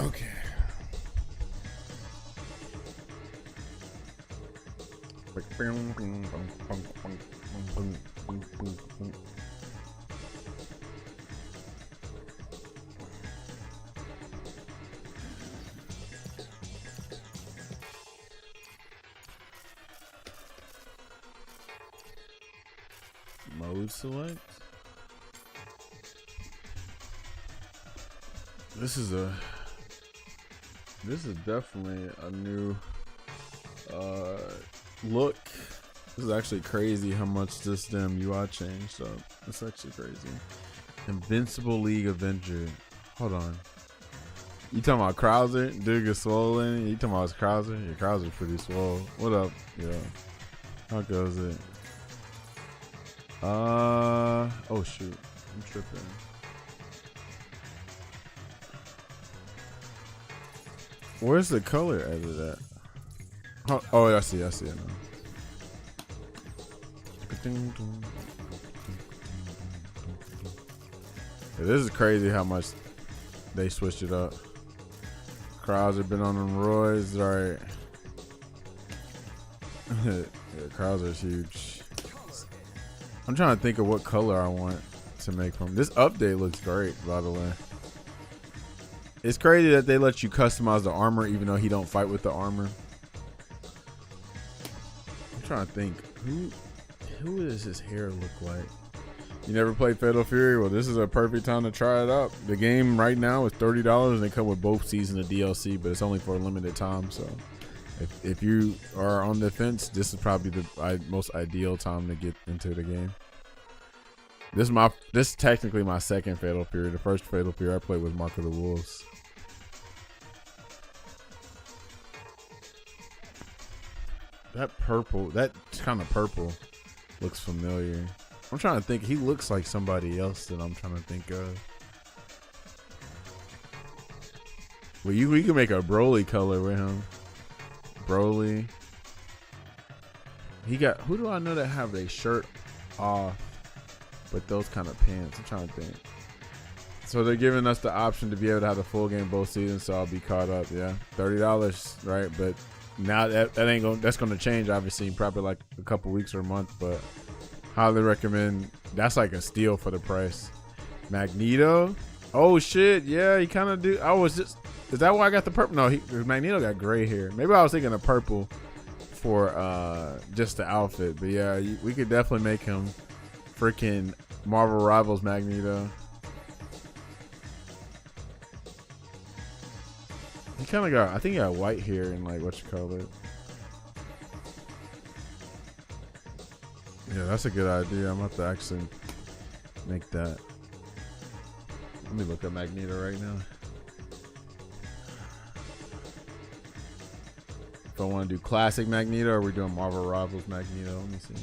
Okay. Mode select. This is definitely a new look. This is actually crazy how much this damn UI changed up. It's actually crazy. Invincible League Avenger. Hold on. You talking about Krauser? Dude gets swollen. You talking about Krauser? Yeah, Krauser's pretty swole. What up? Yeah. How goes it? Oh shoot. I'm tripping. Where's the color edit at? Oh, I see it now. Yeah, this is crazy how much they switched it up. Crowds have been on them roids, right? Yeah, crowds are huge. I'm trying to think of what color I want to make them. This update looks great, by the way. It's crazy that they let you customize the armor even though he don't fight with the armor. I'm trying to think, who does his hair look like? You never played Fatal Fury? Well, this is a perfect time to try it out. The game right now is $30 and they come with both seasons of DLC, but it's only for a limited time. So if you are on the fence, this is probably the most ideal time to get into the game. This is technically my second Fatal Fury. The first Fatal Fury I played was Mark of the Wolves. That purple, that kind of purple looks familiar. I'm trying to think. He looks like somebody else that I'm trying to think of. Well, we can make a Broly color with him. Broly. He got, who do I know that have a shirt off with those kind of pants? I'm trying to think. So they're giving us the option to be able to have the full game both seasons, so I'll be caught up. Yeah, $30, right? But now that ain't going. That's going to change, obviously, probably like a couple weeks or a month. But highly recommend. That's like a steal for the price. Magneto. Oh shit, yeah, he kind of do. Is that why I got the purple? No, Magneto got gray hair. Maybe I was thinking of purple for just the outfit. But yeah, we could definitely make him freaking Marvel Rivals Magneto. He kind of got, I think he got white hair and like what you call it. Yeah, that's a good idea. I'm about to actually make that. Let me look at Magneto right now. If I want to do classic Magneto or we're doing Marvel Rivals Magneto, let me see.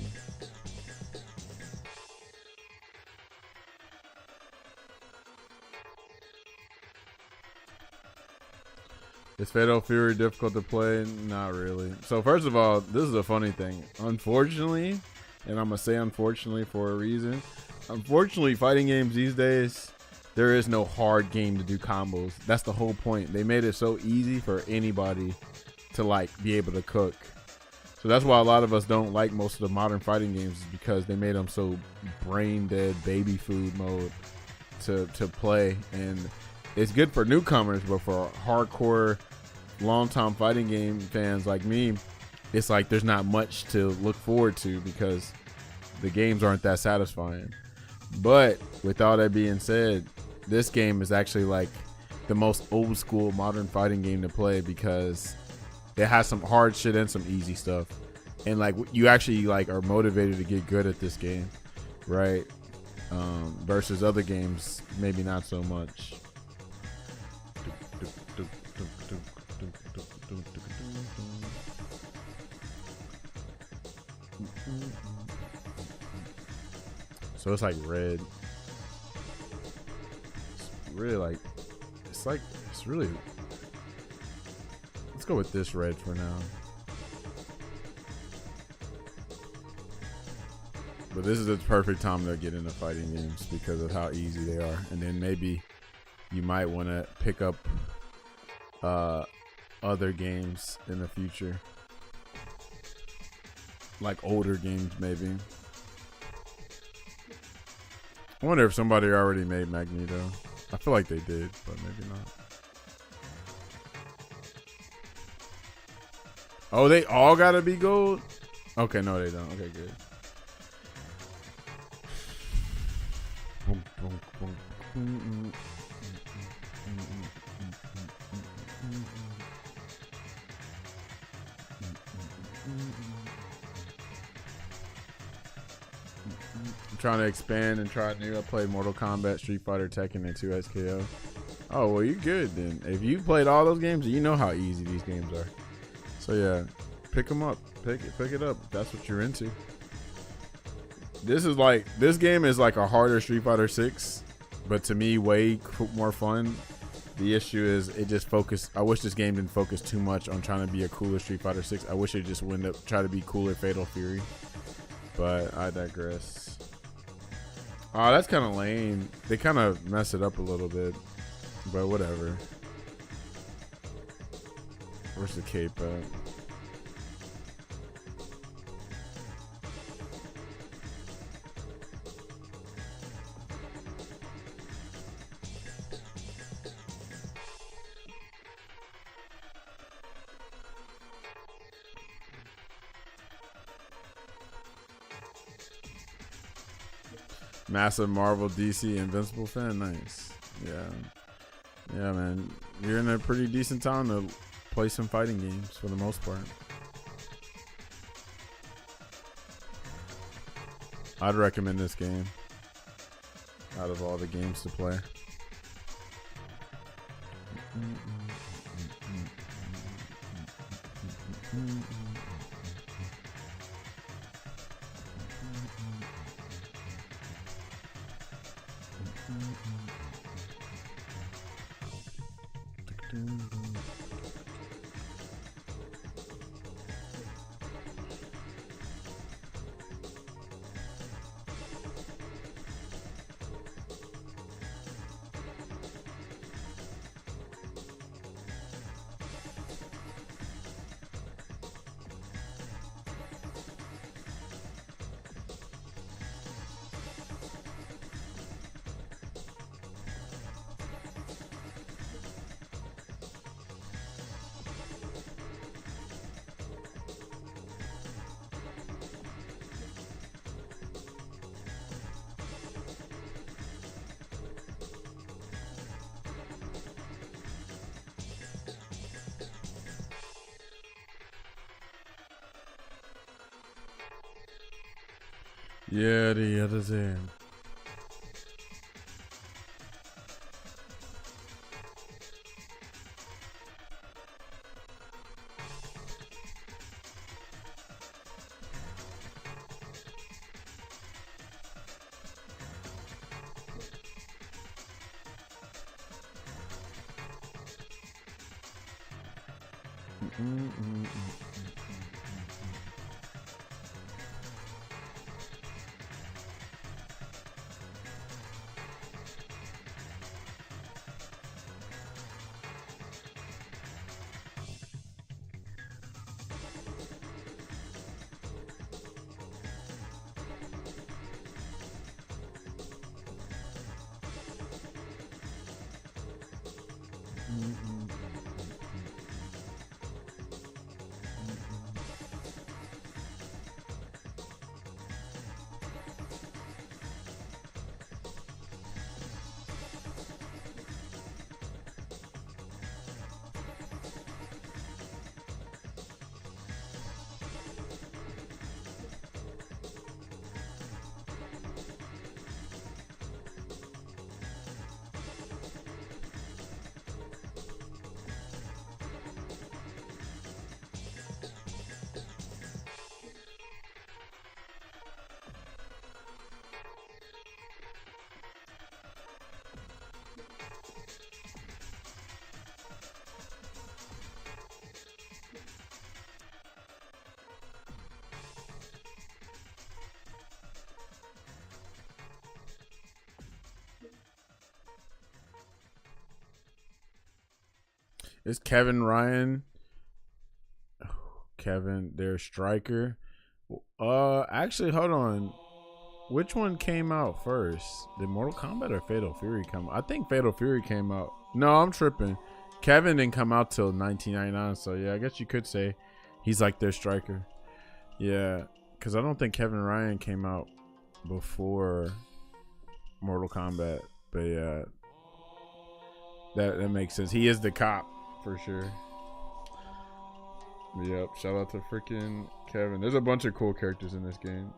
Is Fatal Fury difficult to play? Not really. So first of all, this is a funny thing. Unfortunately, and I'm going to say unfortunately for a reason. Unfortunately, fighting games these days, there is no hard game to do combos. That's the whole point. They made it so easy for anybody to like be able to cook. So that's why a lot of us don't like most of the modern fighting games, is because they made them so brain dead baby food mode to play. And it's good for newcomers, but for hardcore long-time fighting game fans like me, it's like there's not much to look forward to because the games aren't that satisfying. But with all that being said, this game is actually like the most old school modern fighting game to play because it has some hard shit and some easy stuff. And like you actually like are motivated to get good at this game, right? Versus other games, maybe not so much. So it's like red. It's really like, it's really, let's go with this red for now. But this is the perfect time to get into fighting games because of how easy they are. And then maybe you might want to pick up other games in the future, like older games maybe. I wonder if somebody already made Magneto. I feel like they did, but maybe not. Oh, they all gotta be gold? Okay, no, they don't. Okay, good. I'm trying to expand and try new. I played Mortal Kombat, Street Fighter, Tekken, and 2 SKO. Oh, well, you're good then. If you played all those games, you know how easy these games are. So yeah, pick them up. Pick it up. That's what you're into. This game is like a harder Street Fighter 6, but to me, way more fun. The issue is it just focused. I wish this game didn't focus too much on trying to be a cooler Street Fighter 6. I wish it just would up try to be cooler Fatal Fury. But I digress. Oh, that's kind of lame. They kind of mess it up a little bit, but whatever. Where's the cape at? Massive Marvel, DC, Invincible fan. Nice. Yeah, man. You're in a pretty decent time to play some fighting games for the most part. I'd recommend this game out of all the games to play. Yeah, the other's in. It's Kevin Ryan. Kevin, their striker. Actually, hold on. Which one came out first? Did Mortal Kombat or Fatal Fury come? I think Fatal Fury came out. No, I'm tripping. Kevin didn't come out till 1999. So yeah, I guess you could say he's like their striker. Yeah, because I don't think Kevin Ryan came out before Mortal Kombat. But yeah, that makes sense. He is the cop for sure. Yep, shout out to freaking Kevin. There's a bunch of cool characters in this game.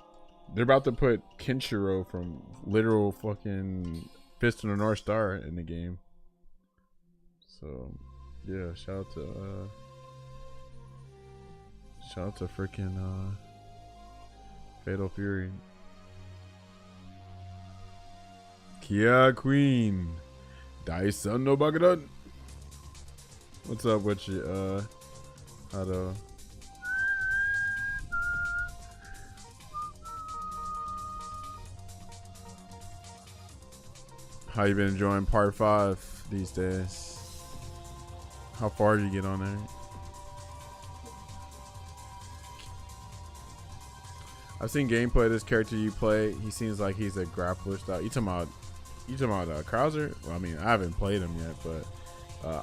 They're about to put Kenshiro from literal fucking Fist of the North Star in the game. So yeah, shout out to freaking Fatal Fury. Kia Queen. Daisen no Bagadan. What's up with you, Hado? How you been enjoying part 5 these days? How far did you get on there? I've seen gameplay of this character you play. He seems like he's a grappler style. You talking about Krauser? Well, I mean, I haven't played him yet, but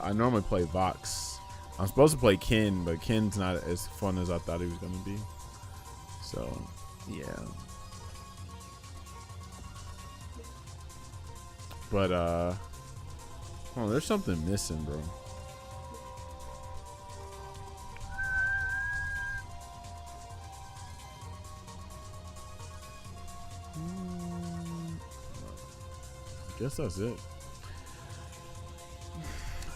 I normally play Vox. I'm supposed to play Ken, but Ken's not as fun as I thought he was gonna be. So, yeah. But oh, there's something missing, bro. Guess that's it.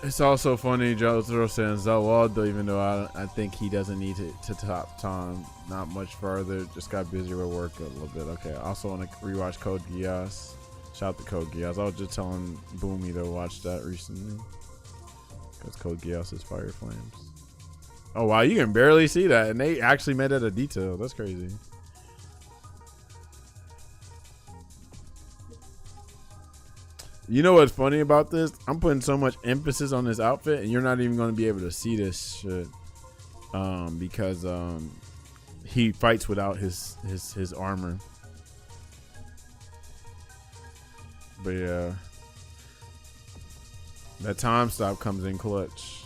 It's also funny, Jotaro saying Zawaldo, even though I think he doesn't need to top Tom not much further. Just got busy with work a little bit. Okay, I also want to rewatch Code Geass. Shout out to Code Geass. I was just telling Boomy to watch that recently. Because Code Geass is Fire Flames. Oh wow, you can barely see that. And they actually made it a detail. That's crazy. You know what's funny about this? I'm putting so much emphasis on this outfit, and you're not even going to be able to see this shit, because he fights without his armor. But yeah, that time stop comes in clutch.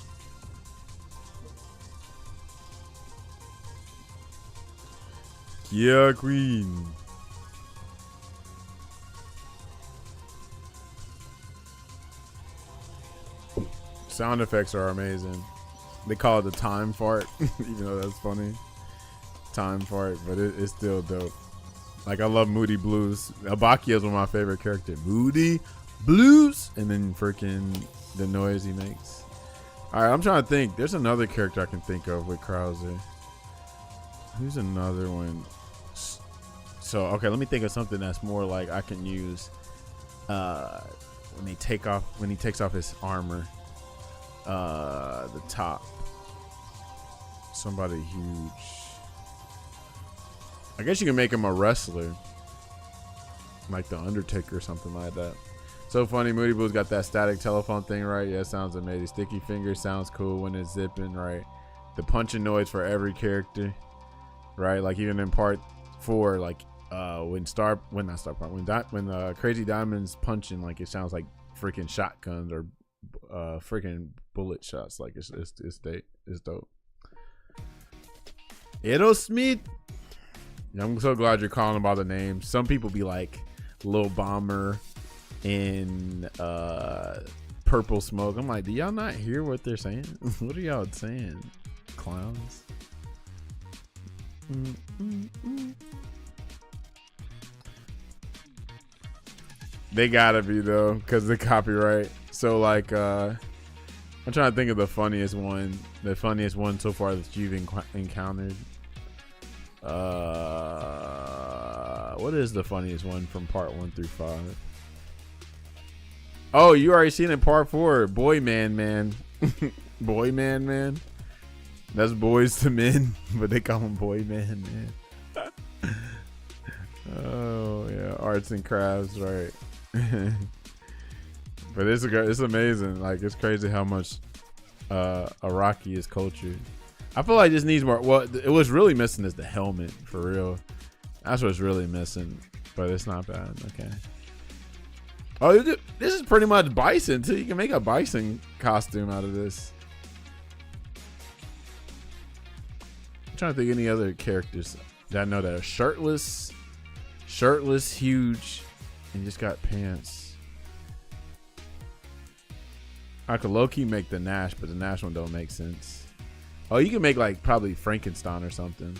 Yeah, Queen. Sound effects are amazing. They call it the time fart, even though that's funny. Time fart, but it's still dope. Like, I love Moody Blues. Abakia is one of my favorite characters. Moody Blues, and then freaking the noise he makes. All right, I'm trying to think. There's another character I can think of with Krauser. Who's another one? So okay, let me think of something that's more like I can use when he takes off his armor. The top. Somebody huge. I guess you can make him a wrestler. Like the Undertaker or something like that. So funny, Moody Blue's got that static telephone thing, right? Yeah, it sounds amazing. Sticky Fingers sounds cool when it's zipping, right? The punching noise for every character, right? Like even in part 4, like when Crazy Diamond's punching, like it sounds like freaking shotguns or freaking bullet shots. Like it's dope. Aerosmith. I'm so glad you're calling about the name. Some people be like Lil Bomber and Purple Smoke. I'm like, do y'all not hear what they're saying? What are y'all saying, clowns? They gotta be though, because the copyright. So like, I'm trying to think of the funniest one so far that you've encountered. What is the funniest one from part 1 through 5? Oh, you already seen it part 4. Boy Man. Boy Man. That's boys to men, but they call him Boy Man. Oh yeah, arts and crafts, right? But it's amazing. Like, it's crazy how much Araki is cultured. I feel like this needs more. Well, it was really missing is the helmet for real. That's what's really missing, but it's not bad. Okay. Oh, this is pretty much Bison too. You can make a Bison costume out of this. I'm trying to think of any other characters that I know that are shirtless, huge, and just got pants. I could low-key make the Nash, but the Nash one don't make sense. Oh, you can make like probably Frankenstein or something.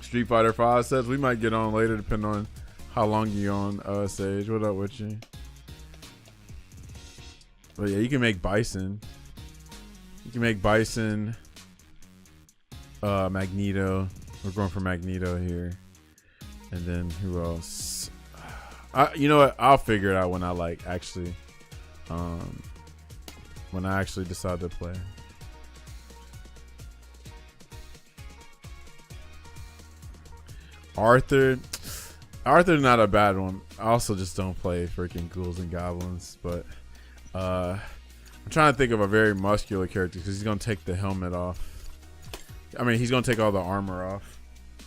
Street Fighter 5 says we might get on later depending on how long you on, Sage. What up with you? But yeah, you can make Bison. You can make Bison, Magneto. We're going for Magneto here. And then who else? You know what? I'll figure it out when I like actually, when I actually decide to play. Arthur's not a bad one. I also just don't play freaking ghouls and goblins, but I'm trying to think of a very muscular character because he's gonna take the helmet off. I mean, he's gonna take all the armor off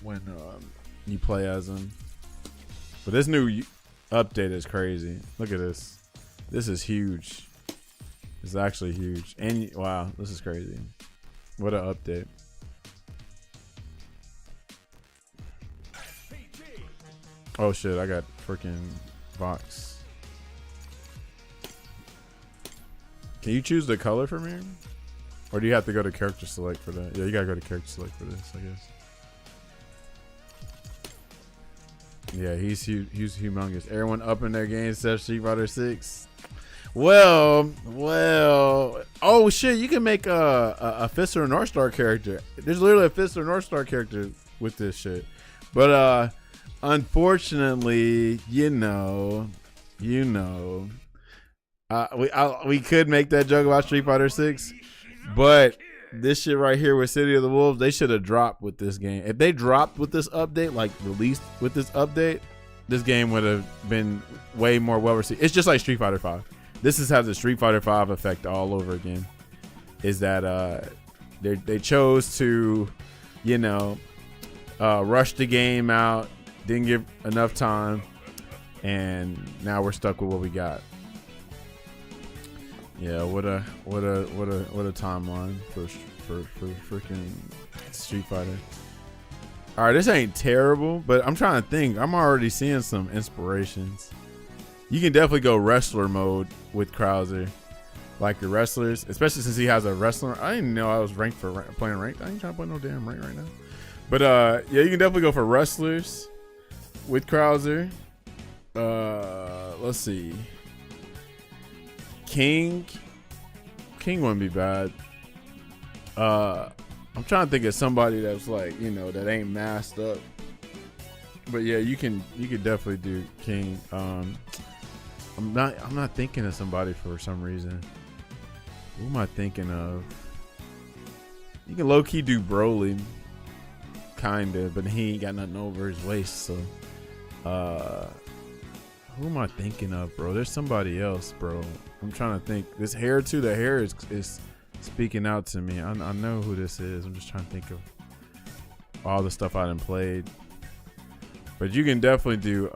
when you play as him. But this new update is crazy. Look at this. This is huge. It's actually huge. And wow, this is crazy. What an update. Oh shit, I got freaking Vox. Can you choose the color from here? Or do you have to go to character select for that? Yeah, you gotta go to character select for this, I guess. Yeah, he's huge, he's humongous. Everyone up in their game except Street Fighter 6. Well. Oh shit, you can make a Fister North Star character. There's literally a Fister North Star character with this shit. But unfortunately, we could make that joke about Street Fighter 6, but this shit right here with City of the Wolves, they should have dropped with this game. If they dropped with this update, like released with this update, this game would have been way more well received. It's just like Street Fighter 5. This is has the Street Fighter 5 effect all over again. Is that they chose to, rush the game out, didn't give enough time, and now we're stuck with what we got. Yeah, what a timeline for freaking Street Fighter. All right, this ain't terrible, but I'm trying to think. I'm already seeing some inspirations. You can definitely go wrestler mode with Krauser, like your wrestlers, especially since he has a wrestler. I didn't know I was ranked for playing ranked. I ain't trying to play no damn rank right now. But yeah, you can definitely go for wrestlers with Krauser. Let's see. King wouldn't be bad. I'm trying to think of somebody that's like, that ain't masked up. But yeah, you could definitely do King. I'm not thinking of somebody for some reason. Who am I thinking of? You can low key do Broly, kinda, but he ain't got nothing over his waist. So, who am I thinking of, bro? There's somebody else, bro. I'm trying to think. This hair too. The hair is speaking out to me. I know who this is. I'm just trying to think of all the stuff I done played. But you can definitely do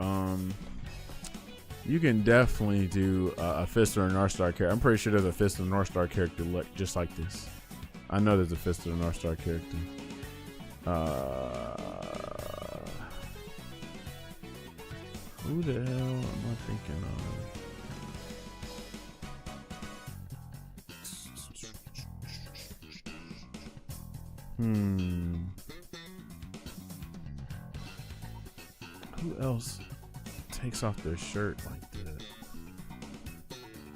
a Fister and North Star character. I'm pretty sure there's a Fister and North Star character just like this. I know there's a Fister and North Star character. Who the hell am I thinking of? Who else takes off their shirt like that?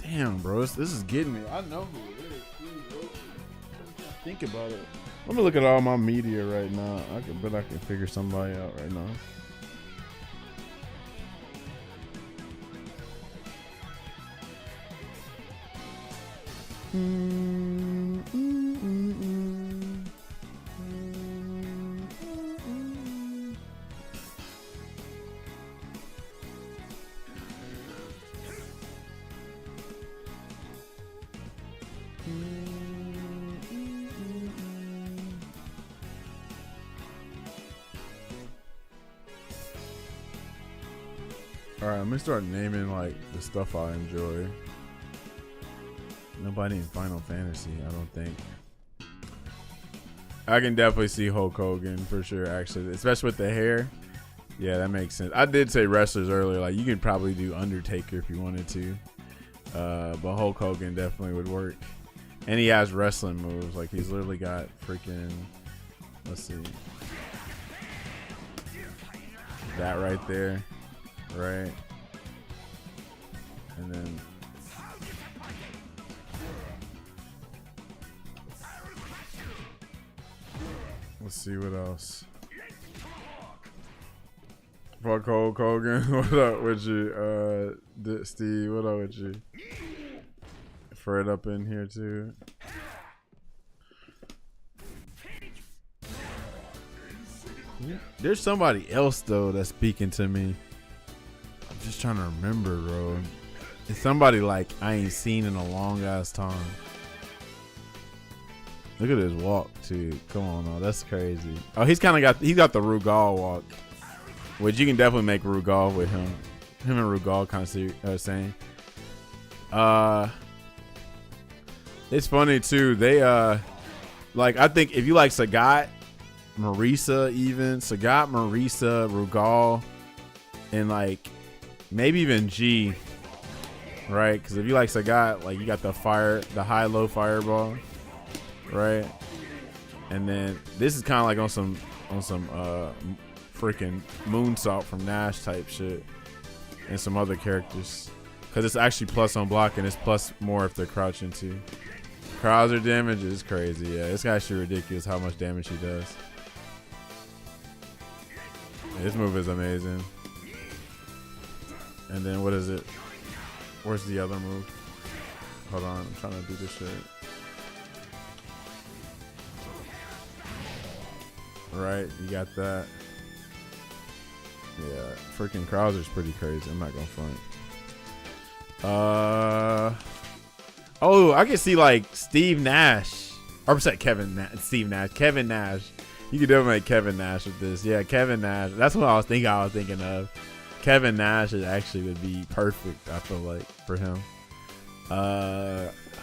Damn, bro, this is getting me. I know who it is. Think about it. Let me look at all my media right now. I can figure somebody out right now. All right, let me start naming like the stuff I enjoy. Nobody in Final Fantasy, I don't think. I can definitely see Hulk Hogan for sure, actually, especially with the hair. Yeah, that makes sense. I did say wrestlers earlier. Like, you could probably do Undertaker if you wanted to. But Hulk Hogan definitely would work. And he has wrestling moves. Like, he's literally got freaking, let's see. That right there. Right. And then let's see what else. Fuck Hulk Hogan. What up with you? Steve, what up with you? Fred up in here too. There's somebody else though that's speaking to me. I'm just trying to remember, bro. It's somebody like I ain't seen in a long ass time. Look at his walk too. Come on, now that's crazy. Oh, he's got the Rugal walk, which you can definitely make Rugal with him. Him and Rugal kind of same. It's funny too. They like, I think if you like Sagat, Marisa, even Sagat, Marisa, Rugal, and like maybe even G, right? Because if you like Sagat, like you got the high-low fireball, right? And then this is kind of like on some freaking moonsault from Nash type shit, and some other characters, because it's actually plus on block and it's plus more if they're crouching too. Krauser damage is crazy. Yeah, it's actually ridiculous how much damage he does. This move is amazing. And then what is it? Where's the other move? Hold on, I'm trying to do this shit. Right, you got that. Yeah, freaking Krauser's pretty crazy. I'm not gonna front. Oh, I can see like Steve Nash. Or Kevin Nash. You could definitely make Kevin Nash with this. Yeah, Kevin Nash. That's what I was thinking of. Kevin Nash actually would be perfect, I feel like, for him.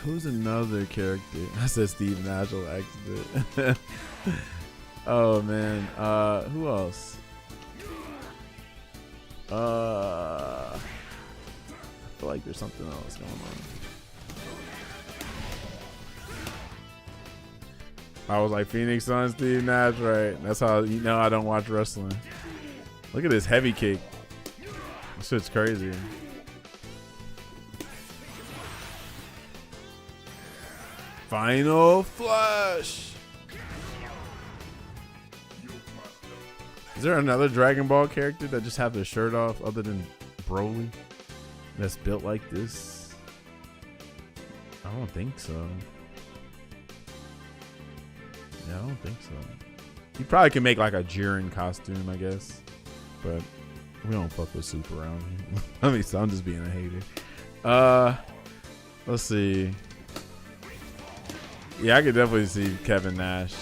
Who's another character? I said Steve Nash on accident. Oh man. Who else? I feel like there's something else going on. I was like, Phoenix Sun, Steve Nash, right? That's how you know I don't watch wrestling. Look at this heavy kick. This shit's crazy. Final Flush. Is there another Dragon Ball character that just have their shirt off other than Broly that's built like this? I don't think so. Yeah, I don't think so. You probably can make like a Jiren costume, I guess. But we don't fuck with Super around here. I mean, so I'm just being a hater. Let's see. Yeah, I could definitely see Kevin Nash.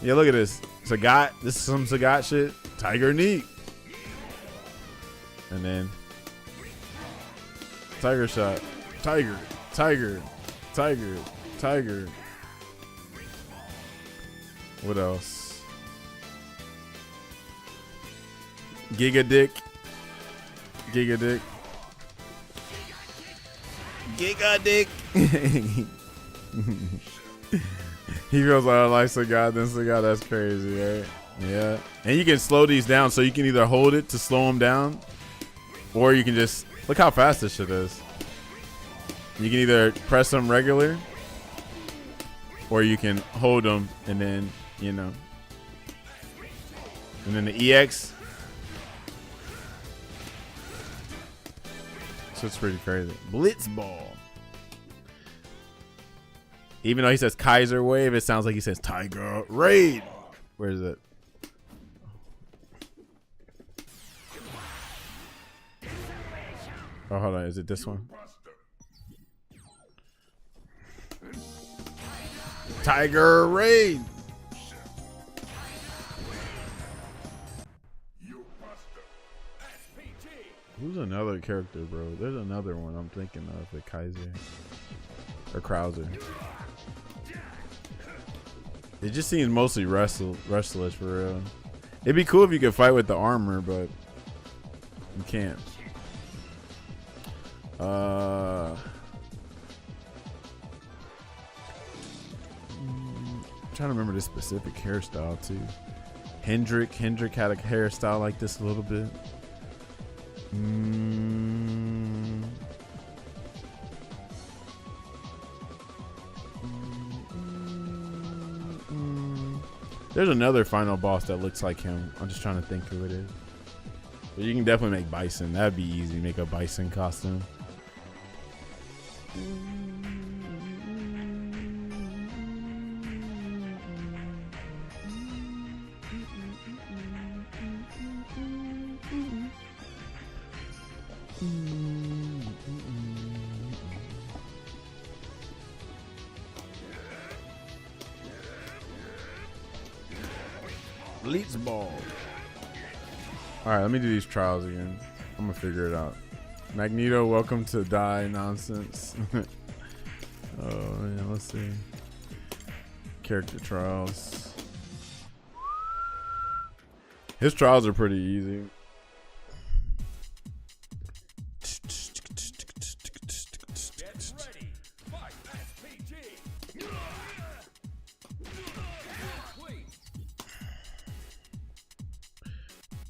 Yeah, look at this. Sagat. This is some Sagat shit. Tiger Knee. And then Tiger shot. Tiger. What else? Giga Dick. He feels like Sagat, then Sagat. That's crazy, right? Yeah. And you can slow these down, so you can either hold it to slow them down, or you can just look how fast this shit is. You can either press them regular, or you can hold them and then, you know, and then the EX. So it's pretty crazy. Blitzball. Even though he says Kaiser Wave, it sounds like he says Tiger Raid. Where is it? Oh, hold on. Is it this one? Tiger Raid. Who's another character, bro? There's another one I'm thinking of with Kaiser or Krauser. It just seems mostly restless for real. It'd be cool if you could fight with the armor, but you can't. I'm trying to remember this specific hairstyle too. Hendrick had a hairstyle like this a little bit. There's another final boss that looks like him. I'm just trying to think who it is. But you can definitely make Bison. That'd be easy. Make a Bison costume. Leech ball. All right, let me do these trials again. I'm gonna figure it out. Magneto, welcome to Die Nonsense. Oh yeah, let's see. Character trials. His trials are pretty easy.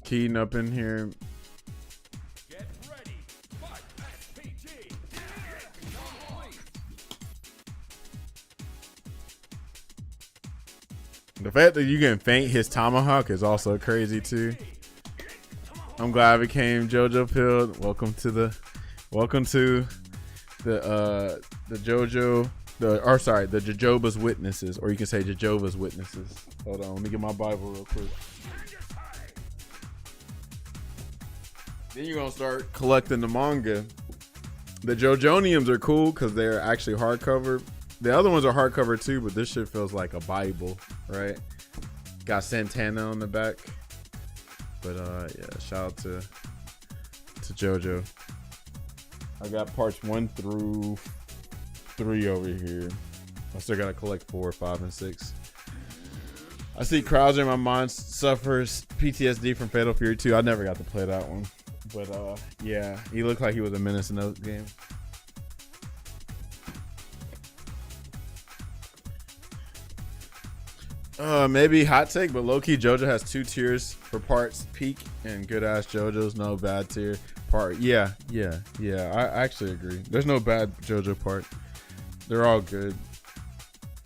Keying up in here. Get ready. The fact that you can feint his tomahawk is also crazy too. I'm glad I became JoJo Pilled. Welcome to the Jehovah's Witnesses, or you can say Jehovah's Witnesses. Hold on, let me get my Bible real quick. Then you're gonna start collecting the manga. The JoJoniums are cool because they're actually hardcover. The other ones are hardcover too, but this shit feels like a Bible, right? Got Santana on the back. But yeah, shout out to JoJo. I got parts 1 through 3 over here. I still gotta collect 4, 5, and 6. I see Krauser in my mind suffers PTSD from Fatal Fury 2. I never got to play that one. But yeah, he looked like he was a menace in those games. Maybe hot take, but low-key JoJo has 2 tiers for parts: peak and good ass JoJo's no bad tier part. Yeah, I actually agree. There's no bad JoJo part. They're all good.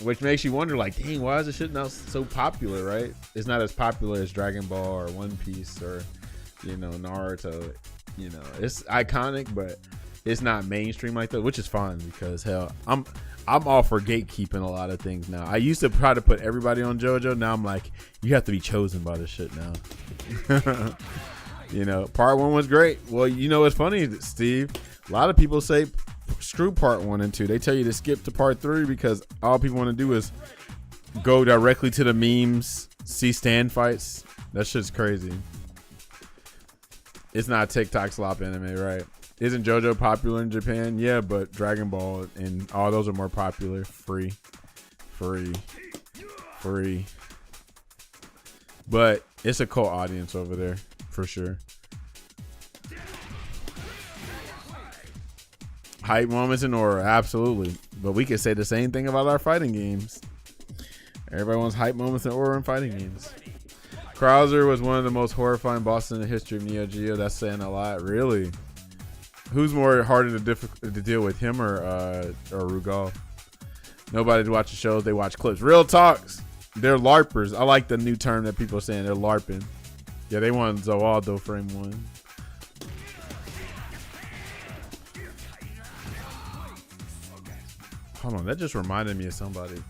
Which makes you wonder, like, dang, why is this shit now so popular, right? It's not as popular as Dragon Ball or One Piece or, you know, Naruto. You know, it's iconic, but it's not mainstream like that, which is fine because hell, I'm all for gatekeeping a lot of things now. I used to try to put everybody on JoJo. Now I'm like, you have to be chosen by this shit now. You know, part 1 was great. Well, you know what's funny, Steve? A lot of people say screw part 1 and 2. They tell you to skip to part 3 because all people want to do is go directly to the memes, see stand fights. That shit's crazy. It's not TikTok slop anime, right? Isn't JoJo popular in Japan? Yeah, but Dragon Ball and all those are more popular. Free. But it's a cult audience over there, for sure. Hype moments in Aura, absolutely. But we could say the same thing about our fighting games. Everybody wants hype moments in Aura and fighting games. Krauser was one of the most horrifying bosses in the history of Neo Geo. That's saying a lot, really. Who's more harder to deal with, him or Rugal? Nobody watches shows; they watch clips. Real talks. They're LARPers. I like the new term that people are saying. They're LARPing. Yeah, they want Zawaldo frame 1. Hold on, that just reminded me of somebody.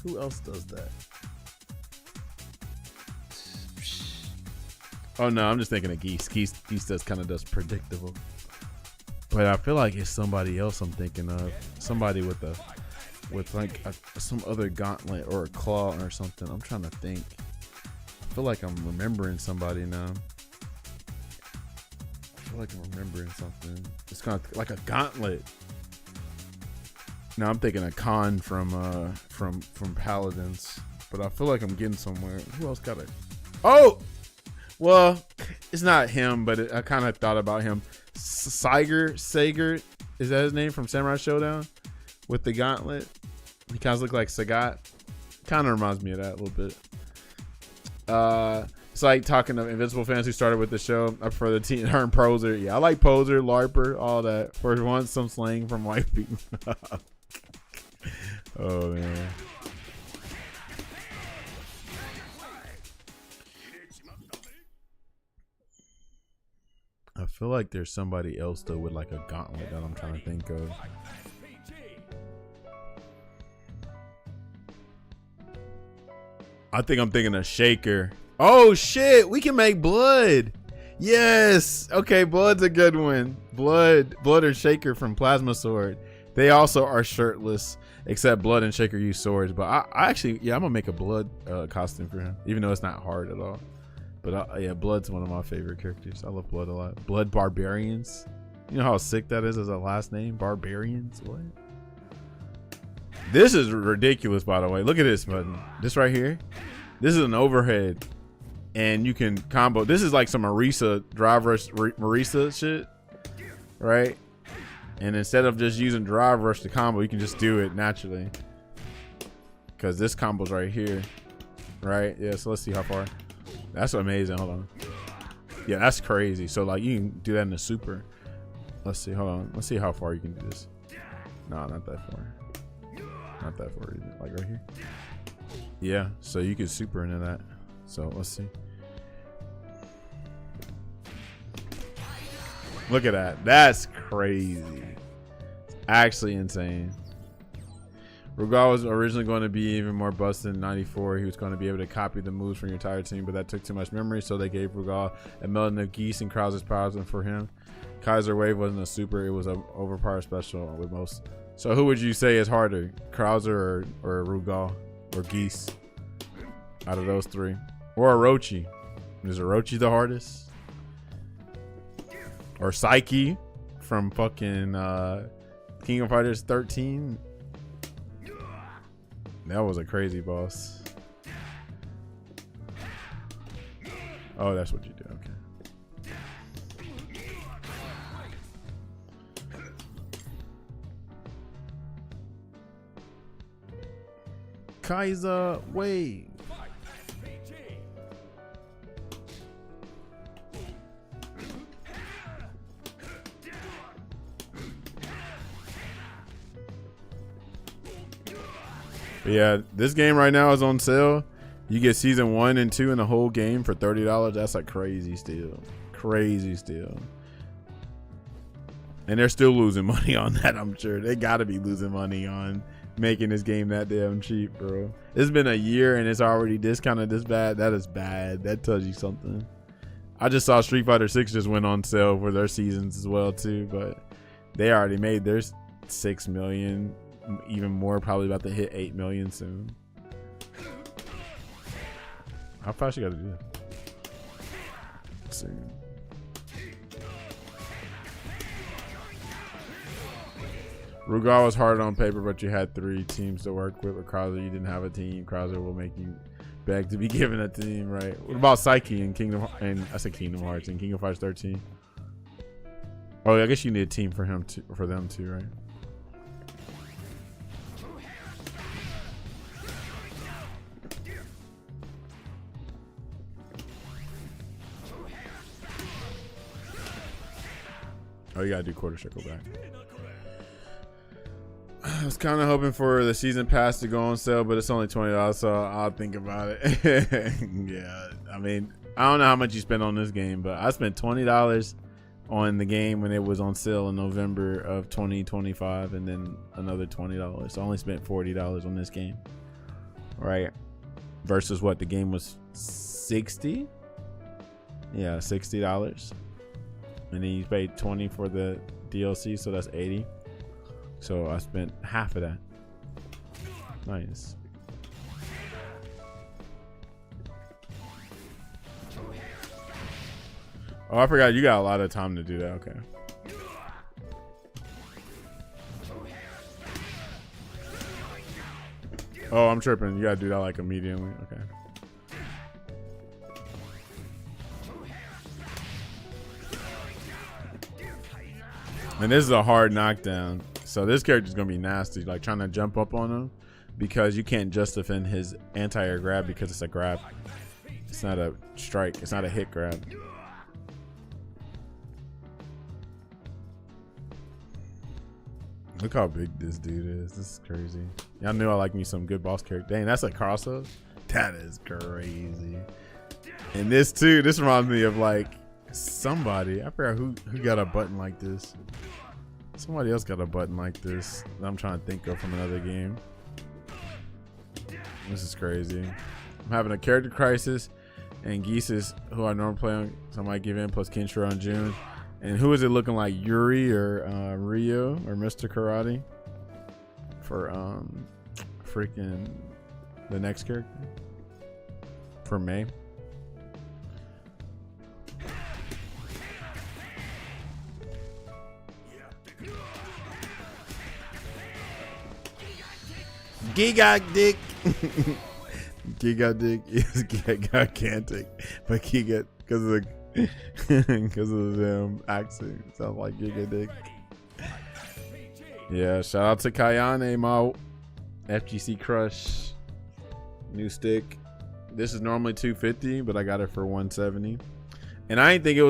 Who else does that? Oh no, I'm just thinking of Geese. Geese does kind of does predictable. But I feel like it's somebody else I'm thinking of. Somebody with some other gauntlet or a claw or something. I'm trying to think. I feel like I'm remembering somebody now. feel like I'm remembering something. It's kind of like a gauntlet. No, I'm thinking a con from Paladins, but I feel like I'm getting somewhere. Who else got it? Oh, well, it's not him, but I kind of thought about him. Sager, is that his name from Samurai Showdown? With the gauntlet, he kind of looks like Sagat. Kind of reminds me of that a little bit. It's like talking to Invincible fans who started with the show. I prefer the term poser. Yeah, I like poser, larper, all that. For once, some slang from white people. Oh man. I feel like there's somebody else though with like a gauntlet that I'm trying to think of. I think I'm thinking of Shaker. Oh shit, we can make Blood. Yes. Okay, Blood's a good one. Blood or Shaker from Plasma Sword. They also are shirtless, except Blood and Shaker use swords. But I actually, yeah, I'm gonna make a Blood costume for him, even though it's not hard at all. But yeah, Blood's one of my favorite characters. I love Blood a lot. Blood Barbarians. You know how sick that is as a last name? Barbarians. What? This is ridiculous, by the way. Look at this button. This right here. This is an overhead, and you can combo. This is like some Marisa drive rush, Marisa shit, right? And instead of just using drive rush to combo, you can just do it naturally. Because this combo's right here, right? Yeah. So let's see how far. That's amazing. Hold on. Yeah, that's crazy. So like you can do that in the super. Let's see. Hold on. Let's see how far you can do this. No, not that far. Not that far either. Like right here. Yeah. So you can super into that. So let's see. Look at that. That's crazy. It's actually insane. Rugal was originally going to be even more busted in 94. He was going to be able to copy the moves from your entire team, but that took too much memory, so they gave Rugal a melon of geese and Krauser's powers for him. Kaiser Wave wasn't a super, it was an overpowered special with most. So who would you say is harder, Krauser or Rugal or Geese out of those three? Or Orochi? Is Orochi the hardest? Or Psyche from fucking King of Fighters 13? That was a crazy boss. Oh, that's what you do. Okay. Kaiser Wave. But yeah, this game right now is on sale. You get season 1 and 2 in the whole game for $30. That's a crazy steal. Crazy steal. And they're still losing money on that, I'm sure. They gotta be losing money on making this game that damn cheap, bro. It's been a year and it's already discounted this bad. That is bad. That tells you something. I just saw Street Fighter 6 just went on sale for their seasons as well too, but they already made their 6 million. Even more, probably about to hit 8 million soon. How fast you gotta do that? Let's see. Rugal was hard on paper, but you had 3 teams to work with. With Krauser, you didn't have a team. Krauser will make you beg to be given a team, right? What about Psyche in Kingdom? And I said Kingdom Hearts and Kingdom Hearts 13. Oh, I guess you need a team for him too, for them too, right? Oh, you gotta do quarter shekel back. I was kind of hoping for the season pass to go on sale, but it's only $20, so I'll think about it. Yeah, I mean, I don't know how much you spent on this game, but I spent $20 on the game when it was on sale in November of 2025, and then another $20. So I only spent $40 on this game, right? Versus what the game was 60? Yeah, $60. And then you paid 20 for the DLC, so that's 80. So I spent half of that. Nice. Oh, I forgot you got a lot of time to do that. Okay. Oh, I'm tripping. You gotta do that like immediately. Okay. And this is a hard knockdown. So this character's gonna be nasty, like trying to jump up on him, because you can't just defend his anti-air grab because it's a grab. It's not a strike. It's not a hit grab. Look how big this dude is. This is crazy. Y'all knew I like me some good boss character. Dang, that's a crossover. That is crazy. And this too, this reminds me of like somebody. I forgot who got a button like this. Somebody else got a button like this that I'm trying to think of from another game. This is crazy. I'm having a character crisis, and Geese is who I normally play on, so I might give in, plus Kinshiro on June. And who is it looking like, Yuri or Rio or Mr. Karate for freaking the next character for May? Giga Dick. Giga Dick is gigantic, but Giga because of the because of the accent sounds like Giga Dick. Yeah, shout out to Kayane, my FGC crush. New stick. This is normally $250, but I got it for $170. And I didn't think I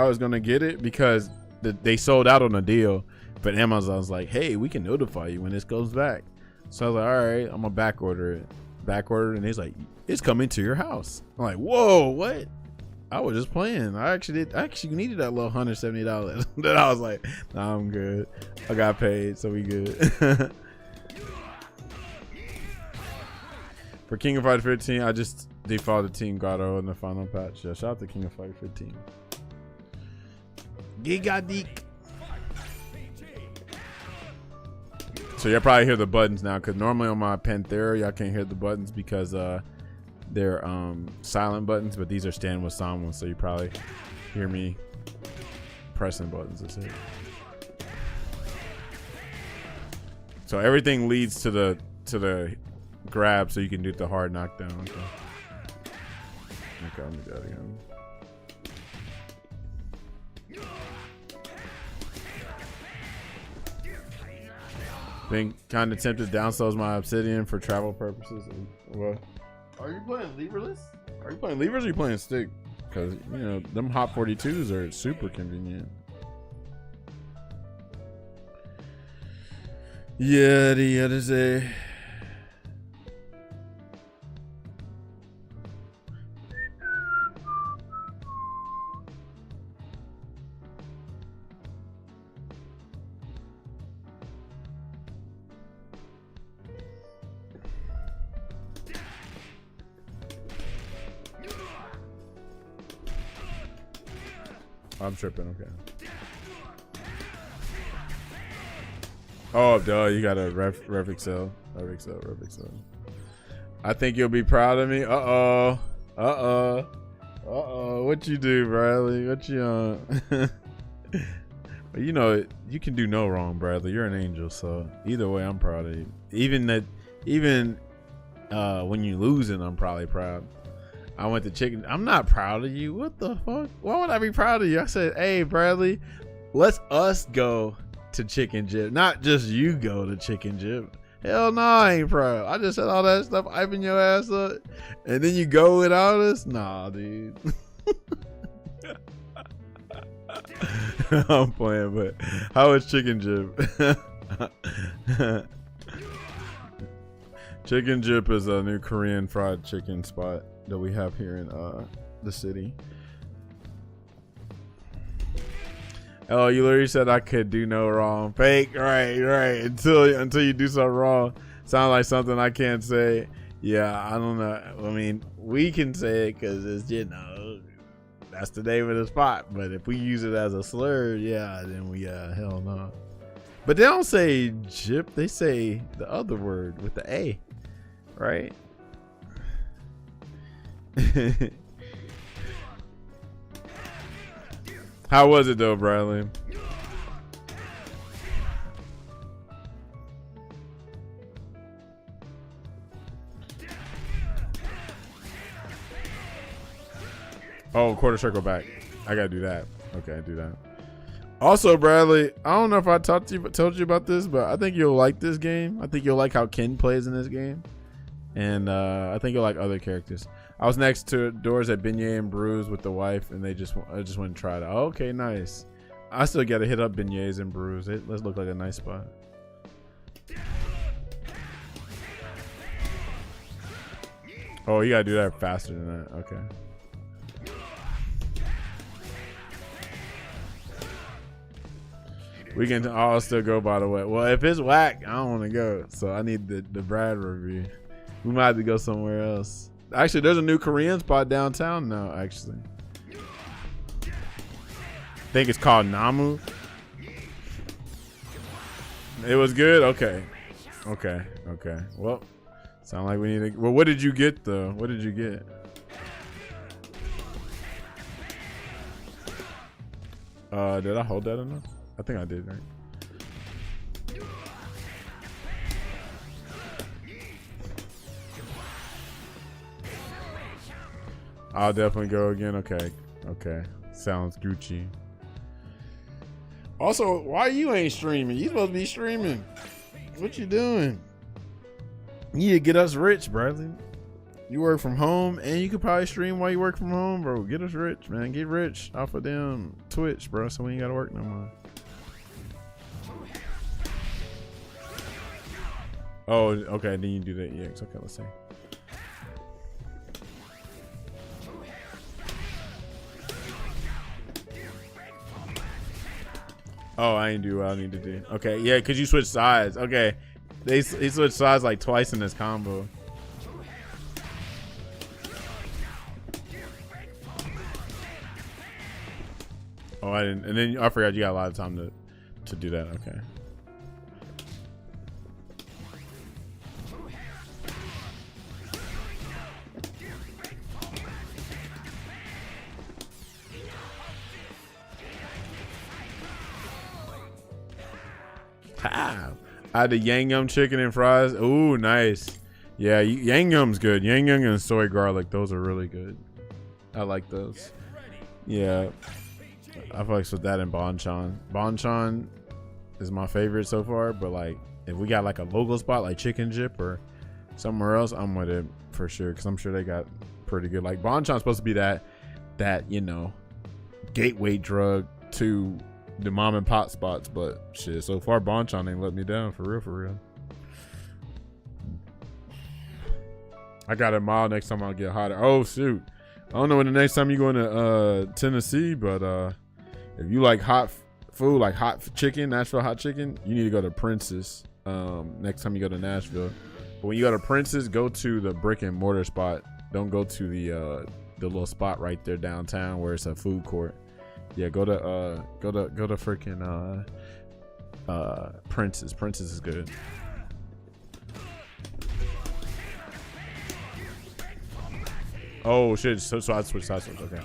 was gonna get it because they sold out on a deal. But Amazon's like, hey, we can notify you when this goes back. So I was like, all right, I'm gonna back order it. Back order, and he's like, it's coming to your house. I'm like, whoa, what? I was just playing. I actually needed that little $170. Then I was like, nah, I'm good. I got paid, so we good. For King of Fighter 15, I just defaulted Team Gato in the final patch. Yeah, shout out to King of Fighter 15. Giga Deek. So y'all probably hear the buttons now, because normally on my Panthera y'all can't hear the buttons because they're silent buttons, but these are stand with sound ones, so you probably hear me pressing buttons. That's it. So everything leads to the grab, so you can do the hard knockdown. Okay, let me do that again. Been kind of tempted to downsells my obsidian for travel purposes. What? Are you playing leverless? Are you playing levers or are you playing stick? Because, you know, them Hot 42s are super convenient. Yeah, the other day. I'm tripping, okay. Oh, duh, you got a Rev Excel. Rev Excel. I think you'll be proud of me. Uh-oh. What you do, Bradley? What you on? You know, you can do no wrong, Bradley. You're an angel, so either way, I'm proud of you. Even when you losing, I'm probably proud. I went to chicken. I'm not proud of you. What the fuck? Why would I be proud of you? I said, hey, Bradley, let's us go to Chicken Jib. Not just you go to Chicken Jib. Hell no, I ain't proud. I just said all that stuff, hyping your ass up. And then you go without us? Nah, dude. I'm playing, but how is Chicken Jib? Chicken Jib is a new Korean fried chicken spot that we have here in the city. Oh, you literally said I could do no wrong. Fake, right. Until you do something wrong. Sound like something I can't say. Yeah, I don't know. I mean, we can say it because it's, you know, that's the name of the spot. But if we use it as a slur, yeah, then we hell no. But they don't say jip. They say the other word with the A, right? How was it though, Bradley? Oh, quarter circle back. I gotta do that. Okay, do that. Also, Bradley, I don't know if I told you about this, but I think you'll like this game. I think you'll like how Ken plays in this game, and I think you'll like other characters. I was next to doors at Beignet and Brews with the wife, and I just went and tried it. Okay, nice. I still gotta hit up Beignets and Brews. Let's look like a nice spot. Oh, you gotta do that faster than that. Okay. We can all still go, by the way. Well, if it's whack, I don't want to go. So I need the Brad review. We might have to go somewhere else. Actually, there's a new Korean spot downtown now, actually. I think it's called Namu. It was good? Okay. Okay. Okay. Well, sound like we need to. Well, what did you get, though? What did you get? Did I hold that enough? I think I did, right? I'll definitely go again. Okay. Okay. Sounds Gucci. Also, why you ain't streaming? You supposed to be streaming. What you doing? You need to get us rich, Bradley. You work from home and you could probably stream while you work from home, bro. Get us rich, man. Get rich off of them Twitch, bro, so we ain't gotta work no more. Oh, okay, then you do that EX. Okay, let's see. Oh, I ain't do what I need to do. Okay, yeah, because you switch sides. Okay, he switched sides like twice in this combo. Oh, I didn't. And then I forgot you got a lot of time to do that. Okay. I had the Yang Yum chicken and fries. Ooh, nice. Yeah, Yang Yum's good. Yang Yum and soy garlic, those are really good. I like those. Yeah, I fucks with that and Bonchon. Bonchon is my favorite so far, but like if we got like a local spot like Chicken Jip or somewhere else, I'm with it for sure, because I'm sure they got pretty good. Like Bonchon's supposed to be that you know, gateway drug to the mom and pop spots, but shit, so far Bonchon ain't let me down, for real. I got a mile next time I'll get hotter. Oh shoot, I don't know when the next time you going to Tennessee, but if you like hot food, like hot chicken, Nashville hot chicken, you need to go to Prince's next time you go to Nashville. But when you go to Prince's, go to the brick and mortar spot. Don't go to the little spot right there downtown where it's a food court. Yeah, go to freaking Prince's. Prince's is good. Oh shit! So I switched. Okay.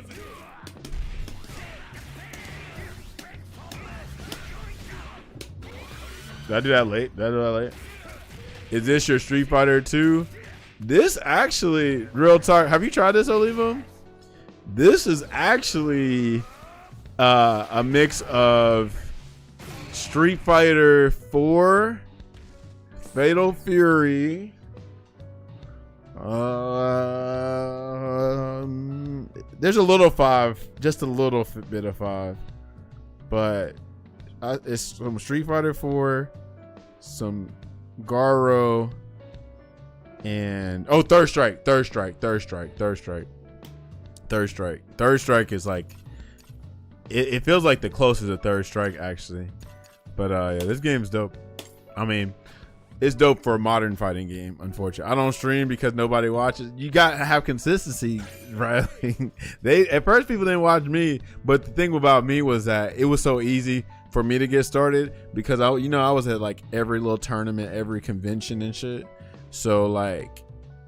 Did I do that late? Is this your Street Fighter 2? This actually, real talk. Have you tried this, Olivo? This is actually a mix of Street Fighter 4, Fatal Fury. There's a little 5, just a little bit of 5, but it's some Street Fighter 4, some Garo, and Third Strike is like, it feels like the closest to Third Strike actually, but yeah, this game's dope. I mean, it's dope for a modern fighting game. Unfortunately, I don't stream because nobody watches. You gotta have consistency, right? At first people didn't watch me, but the thing about me was that it was so easy for me to get started because I was at like every little tournament, every convention and shit. So like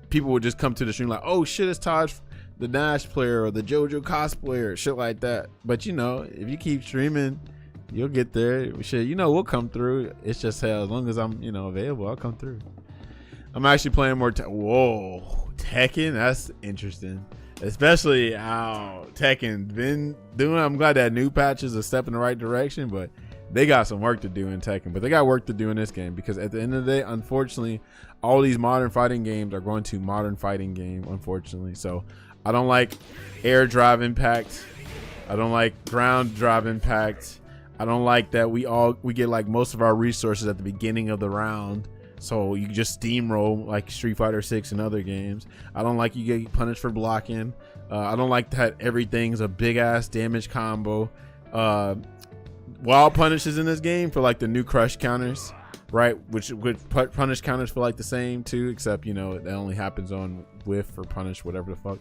people would just come to the stream like, oh shit, it's Taj the Nash player or the JoJo cosplayer, shit like that. But you know, if you keep streaming, you'll get there. Shit, you know, we'll come through. It's just hell, as long as I'm, you know, available, I'll come through. I'm actually playing more. Whoa, Tekken, that's interesting. Especially how Tekken's been doing. I'm glad that new patch is a step in the right direction, but they got some work to do in Tekken. But they got work to do in this game, because at the end of the day, unfortunately, all these modern fighting games are going to modern fighting game, unfortunately. So I don't like air drive impact. I don't like ground drive impact. I don't like that we get like most of our resources at the beginning of the round. So you just steamroll like Street Fighter 6 and other games. I don't like you get punished for blocking. I don't like that everything's a big ass damage combo. Wild punishes in this game for like the new crush counters, right? Which punish counters for like the same too, except you know it only happens on whiff or punish, whatever the fuck.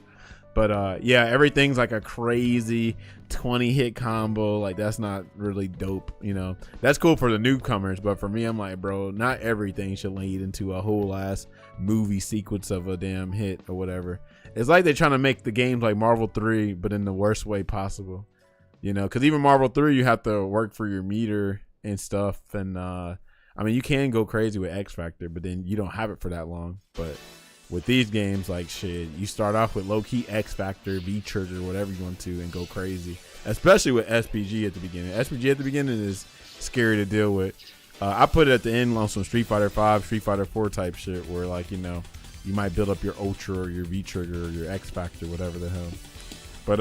But yeah, everything's like a crazy 20 hit combo. Like that's not really dope, you know. That's cool for the newcomers, but for me, I'm like, bro, not everything should lead into a whole ass movie sequence of a damn hit or whatever. It's like they're trying to make the games like Marvel 3, but in the worst way possible, you know. Because even Marvel 3, you have to work for your meter and stuff, and I mean, you can go crazy with X Factor, but then you don't have it for that long. But with these games, like shit, you start off with low-key X Factor, V-Trigger, whatever you want to, and go crazy. Especially with SPG at the beginning. SPG at the beginning is scary to deal with. I put it at the end on some Street Fighter 5, Street Fighter 4 type shit, where like, you know, you might build up your Ultra or your V-Trigger or your X Factor, whatever the hell. But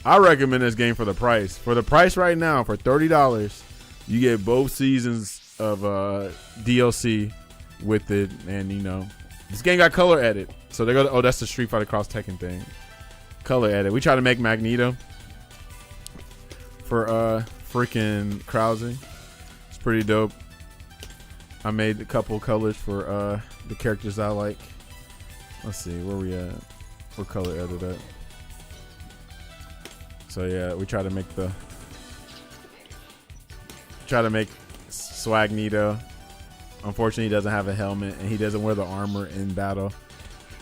I recommend this game for the price. For the price right now, for $30, you get both seasons of DLC with it, and you know, this game got color edit. So they go, oh, that's the Street Fighter Cross Tekken thing. Color edit. We try to make Magneto for freaking Krause. It's pretty dope. I made a couple colors for the characters I like. Let's see, where we at? We're color edit at. So yeah, we try to make Swagnito. Unfortunately, he doesn't have a helmet, and he doesn't wear the armor in battle.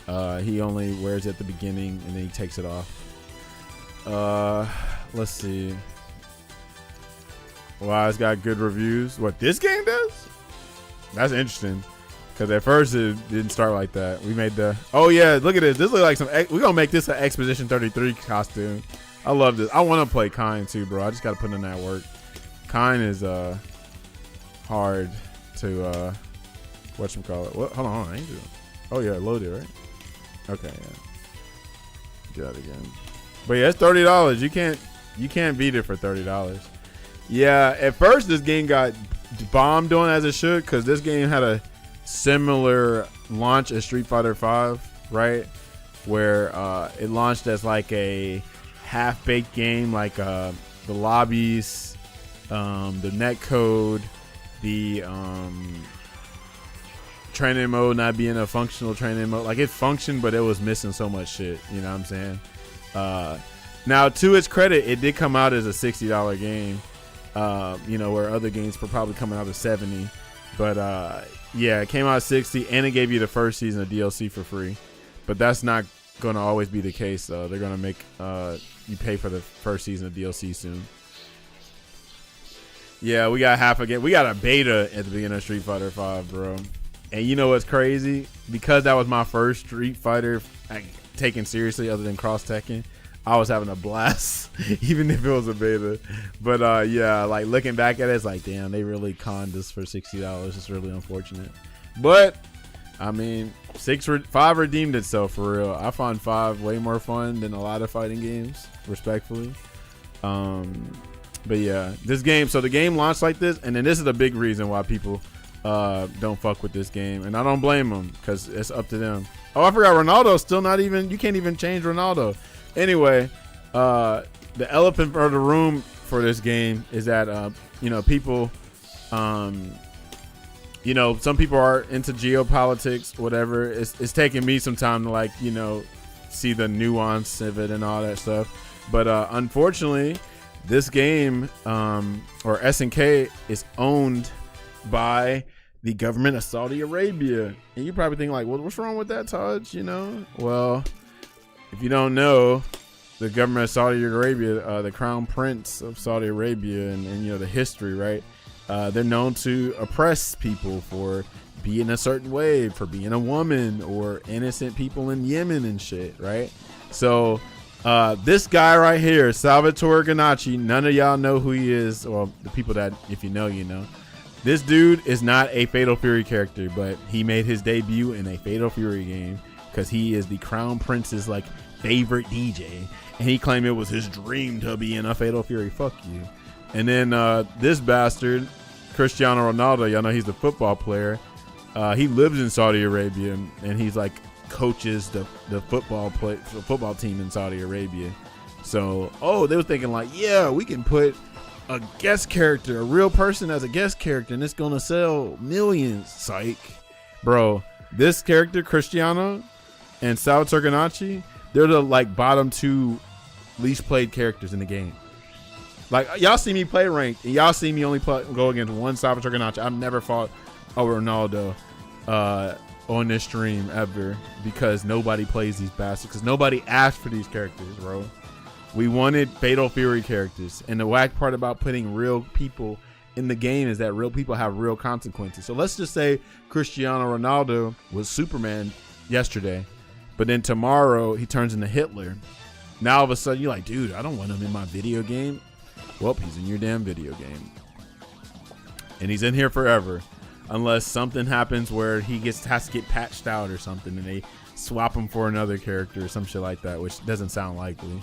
He only wears it at the beginning, and then he takes it off. Let's see. Wow, it's got good reviews. What this game does? That's interesting, because at first it didn't start like that. We made the, oh yeah, look at this. This looks like some, we're gonna make this an Expedition 33 costume. I love this. I want to play Kine too, bro. I just got to put in that work. Kine is hard to whatchamacallit. What? Hold on, I ain't doing. Oh yeah, loaded, right? Okay, yeah. Do that again. But yeah, it's $30. You can't beat it for $30. Yeah, at first this game got bombed on as it should, because this game had a similar launch as Street Fighter 5, right? Where it launched as like a half-baked game, like the lobbies, the net code, the training mode not being a functional training mode. Like it functioned, but it was missing so much shit, you know what I'm saying? Now to its credit, it did come out as a $60 game, you know, where other games were probably coming out at 70. But yeah, it came out at 60, and it gave you the first season of DLC for free. But that's not gonna always be the case. They're gonna make you pay for the first season of DLC soon. Yeah, we got half again. We got a beta at the beginning of Street Fighter 5, bro. And you know what's crazy? Because that was my first Street Fighter taken seriously, other than Cross Tekken, I was having a blast, even if it was a beta. But yeah, like looking back at it, it's like, damn, they really conned us for $60. It's really unfortunate. But I mean, 5 redeemed itself for real. I find 5 way more fun than a lot of fighting games, respectfully. But yeah, this game, so the game launched like this, and then this is a big reason why people don't fuck with this game, and I don't blame them, because it's up to them. Oh, I forgot, Ronaldo's still not even, you can't even change Ronaldo. Anyway, the elephant in the room for this game is that you know, people you know, some people are into geopolitics, whatever. It's taking me some time to, like, you know, see the nuance of it and all that stuff. But unfortunately, this game, or SNK, is owned by the government of Saudi Arabia. And you probably think like, well, what's wrong with that, Taj? You know, well, if you don't know, the government of Saudi Arabia, the crown prince of Saudi Arabia, and you know the history, right? They're known to oppress people for being a certain way, for being a woman, or innocent people in Yemen and shit, right? So this guy right here, Salvatore Ganacci, none of y'all know who he is. Well, the people that, if you know, you know. This dude is not a Fatal Fury character, but he made his debut in a Fatal Fury game because he is the crown prince's like favorite DJ, and he claimed it was his dream to be in a Fatal Fury. Fuck you. And then this bastard, Cristiano Ronaldo, y'all know he's the football player. He lives in Saudi Arabia, and he's like coaches the football team in Saudi Arabia. So, they were thinking like, yeah, we can put a guest character, a real person as a guest character, and it's gonna sell millions. Psych. Bro, this character, Cristiano and Salvatore Ganacci, they're the like bottom 2 least played characters in the game. Like, y'all see me play ranked, and y'all see me only go against one Salvatore Ganacci. I've never fought a Ronaldo on this stream ever, because nobody plays these bastards, because nobody asked for these characters, bro. We wanted Fatal Fury characters, and the whack part about putting real people in the game is that real people have real consequences. So let's just say Cristiano Ronaldo was Superman yesterday, but then tomorrow he turns into Hitler. Now all of a sudden you're like, dude, I don't want him in my video game. Well, he's in your damn video game, and he's in here forever, unless something happens where he has to get patched out or something, and they swap him for another character or some shit like that, which doesn't sound likely.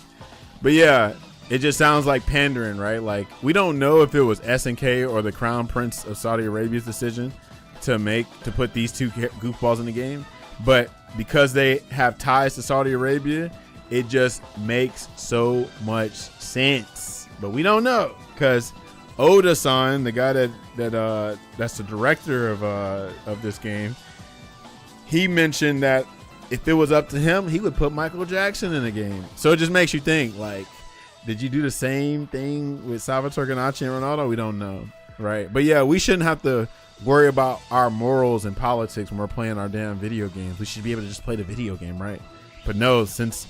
But yeah, it just sounds like pandering, right? Like, we don't know if it was SNK or the Crown Prince of Saudi Arabia's decision to put these two goofballs in the game, but because they have ties to Saudi Arabia, it just makes so much sense. But we don't know, because Oda-san, the guy that's the director of this game, he mentioned that if it was up to him, he would put Michael Jackson in the game. So it just makes you think, like, did you do the same thing with Salvatore Ganacci and Ronaldo? We don't know, right? But yeah, we shouldn't have to worry about our morals and politics when we're playing our damn video games. We should be able to just play the video game, right? But no, since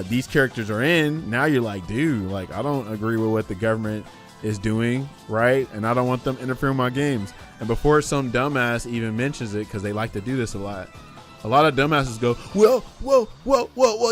these characters are in, now you're like, dude, like, I don't agree with what the government is doing, right? And I don't want them interfering with my games. And before some dumbass even mentions it, because they like to do this a lot of dumbasses go, well,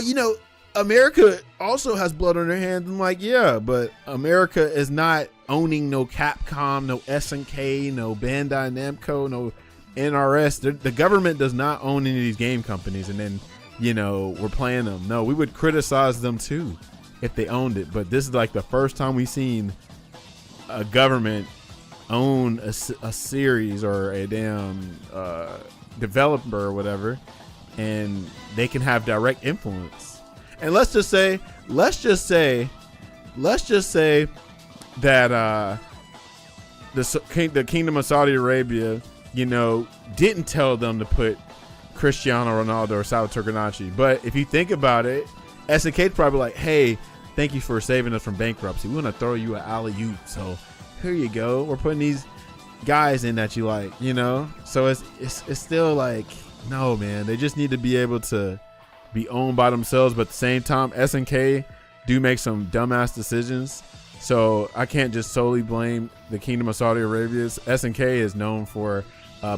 you know, America also has blood on their hands. I'm like, yeah, but America is not owning no Capcom, no SNK, no Bandai Namco, no NRS. The government does not own any of these game companies, and then, you know, we're playing them. No, we would criticize them too if they owned it. But this is like the first time we've seen a government own a series or a damn developer or whatever, and they can have direct influence. And let's just say that the Kingdom of Saudi Arabia, you know, didn't tell them to put Cristiano Ronaldo or Salvatore Ganacci. But if you think about it, SNK's probably like, hey, thank you for saving us from bankruptcy. We want to throw you an alley-oop, so here you go. We're putting these guys in that you like, you know. So it's still like, no, man, they just need to be able to be owned by themselves. But at the same time, SNK do make some dumbass decisions, so I can't just solely blame the Kingdom of Saudi Arabia. SNK is known for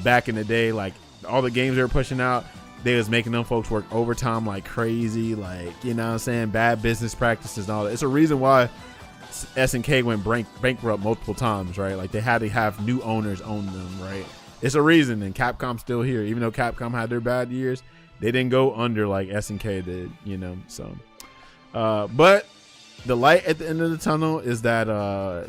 back in the day, like, all the games they were pushing out, they was making them folks work overtime like crazy, like, you know what I'm saying, bad business practices and all that. It's a reason why SNK went bankrupt multiple times, right? Like, they had to have new owners own them, right? It's a reason. And Capcom's still here, even though Capcom had their bad years, they didn't go under like SNK did, you know. So but the light at the end of the tunnel is that a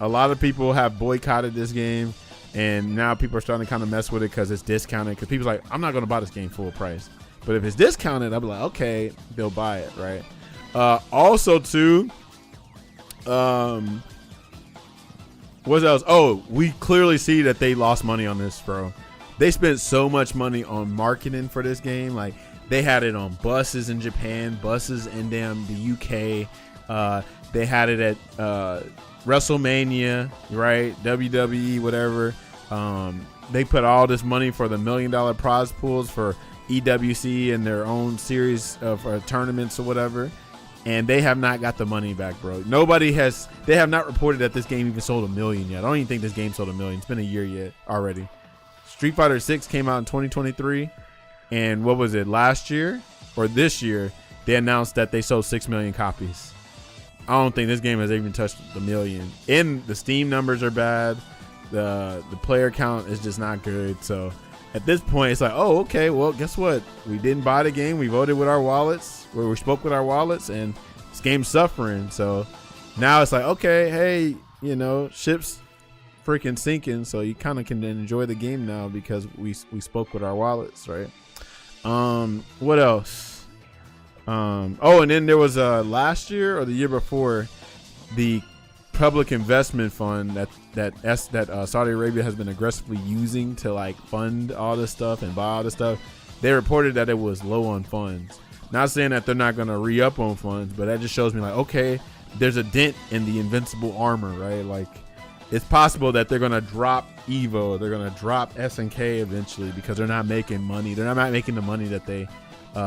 lot of people have boycotted this game, and now people are starting to kind of mess with it because it's discounted, because people's like, I'm not going to buy this game full price, but if it's discounted, I'll be like, okay, they'll buy it, right? Also too, what else? Oh, we clearly see that they lost money on this, bro. They spent so much money on marketing for this game. Like, they had it on buses in Japan, buses in damn the UK. They had it at WrestleMania, right? WWE, whatever. They put all this money for the $1 million prize pools for EWC and their own series of tournaments or whatever, and they have not got the money back, bro. They have not reported that this game even sold 1 million yet. I don't even think this game sold 1 million. It's been a year yet already. Street Fighter 6 came out in 2023, and what was it, last year or this year? They announced that they sold 6 million copies. I don't think this game has even touched the million. And the Steam numbers are bad. The player count is just not good. So at this point, it's like, oh, okay, well, guess what? We didn't buy the game. We voted with our wallets, where we spoke with our wallets, and this game's suffering. So now it's like, okay, hey, you know, ship's freaking sinking. So you kind of can enjoy the game now because we spoke with our wallets, right? What else? Oh, and then there was last year or the year before, the public investment fund that Saudi Arabia has been aggressively using to like fund all this stuff and buy all this stuff. They reported that it was low on funds. Not saying that they're not going to re-up on funds, but that just shows me like, okay, there's a dent in the invincible armor, right? Like, it's possible that they're going to drop Evo, they're going to drop SNK eventually because they're not making money. They're not making the money that they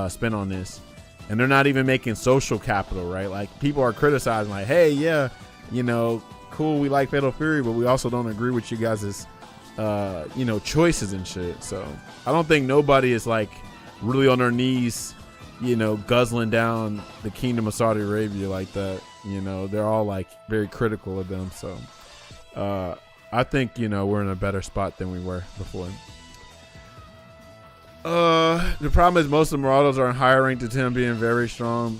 spent on this. And they're not even making social capital, right? Like, people are criticizing like, hey, yeah, you know, cool, we like Fatal Fury, but we also don't agree with you guys' you know, choices and shit. So I don't think nobody is like really on their knees, you know, guzzling down the Kingdom of Saudi Arabia like that. You know, they're all like very critical of them. So I think, you know, we're in a better spot than we were before. The problem is most of the Marauders are in higher rank to 10 being very strong,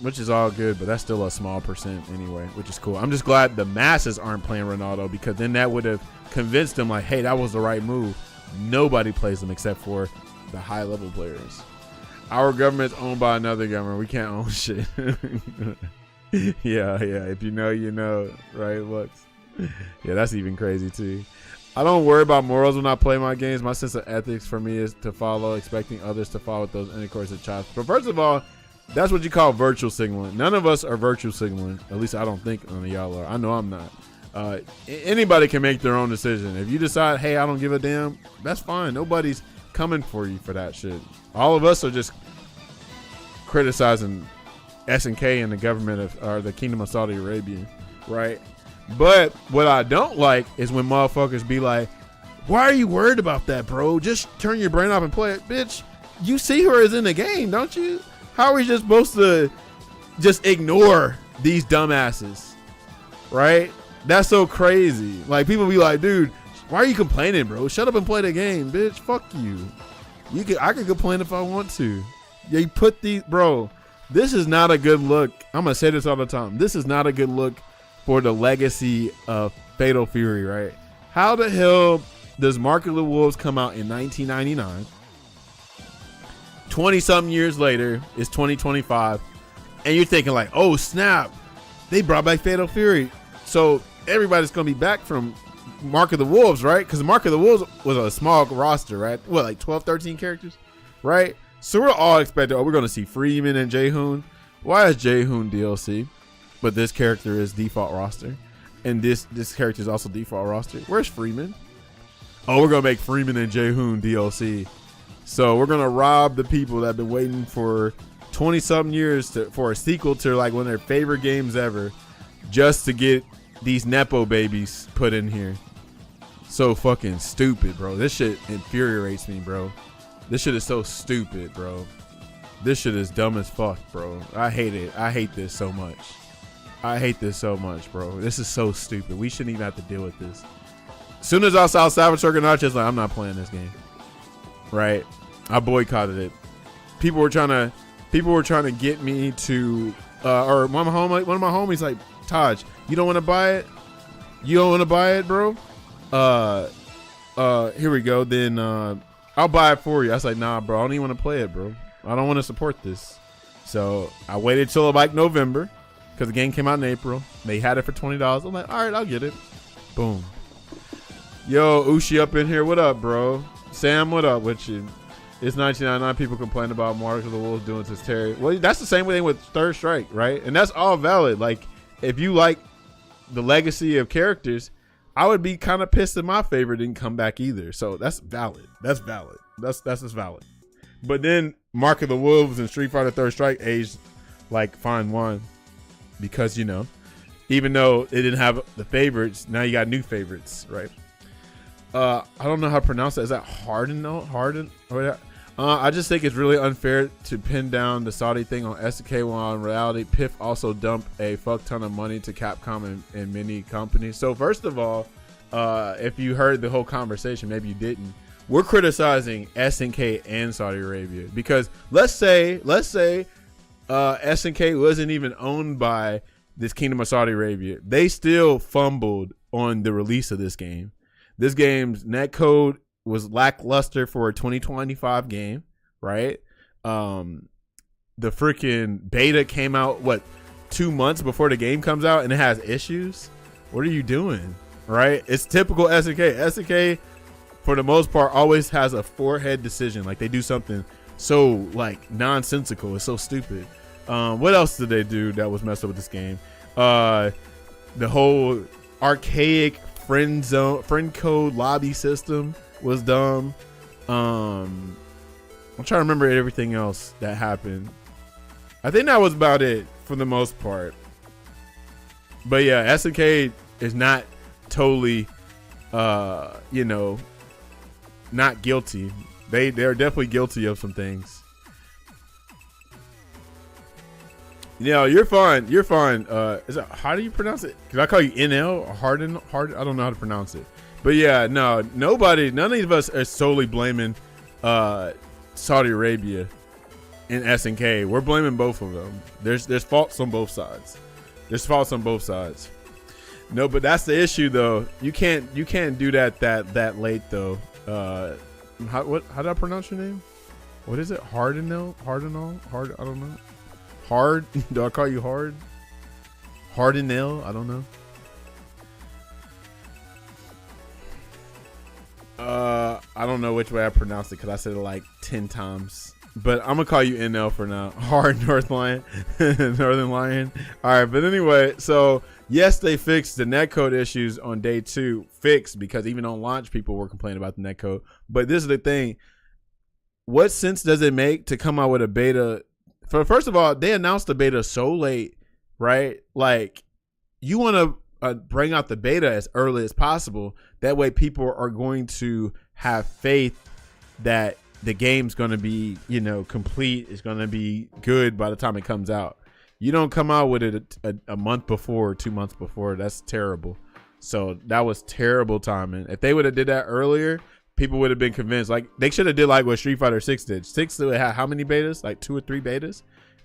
which is all good, but that's still a small percent anyway, which is cool. I'm just glad the masses aren't playing Ronaldo, because then that would have convinced them like, hey, that was the right move. Nobody plays them except for the high level players. Our government's owned by another government. We can't own shit. yeah. If you know, you know, right? Looks. Yeah, that's even crazy too. I don't worry about morals when I play my games. My sense of ethics for me is to follow, expecting others to follow with those intercourse of child. But first of all, that's what you call virtual signaling. None of us are virtual signaling. At least I don't think none of y'all are. I know I'm not. Anybody can make their own decision. If you decide, hey, I don't give a damn, that's fine. Nobody's coming for you for that shit. All of us are just criticizing SNK and the government of, or the Kingdom of Saudi Arabia, right? But what I don't like is when motherfuckers be like, why are you worried about that, bro? Just turn your brain off and play it. Bitch, you see her as in the game, don't you? How are we just supposed to just ignore these dumbasses, right? That's so crazy. Like, people be like, dude, why are you complaining, bro? Shut up and play the game, bitch. Fuck you. I could complain if I want to. Yeah, you put these, bro, this is not a good look. I'm going to say this all the time. This is not a good look for the legacy of Fatal Fury, right? How the hell does Mark of the Wolves come out in 1999? 20-something years later, it's 2025, and you're thinking like, oh, snap, they brought back Fatal Fury. So everybody's going to be back from Mark of the Wolves, right? Because Mark of the Wolves was a small roster, right? What, like 12, 13 characters, right? So we're all expecting, oh, we're going to see Freeman and Jaehoon. Why is Jaehoon DLC? But this character is default roster, and this character is also default roster. Where's Freeman? Oh, we're gonna make Freeman and Jaehoon DLC. So we're gonna rob the people that have been waiting for 20-something years for a sequel to like one of their favorite games ever, just to get these nepo babies put in here. So fucking stupid, bro. This shit infuriates me, bro. This shit is so stupid, bro. This shit is dumb as fuck, bro. I hate it. I hate this so much. I hate this so much, bro. This is so stupid. We shouldn't even have to deal with this. As soon as I saw Salvatore Ganache, like, I'm not playing this game. Right? I boycotted it. People were trying to get me to, or one of my homies like, Taj, you don't want to buy it? You don't want to buy it, bro? Here we go. Then I'll buy it for you. I was like, nah, bro. I don't even want to play it, bro. I don't want to support this. So I waited till like November, because the game came out in April. They had it for $20. I'm like, all right, I'll get it. Boom. Yo, Ushi up in here. What up, bro? Sam, what up with you? It's 1999. People complain about Mark of the Wolves doing this Terry. Well, that's the same thing with Third Strike, right? And that's all valid. Like, if you like the legacy of characters, I would be kind of pissed if my favorite didn't come back either. So that's valid. That's valid. That's just valid. But then Mark of the Wolves and Street Fighter Third Strike aged like fine wine because, you know, even though it didn't have the favorites, now you got new favorites, right? I don't know how to pronounce that. Is that Harden though? Harden? I just think it's really unfair to pin down the Saudi thing on SNK while in reality, Piff also dumped a fuck ton of money to Capcom and many companies. So first of all, if you heard the whole conversation, maybe you didn't. We're criticizing SNK and Saudi Arabia because let's say SNK wasn't even owned by this Kingdom of Saudi Arabia. They still fumbled on the release of this game. This game's netcode was lackluster for a 2025 game, right? The freaking beta came out 2 months before the game comes out and it has issues. What are you doing, right? It's typical SNK. SNK for the most part always has a forehead decision. Like they do something so like nonsensical. It's so stupid. What else did they do that was messed up with this game? The whole archaic friend code lobby system was dumb. I'm trying to remember everything else that happened. I think that was about it for the most part. But yeah, SNK is not totally you know, not guilty. They're definitely guilty of some things. Yeah, you're fine. You're fine. Is that, how do you pronounce it? Can I call you NL or Harden? I don't know how to pronounce it. But yeah, no, none of us are solely blaming Saudi Arabia and SNK. We're blaming both of them. There's faults on both sides. No, but that's the issue though. You can't do that late though. How did I pronounce your name? What is it? Hardenell? I don't know. Hard? Do I call you Hard? Hardenell? I don't know. I don't know which way I pronounced it because I said it like 10 times. But I'm gonna call you NL for now. Hard Northern Lion. All right, but anyway, so yes, they fixed the netcode issues on day 2. Fixed because even on launch, people were complaining about the netcode. But this is the thing: what sense does it make to come out with a beta? First of all, they announced the beta so late, right? Like, you want to bring out the beta as early as possible. That way, people are going to have faith that the game's going to be, you know, complete. It's going to be good by the time it comes out. You don't come out with it a month before or 2 months before. That's terrible. So that was terrible timing. If they would have did that earlier, people would have been convinced. Like they should have did like what Street Fighter 6 did. 6 had how many betas? Like 2 or 3 betas,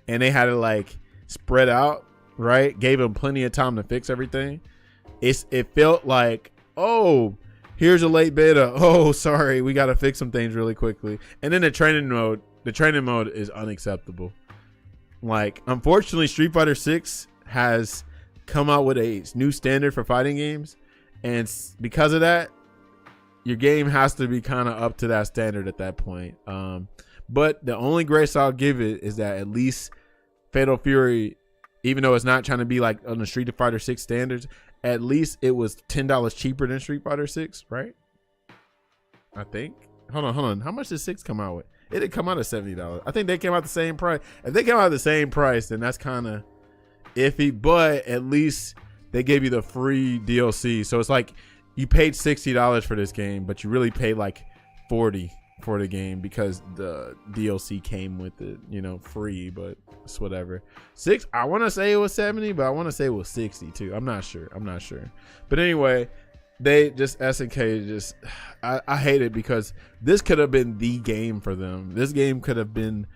and they had it like spread out, right? Gave them plenty of time to fix everything. It felt like, oh, here's a late beta. Oh, sorry, we got to fix some things really quickly. And then the training mode is unacceptable. Like, unfortunately, Street Fighter 6 has come out with a new standard for fighting games, and because of that, your game has to be kind of up to that standard at that point. But the only grace I'll give it is that at least Fatal Fury, even though it's not trying to be like on the Street Fighter 6 standards, at least it was $10 cheaper than Street Fighter 6, right? I think. Hold on. How much did 6 come out with? It did come out at $70. I think they came out the same price. If they came out the same price, then that's kind of iffy. But at least they gave you the free DLC. So it's like you paid $60 for this game, but you really paid like $40 for the game because the DLC came with it, you know, free. But it's whatever. 6, I want to say it was 70, but I want to say it was 60 too. I'm not sure. But anyway, they just SNK just I hate it because this could have been the game for them. This game could have been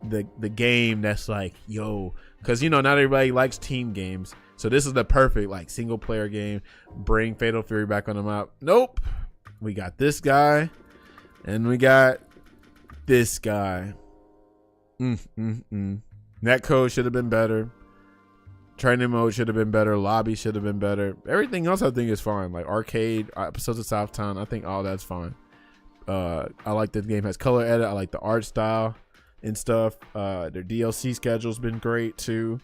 the game that's like, yo, because you know not everybody likes team games, so this is the perfect like single player game. Bring Fatal Fury back on the map. Nope, we got this guy and we got this guy. Netcode should have been better. Training mode should have been better. Lobby should have been better. Everything else I think is fine. Like arcade, episodes of Southtown, I think all that's fine. I like that the game has color edit. I like the art style and stuff. Their DLC schedule's been great too.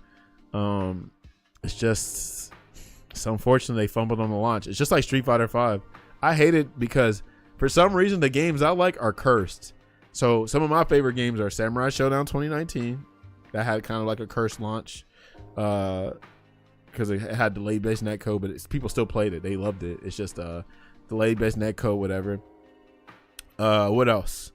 It's unfortunate they fumbled on the launch. It's just like Street Fighter 5. I hate it because for some reason the games I like are cursed. So some of my favorite games are Samurai Showdown 2019. That had kind of like a cursed launch. Because it had delayed based netcode, but people still played it. They loved it. It's just delayed based netcode, whatever. What else?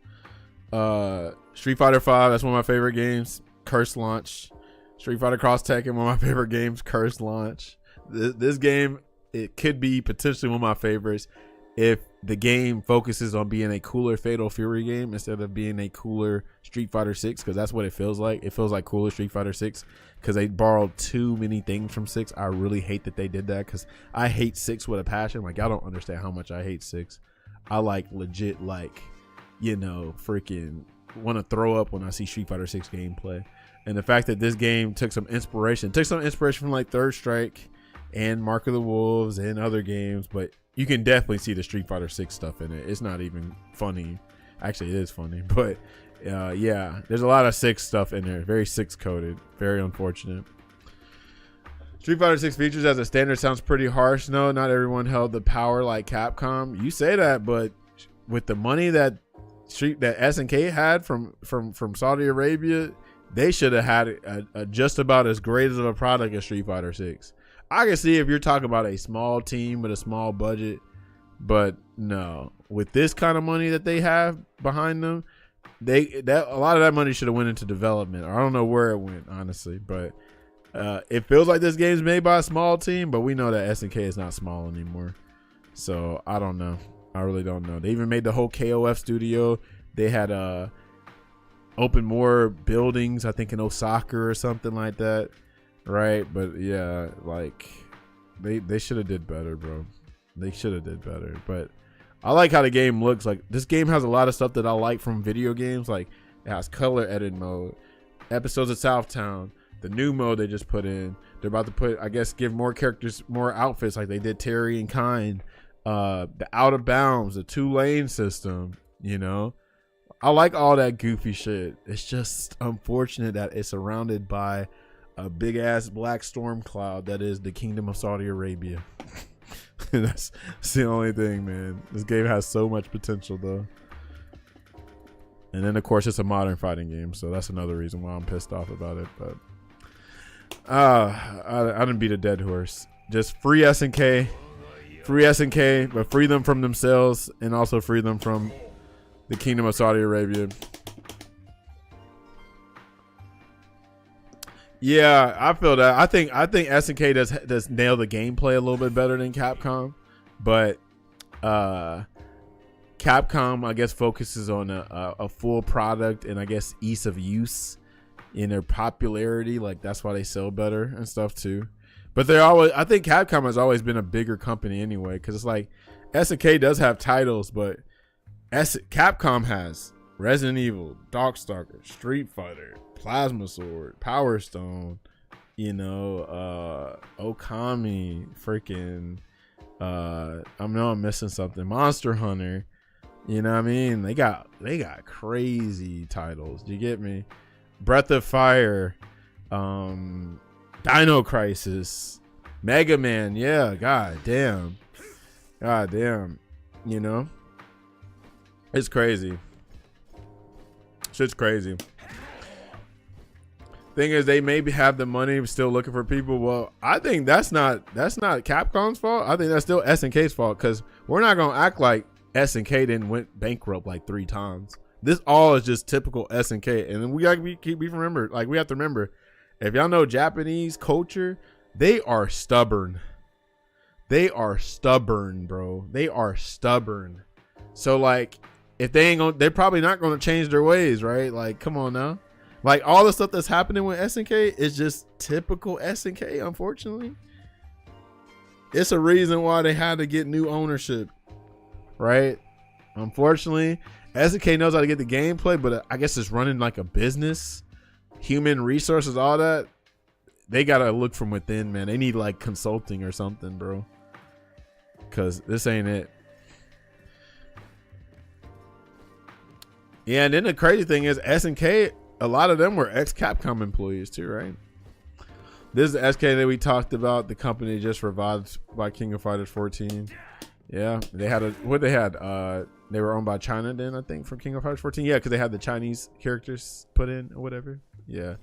Street Fighter 5. That's one of my favorite games. Cursed launch. Street Fighter Cross Tekken. One of my favorite games. Cursed launch. This game, it could be potentially one of my favorites if the game focuses on being a cooler Fatal Fury game instead of being a cooler Street Fighter 6, because that's what it feels like. It feels like cooler Street Fighter 6 because they borrowed too many things from 6. I really hate that they did that because I hate 6 with a passion. Like, y'all don't understand how much I hate 6. I like legit, like, you know, freaking want to throw up when I see Street Fighter 6 gameplay. And the fact that this game took some inspiration from like Third Strike and Mark of the Wolves and other games, but you can definitely see the Street Fighter 6 stuff in it. It's not even funny. Actually, it is funny, but yeah, there's a lot of 6 stuff in there. Very 6 coded. Very unfortunate. Street Fighter 6 features as a standard sounds pretty harsh. No, not everyone held the power like Capcom. You say that, but with the money that SNK had from Saudi Arabia, they should have had a just about as great of a product as Street Fighter 6. I can see if you're talking about a small team with a small budget, but no, with this kind of money that they have behind them, a lot of that money should have went into development. I don't know where it went, honestly, but it feels like this game's made by a small team, but we know that SNK is not small anymore. So I don't know. I really don't know. They even made the whole KOF studio. They had opened more buildings, I think in Osaka or something like that. Right, but yeah, like they should have did better, bro. They should have did better. But I like how the game looks. Like, this game has a lot of stuff that I like from video games. Like, it has color edit mode, episodes of Southtown, the new mode they just put in. They're about to put, I guess, give more characters more outfits like they did Terry and Kind. The out of bounds, the 2-lane system. You know, I like all that goofy shit. It's just unfortunate that it's surrounded by a big ass black storm cloud that is the Kingdom of Saudi Arabia. That's the only thing, man. This game has so much potential though. And then of course it's a modern fighting game, so that's another reason why I'm pissed off about it. But I didn't beat a dead horse. Just free SNK, but free them from themselves and also free them from the Kingdom of Saudi Arabia. Yeah, I feel that. I think SNK does nail the gameplay a little bit better than Capcom, but Capcom, I guess, focuses on a full product and I guess ease of use in their popularity. Like, that's why they sell better and stuff too. But I think Capcom has always been a bigger company anyway, because it's like SNK does have titles, but Capcom has Resident Evil, Darkstalker, Street Fighter, Plasma Sword, Power Stone, you know, Okami, freaking I know I'm missing something, Monster Hunter, you know what I mean? They got crazy titles. Do you get me? Breath of Fire, Dino Crisis, Mega Man, yeah, god damn, you know, it's crazy. Shit's crazy. Thing is, they maybe have the money, still looking for people. Well, I think that's not Capcom's fault. I think that's still SNK's fault, because we're not gonna act like SNK didn't went bankrupt like 3 times. This all is just typical SNK, and then we have to remember, if y'all know Japanese culture, they are stubborn. They are stubborn, bro. They are stubborn. So like, if they're probably not gonna change their ways, right? Like, come on now. Like, all the stuff that's happening with SNK is just typical SNK, unfortunately. It's a reason why they had to get new ownership, right? Unfortunately, SNK knows how to get the gameplay, but I guess it's running like a business. Human resources, all that. They got to look from within, man. They need like consulting or something, bro. Because this ain't it. Yeah, and then the crazy thing is SNK, a lot of them were ex-Capcom employees too, right? This is the SK that we talked about, the company just revived by King of Fighters 14. Yeah, they had They were owned by China then, I think, from King of Fighters 14. Yeah, because they had the Chinese characters put in or whatever. Yeah.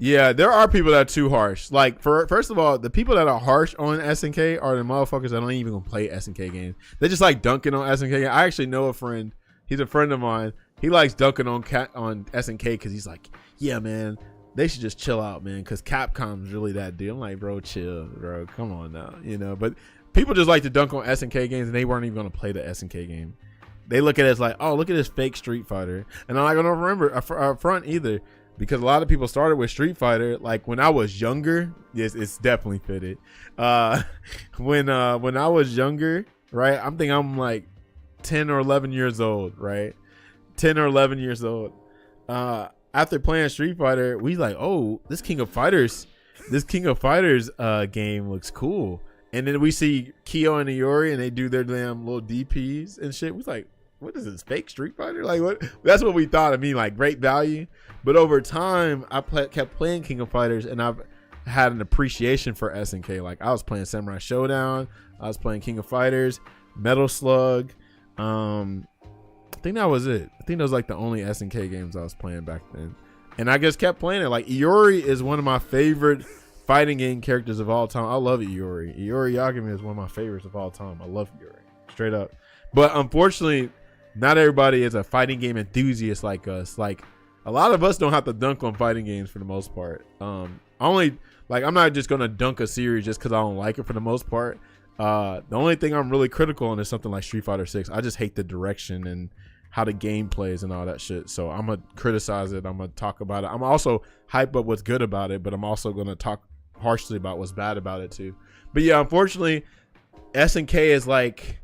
Yeah, there are people that are too harsh. Like, first of all, the people that are harsh on SNK are the motherfuckers that don't even play SNK games. They just like dunking on SNK games. I actually know a friend. He's a friend of mine. He likes dunking on SNK because he's like, yeah, man, they should just chill out, man, because Capcom's really that deal. I'm like, bro, chill, bro. Come on now, you know. But people just like to dunk on SNK games, and they weren't even going to play the SNK game. They look at it as like, oh, look at this fake Street Fighter. And I'm not going to remember a front either. Because a lot of people started with Street Fighter. Like when I was younger, yes, it's definitely fitted. When I was younger, right? I'm thinking I'm like 10 or 11 years old, right? 10 or 11 years old. After playing Street Fighter, we like, oh, this King of Fighters game looks cool. And then we see Kyo and Iori, and they do their damn little DPs and shit. We like, what is this, fake Street Fighter? Like, what? That's what we thought. I mean, like, great value. But over time, I kept playing King of Fighters, and I've had an appreciation for SNK. Like, I was playing Samurai Showdown, I was playing King of Fighters, Metal Slug. I think that was it. I think that was like the only SNK games I was playing back then. And I just kept playing it. Like, Iori is one of my favorite fighting game characters of all time. I love Iori. Iori Yagami is one of my favorites of all time. I love Iori, straight up. But unfortunately, not everybody is a fighting game enthusiast like us. Like, a lot of us don't have to dunk on fighting games for the most part. I'm not just gonna dunk a series just because I don't like it for the most part. The only thing I'm really critical on is something like Street Fighter 6. I just hate the direction and how the game plays and all that shit. So I'm gonna criticize it. I'm gonna talk about it. I'm also hype up what's good about it, but I'm also gonna talk harshly about what's bad about it too. But yeah, unfortunately, SNK is like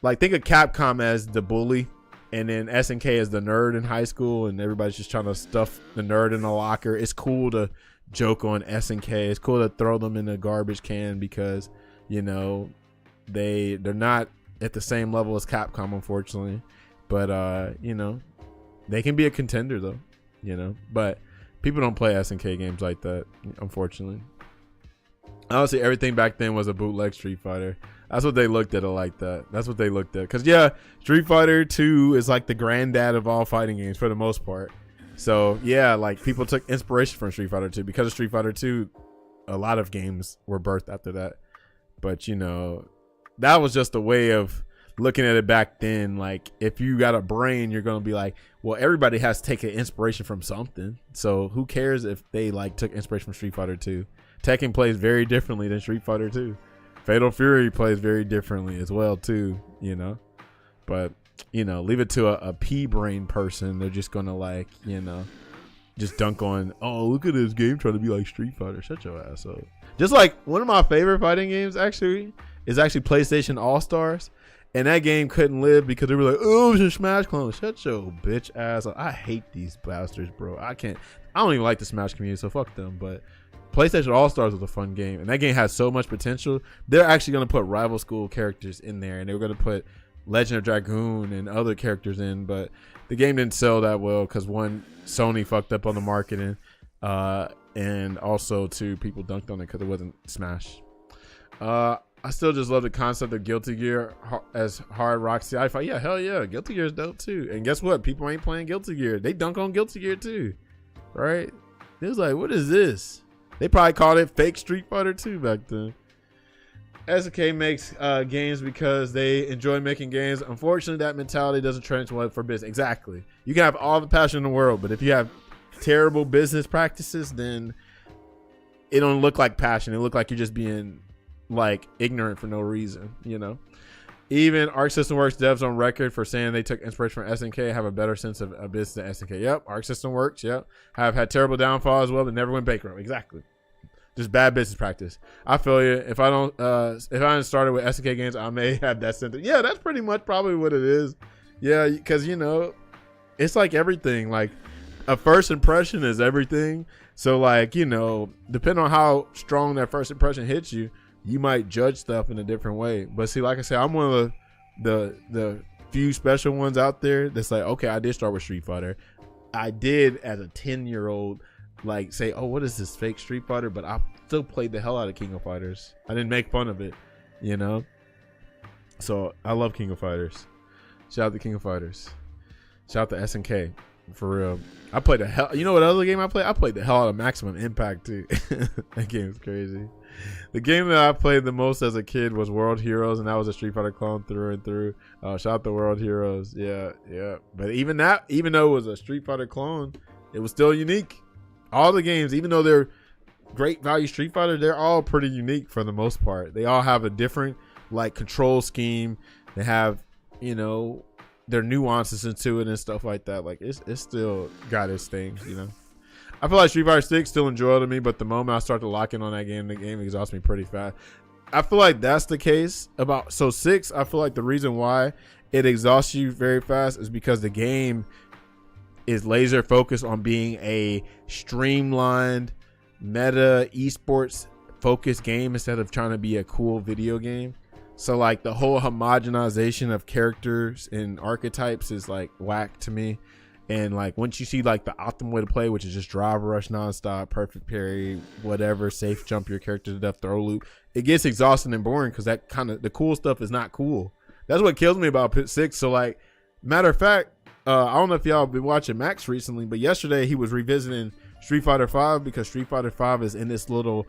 think of Capcom as the bully, and then SNK as the nerd in high school, and everybody's just trying to stuff the nerd in a locker. It's cool to joke on SNK. It's cool to throw them in the garbage can because, you know, they're not at the same level as Capcom, unfortunately. But you know, they can be a contender though, you know. But people don't play SNK games like that, unfortunately. Honestly, everything back then was a bootleg Street Fighter. That's what they looked at it like that. That's what they looked at. Because, yeah, Street Fighter 2 is like the granddad of all fighting games for the most part. So, yeah, like people took inspiration from Street Fighter 2. Because of Street Fighter 2, a lot of games were birthed after that. But, you know, that was just a way of looking at it back then. Like, if you got a brain, you're going to be like, well, everybody has to take an inspiration from something. So, who cares if they, like, took inspiration from Street Fighter 2? Tekken plays very differently than Street Fighter 2. Fatal Fury plays very differently as well too, you know. But, you know, leave it to a pea-brain person. They're just gonna, like, you know, just dunk on, oh, look at this game trying to be like Street Fighter. Shut your ass up. Just like one of my favorite fighting games actually is actually PlayStation All-Stars. And that game couldn't live because they were like, oh, it's a Smash clone. Shut your bitch ass up. I hate these bastards, bro. I don't even like the Smash community, so fuck them. But PlayStation All-Stars was a fun game, and that game has so much potential. They're actually going to put rival school characters in there, and they were going to put Legend of Dragoon and other characters in, but the game didn't sell that well because, one, Sony fucked up on the marketing, and also, two, people dunked on it because it wasn't Smash. I still just love the concept of Guilty Gear as hard rock sci-fi. Yeah, hell yeah, Guilty Gear is dope too. And guess what? People ain't playing Guilty Gear. They dunk on Guilty Gear too, right? It was like, what is this? They probably called it fake Street Fighter 2 back then. SNK makes games because they enjoy making games. Unfortunately, that mentality doesn't translate for business. Exactly. You can have all the passion in the world, but if you have terrible business practices, then it don't look like passion. It look like you're just being like ignorant for no reason, you know. Even Arc System Works devs on record for saying they took inspiration from SNK have a better sense of business than SNK. Yep, Arc System Works. Yep, have had terrible downfall as well, but never went bankrupt. Exactly, just bad business practice. I feel you. If I hadn't started with SNK games, I may have that sentence. Yeah, that's pretty much probably what it is. Yeah, because you know, it's like everything. Like a first impression is everything. So like, you know, depending on how strong that first impression hits you, you might judge stuff in a different way. But see, like I said, I'm one of the few special ones out there that's like, okay, I did start with Street Fighter. I did as a 10-year-old like say, oh, what is this fake Street Fighter? But I still played the hell out of King of Fighters. I didn't make fun of it, you know. So I love King of Fighters. Shout out to King of Fighters. Shout out to SNK. For real. I played the hell. You know what other game I played? I played the hell out of Maximum Impact too. That game is crazy. The game that I played the most as a kid was World Heroes, and that was a Street Fighter clone through and through. Shout out to World Heroes. Yeah. But even though it was a Street Fighter clone, it was still unique. All the games, even though they're great value Street Fighter, they're all pretty unique for the most part. They all have a different like control scheme. They have, you know, their nuances into it and stuff like that. Like it's still got its things, you know. I feel like Street Fighter 6 still enjoyable to me, but the moment I start to lock in on that game, the game exhausts me pretty fast. I feel like that's the case about 6. I feel like the reason why it exhausts you very fast is because the game is laser focused on being a streamlined meta esports focused game instead of trying to be a cool video game. So like the whole homogenization of characters and archetypes is like whack to me. And like once you see like the optimal way to play, which is just drive rush nonstop, perfect parry, whatever, safe jump your character to death, throw loop, it gets exhausting and boring because that kind of the cool stuff is not cool. That's what kills me about Pit 6. So like, matter of fact, I don't know if y'all been watching Max recently, but yesterday he was revisiting Street Fighter 5 because Street Fighter 5 is in this little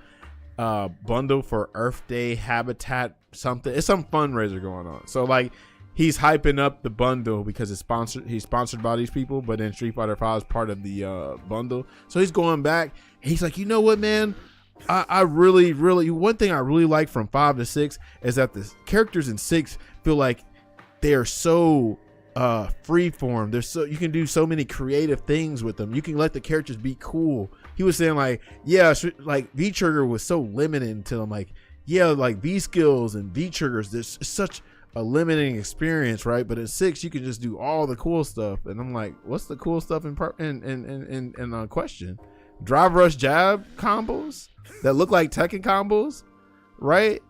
bundle for Earth Day Habitat something. It's some fundraiser going on. So like he's hyping up the bundle because he's sponsored by these people, but then Street Fighter 5 is part of the bundle. So he's going back and he's like, you know what, man? I really, one thing I really like from 5 to 6 is that the characters in 6 feel like they're so freeform. They're so, you can do so many creative things with them. You can let the characters be cool. He was saying like, yeah, like V Trigger was so limited until I'm like, yeah, like V skills and V triggers, there's such a limiting experience, right? But in 6 you can just do all the cool stuff. And I'm like, what's the cool stuff in question? Drive rush jab combos that look like Tekken combos, right?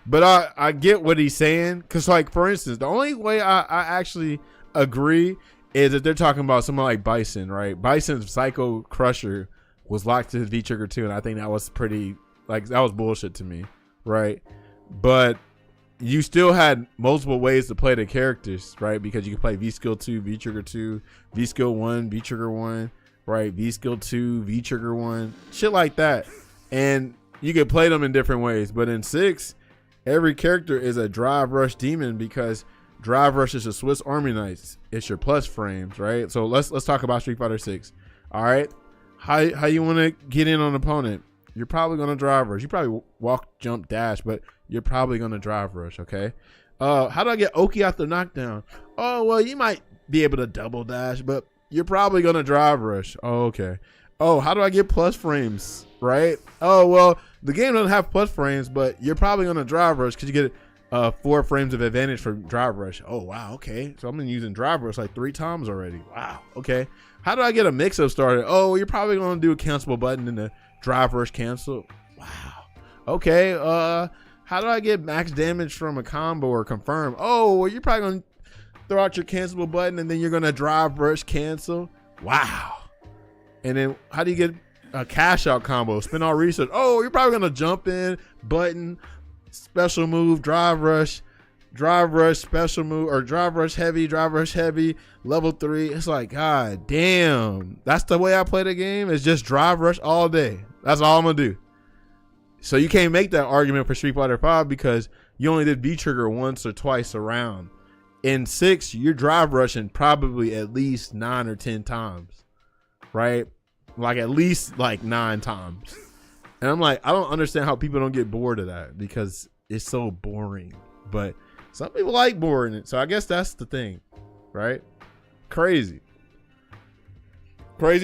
But I get what he's saying, because like for instance, the only way I actually agree is if they're talking about someone like Bison, right? Bison's Psycho Crusher was locked to his V Trigger 2, and I think that was pretty, like, that was bullshit to me, right? But you still had multiple ways to play the characters, right? Because you could play V skill 2, V Trigger 2, V skill 1, V Trigger 1, right? V skill 2, V Trigger 1, shit like that. And you could play them in different ways. But in 6, every character is a drive rush demon because drive rush is a Swiss Army knife. It's your plus frames, right? So let's talk about Street Fighter 6. All right, how you want to get in on an opponent? You're probably gonna drive rush. You probably walk, jump, dash, but you're probably gonna drive rush. Okay. How do I get Oki out the knockdown? Oh well, you might be able to double dash, but you're probably gonna drive rush. Oh, okay. Oh, how do I get plus frames? Right? Oh well, the game doesn't have plus frames, but you're probably gonna drive rush because you get 4 frames of advantage for drive rush. Oh wow, okay. So I've been using drive rush like 3 times already. Wow, okay. How do I get a mix-up started? Oh, you're probably gonna do a cancelable button in the drive rush cancel. Wow. Okay. How do I get max damage from a combo or confirm? Oh, well, you're probably gonna throw out your cancelable button and then you're gonna drive rush cancel. Wow. And then how do you get a cash out combo? Spend all research. Oh, you're probably gonna jump in, button, special move, drive rush, special move, or drive rush heavy, level 3. It's like, god damn, that's the way I play the game. It's just drive rush all day. That's all I'm gonna do. So you can't make that argument for Street Fighter 5 because you only did V trigger once or twice around. In 6, you're drive rushing probably at least 9 or 10 times, right? Like at least like 9 times. And I'm like, I don't understand how people don't get bored of that because it's so boring. But some people like boring it. So I guess that's the thing, right? Crazy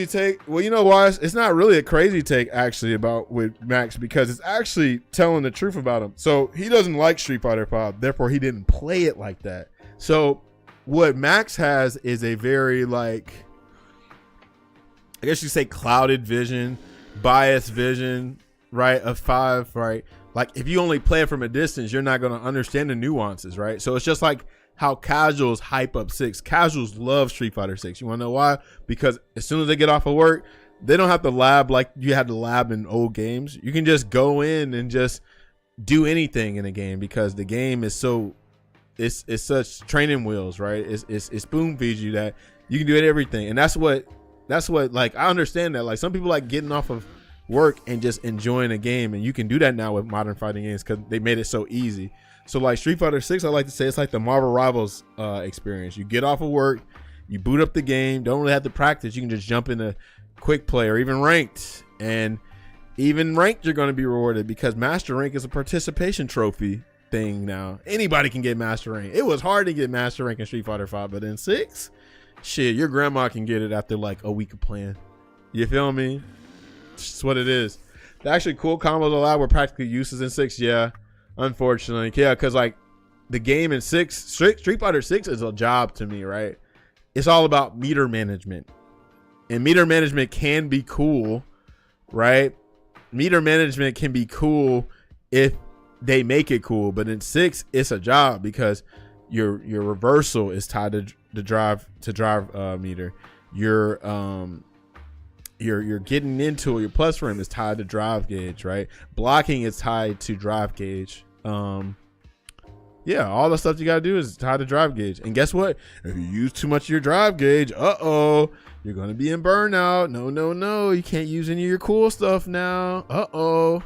take. Well, you know why? It's not really a crazy take actually about with Max because it's actually telling the truth about him. So he doesn't like Street Fighter 5, therefore he didn't play it like that. So what Max has is a very, like, I guess you say clouded vision, biased vision, right, of 5, right? Like if you only play it from a distance, you're not going to understand the nuances, right? So it's just like how casuals hype up 6. Casuals love Street Fighter 6. You want to know why? Because as soon as they get off of work, they don't have to lab like you had to lab in old games. You can just go in and just do anything in a game because the game is so it's such training wheels, right? It spoon feeds you that you can do everything, and that's what like I understand that. Like some people like getting off of work and just enjoying a game, and you can do that now with modern fighting games because they made it so easy. So like Street Fighter 6, I like to say it's like the Marvel Rivals experience. You get off of work, you boot up the game, don't really have to practice. You can just jump into quick play or even ranked, and even ranked you're going to be rewarded because master rank is a participation trophy thing now. Anybody can get master rank. It was hard to get master rank in Street Fighter 5, but in 6, shit, your grandma can get it after like a week of playing. You feel me? That's what it is. The actually cool combos allowed were practically useless in 6. Yeah, unfortunately. Yeah, because like the game in 6, Street Fighter 6 is a job to me, right? It's all about meter management. And meter management can be cool, right? Meter management can be cool if they make it cool, but in 6 it's a job because your reversal is tied to the drive meter. Your getting into it, your plus frame is tied to drive gauge, right? Blocking is tied to drive gauge. Yeah, all the stuff you gotta do is tied to drive gauge. And guess what? If you use too much of your drive gauge, you're gonna be in burnout. No, you can't use any of your cool stuff now.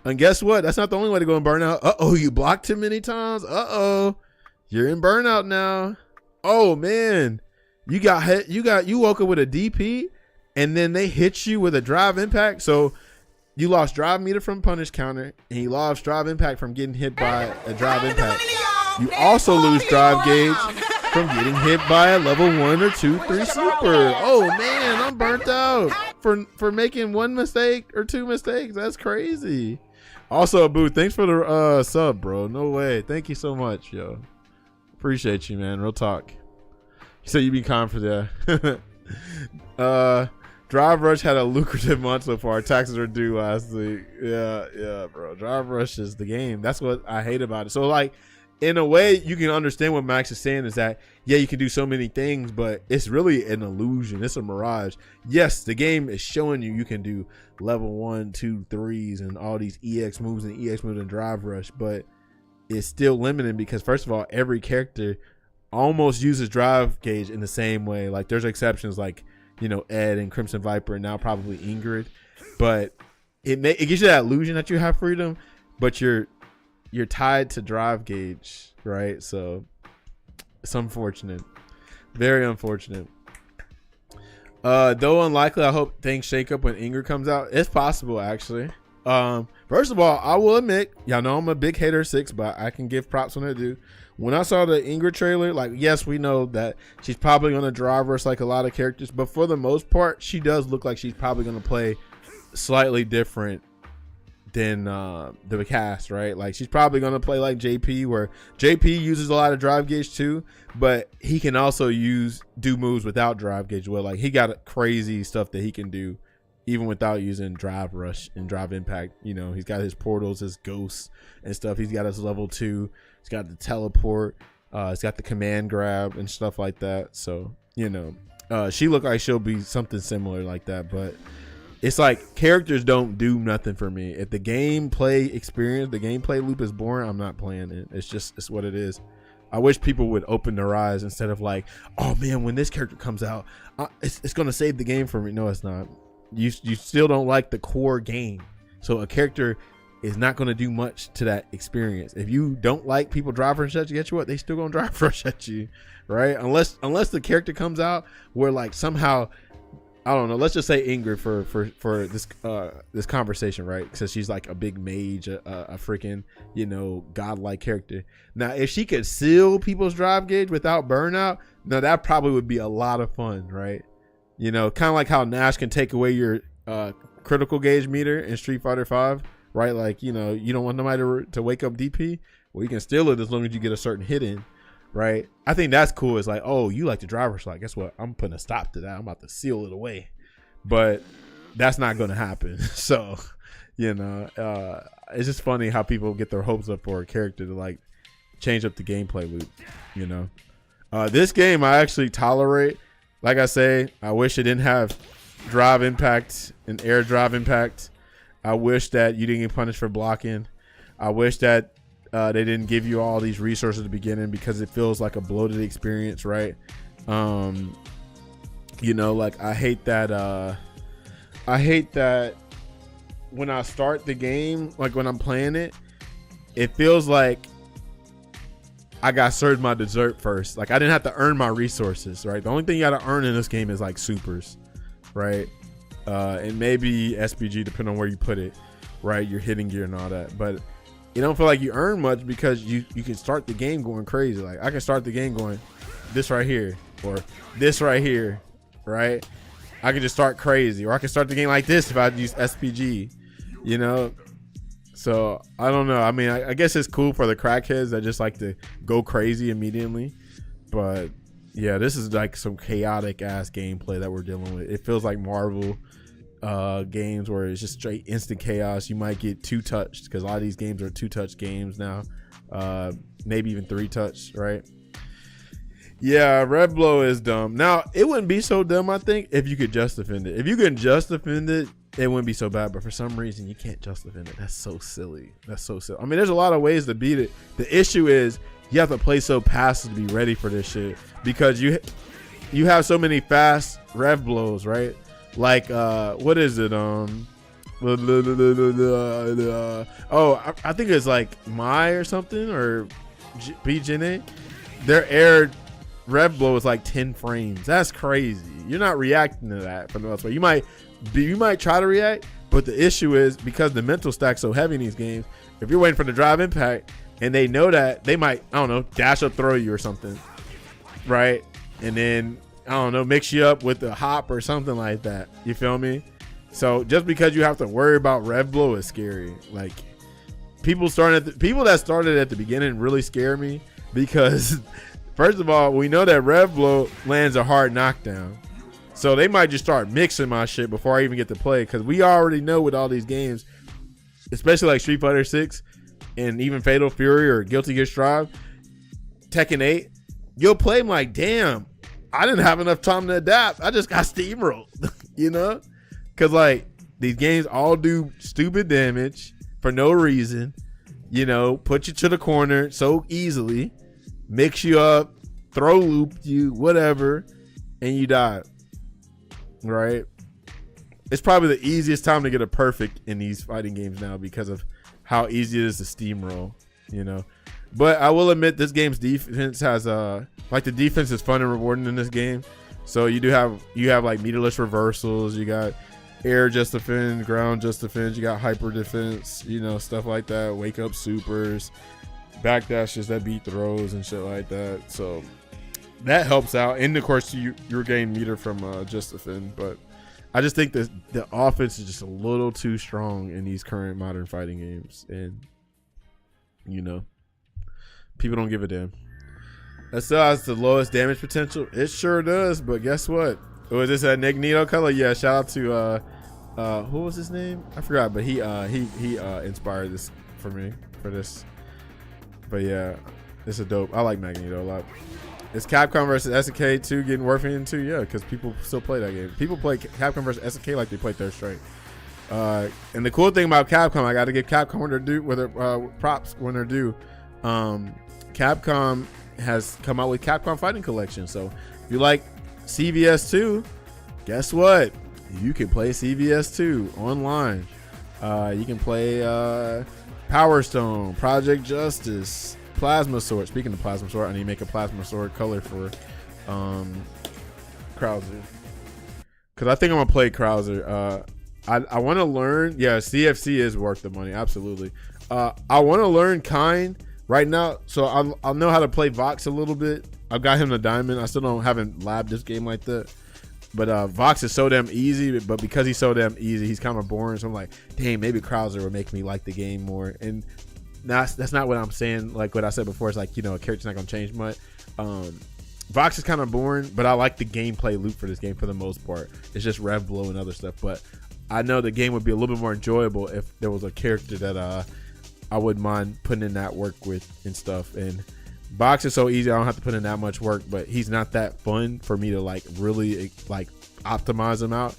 And guess what? That's not the only way to go in burnout. You blocked too many times. You're in burnout now. Oh man, you got hit. You woke up with a DP, and then they hit you with a drive impact. So you lost drive meter from punish counter, and you lost drive impact from getting hit by a drive impact. You also lose drive gauge from getting hit by a level 1 or 2, 3 super. Oh man, I'm burnt out for making 1 mistake or 2 mistakes. That's crazy. Also, Boo, thanks for the sub, bro. No way. Thank you so much, yo. Appreciate you, man. Real talk. You said you be confident. Drive Rush had a lucrative month so far. Taxes were due last week. Yeah, bro. Drive Rush is the game. That's what I hate about it. So, like, in a way, you can understand what Max is saying is that, yeah, you can do so many things, but it's really an illusion. It's a mirage. Yes, the game is showing you can do level 1, 2, 3s and all these EX moves and Drive Rush, but it's still limited because, first of all, every character almost uses drive gauge in the same way. Like, there's exceptions like, you know, Ed and Crimson Viper and now probably Ingrid, but it gives you that illusion that you have freedom, but you're tied to drive gauge, right? So it's unfortunate, very unfortunate. Though unlikely, I hope things shake up when Ingrid comes out. It's possible, actually. First of all, I will admit, y'all know I'm a big hater of 6, but I can give props when I do. When I saw the Ingrid trailer, like, yes, we know that she's probably going to drive us like a lot of characters, but for the most part, she does look like she's probably going to play slightly different than the cast, right? Like, she's probably going to play like JP, where JP uses a lot of drive gauge too, but he can also do moves without drive gauge. Well, like, he got crazy stuff that he can do even without using drive rush and drive impact. You know, he's got his portals, his ghosts and stuff. He's got his level 2. He's got the teleport. He's got the command grab and stuff like that. So, you know, she look like she'll be something similar like that, but it's like characters don't do nothing for me. If the gameplay experience, the gameplay loop is boring, I'm not playing it. It's what it is. I wish people would open their eyes instead of like, oh man, when this character comes out, it's going to save the game for me. No, it's not. You still don't like the core game. So a character is not going to do much to that experience. If you don't like people drive rush at you, guess what? They still going to drive rush at you, right? Unless the character comes out where like somehow, I don't know, let's just say Ingrid for this conversation, right? Because she's like a big mage, a freaking, you know, godlike character. Now, if she could seal people's drive gauge without burnout, now that probably would be a lot of fun, right? You know, kind of like how Nash can take away your critical gauge meter in Street Fighter 5, right? Like, you know, you don't want nobody to wake up DP. Well, you can steal it as long as you get a certain hit in, right? I think that's cool. It's like, oh, you like the driver's like, guess what? I'm putting a stop to that. I'm about to seal it away. But that's not going to happen. So, you know, it's just funny how people get their hopes up for a character to like change up the gameplay loop, you know. This game I actually tolerate. Like I say, I wish it didn't have drive impact and air drive impact. I wish that you didn't get punished for blocking. I wish that they didn't give you all these resources at the beginning because it feels like a bloated experience, right? You know, like I hate that when I start the game, like when I'm playing it, it feels like I got served my dessert first. Like I didn't have to earn my resources, right? The only thing you got to earn in this game is like supers, right? And maybe SPG, depending on where you put it, right? Your hitting gear and all that. But you don't feel like you earn much because you can start the game going crazy. Like I can start the game going this right here or this right here, right? I can just start crazy, or I can start the game like this if I use SPG, you know? So I don't know. I mean, I guess it's cool for the crackheads that just like to go crazy immediately. But yeah, this is like some chaotic ass gameplay that we're dealing with. It feels like Marvel games where it's just straight instant chaos. You might get 2-touched because a lot of these games are 2-touch games now, maybe even 3-touch, right? Yeah, red blow is dumb. Now it wouldn't be so dumb, I think, if you could just defend it. If you can just defend it, it wouldn't be so bad. But for some reason, you can't just defend it. That's so silly. That's so silly. I mean, there's a lot of ways to beat it. The issue is you have to play so passive to be ready for this shit because you have so many fast rev blows, right? Like what is it? I think it's like Mai or something or BJN. Their air rev blow is like 10 frames. That's crazy. You're not reacting to that for the most part. You might try to react, but the issue is because the mental stack's so heavy in these games, if you're waiting for the drive impact and they know that, they might, I don't know, dash up throw you or something, right? And then I don't know, mix you up with a hop or something like that. You feel me? So just because you have to worry about rev blow is scary. Like people that started at the beginning really scare me because first of all, we know that rev blow lands a hard knockdown. So they might just start mixing my shit before I even get to play because we already know with all these games, especially like Street Fighter 6 and even Fatal Fury or Guilty Gear Strive, Tekken 8, you'll play them like, damn, I didn't have enough time to adapt. I just got steamrolled, you know? Because like these games all do stupid damage for no reason, you know, put you to the corner so easily, mix you up, throw loop you, whatever, and you die. Right? It's probably the easiest time to get a perfect in these fighting games now because of how easy it is to steamroll, you know. But I will admit this game's defense has like the defense is fun and rewarding in this game. So you have like meterless reversals, you got air just defend, ground just defense, you got hyper defense, you know, stuff like that, wake up supers, backdashes that beat throws and shit like that. So that helps out. And of course you're getting meter from just defend, but I just think that the offense is just a little too strong in these current modern fighting games, and you know, people don't give a damn. That still has the lowest damage potential. It sure does, but guess what? Was this a Magneto color? Yeah, shout out to who was his name? I forgot, but he inspired this for me for this. But yeah, it's a dope. I like Magneto a lot. Is Capcom versus SNK 2 getting worth into? Yeah, because people still play that game. People play Capcom versus SNK like they play Third Strike. And the cool thing about Capcom, I got to give Capcom when they're due, props when they're due. Capcom has come out with Capcom Fighting Collection. So if you like CVS 2, guess what? You can play CVS 2 online. You can play Power Stone, Project Justice, Plasma Sword. Speaking of Plasma Sword, I need to make a Plasma Sword color for Krauser, because I think I'm gonna play Krauser. I want to learn. Yeah, CFC is worth the money, absolutely. I want to learn Kind right now, so I'll know how to play Vox a little bit. I've got him to Diamond. I still haven't labbed this game like that. But Vox is so damn easy, but because he's so damn easy, he's kind of boring. So I'm like, dang, maybe Krauser would make me like the game more. And that's not what I'm saying. Like what I said before, it's like, you know, a character's not gonna change much. Vox is kind of boring, but I like the gameplay loop for this game for the most part. It's just rev blow and other stuff. But I know the game would be a little bit more enjoyable if there was a character that I wouldn't mind putting in that work with and stuff. And Vox is so easy, I don't have to put in that much work, but he's not that fun for me to like really like optimize him out.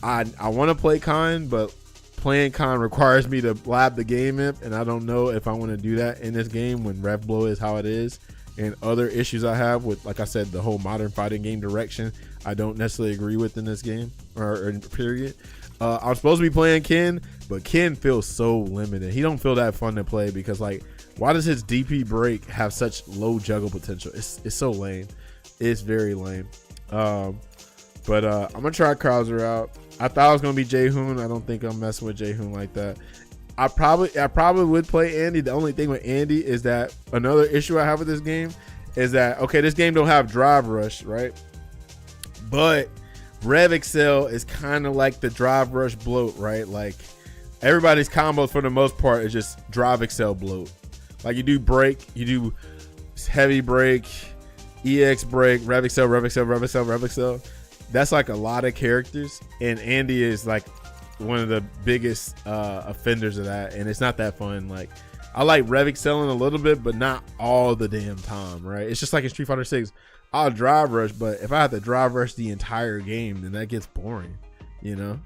I want to play Kind, but playing con requires me to lab the game imp, and I don't know if I want to do that in this game when rev blow is how it is, and other issues I have with, like I said, the whole modern fighting game direction I don't necessarily agree with in this game, or period. I'm supposed to be playing Ken, but Ken feels so limited. He don't feel that fun to play because, like, why does his DP break have such low juggle potential? It's so lame. It's very lame. I'm gonna try Krauser out. I thought I was gonna be Jaehoon. I don't think I'm messing with Jaehoon like that. I probably would play Andy. The only thing with Andy is that another issue I have with this game is that, okay, this game don't have drive rush, right? But Rev Excel is kind of like the drive rush bloat, right? Like everybody's combos for the most part is just drive Excel bloat. Like you do break, you do heavy break, EX break, Rev Excel, Rev Excel, Rev Excel, Rev Excel. That's like a lot of characters, and Andy is like one of the biggest offenders of that, and it's not that fun. Like I like Rev Excelling a little bit, but not all the damn time, right? It's just like in Street Fighter 6. I'll drive rush, but if I have to drive rush the entire game, then that gets boring, you know?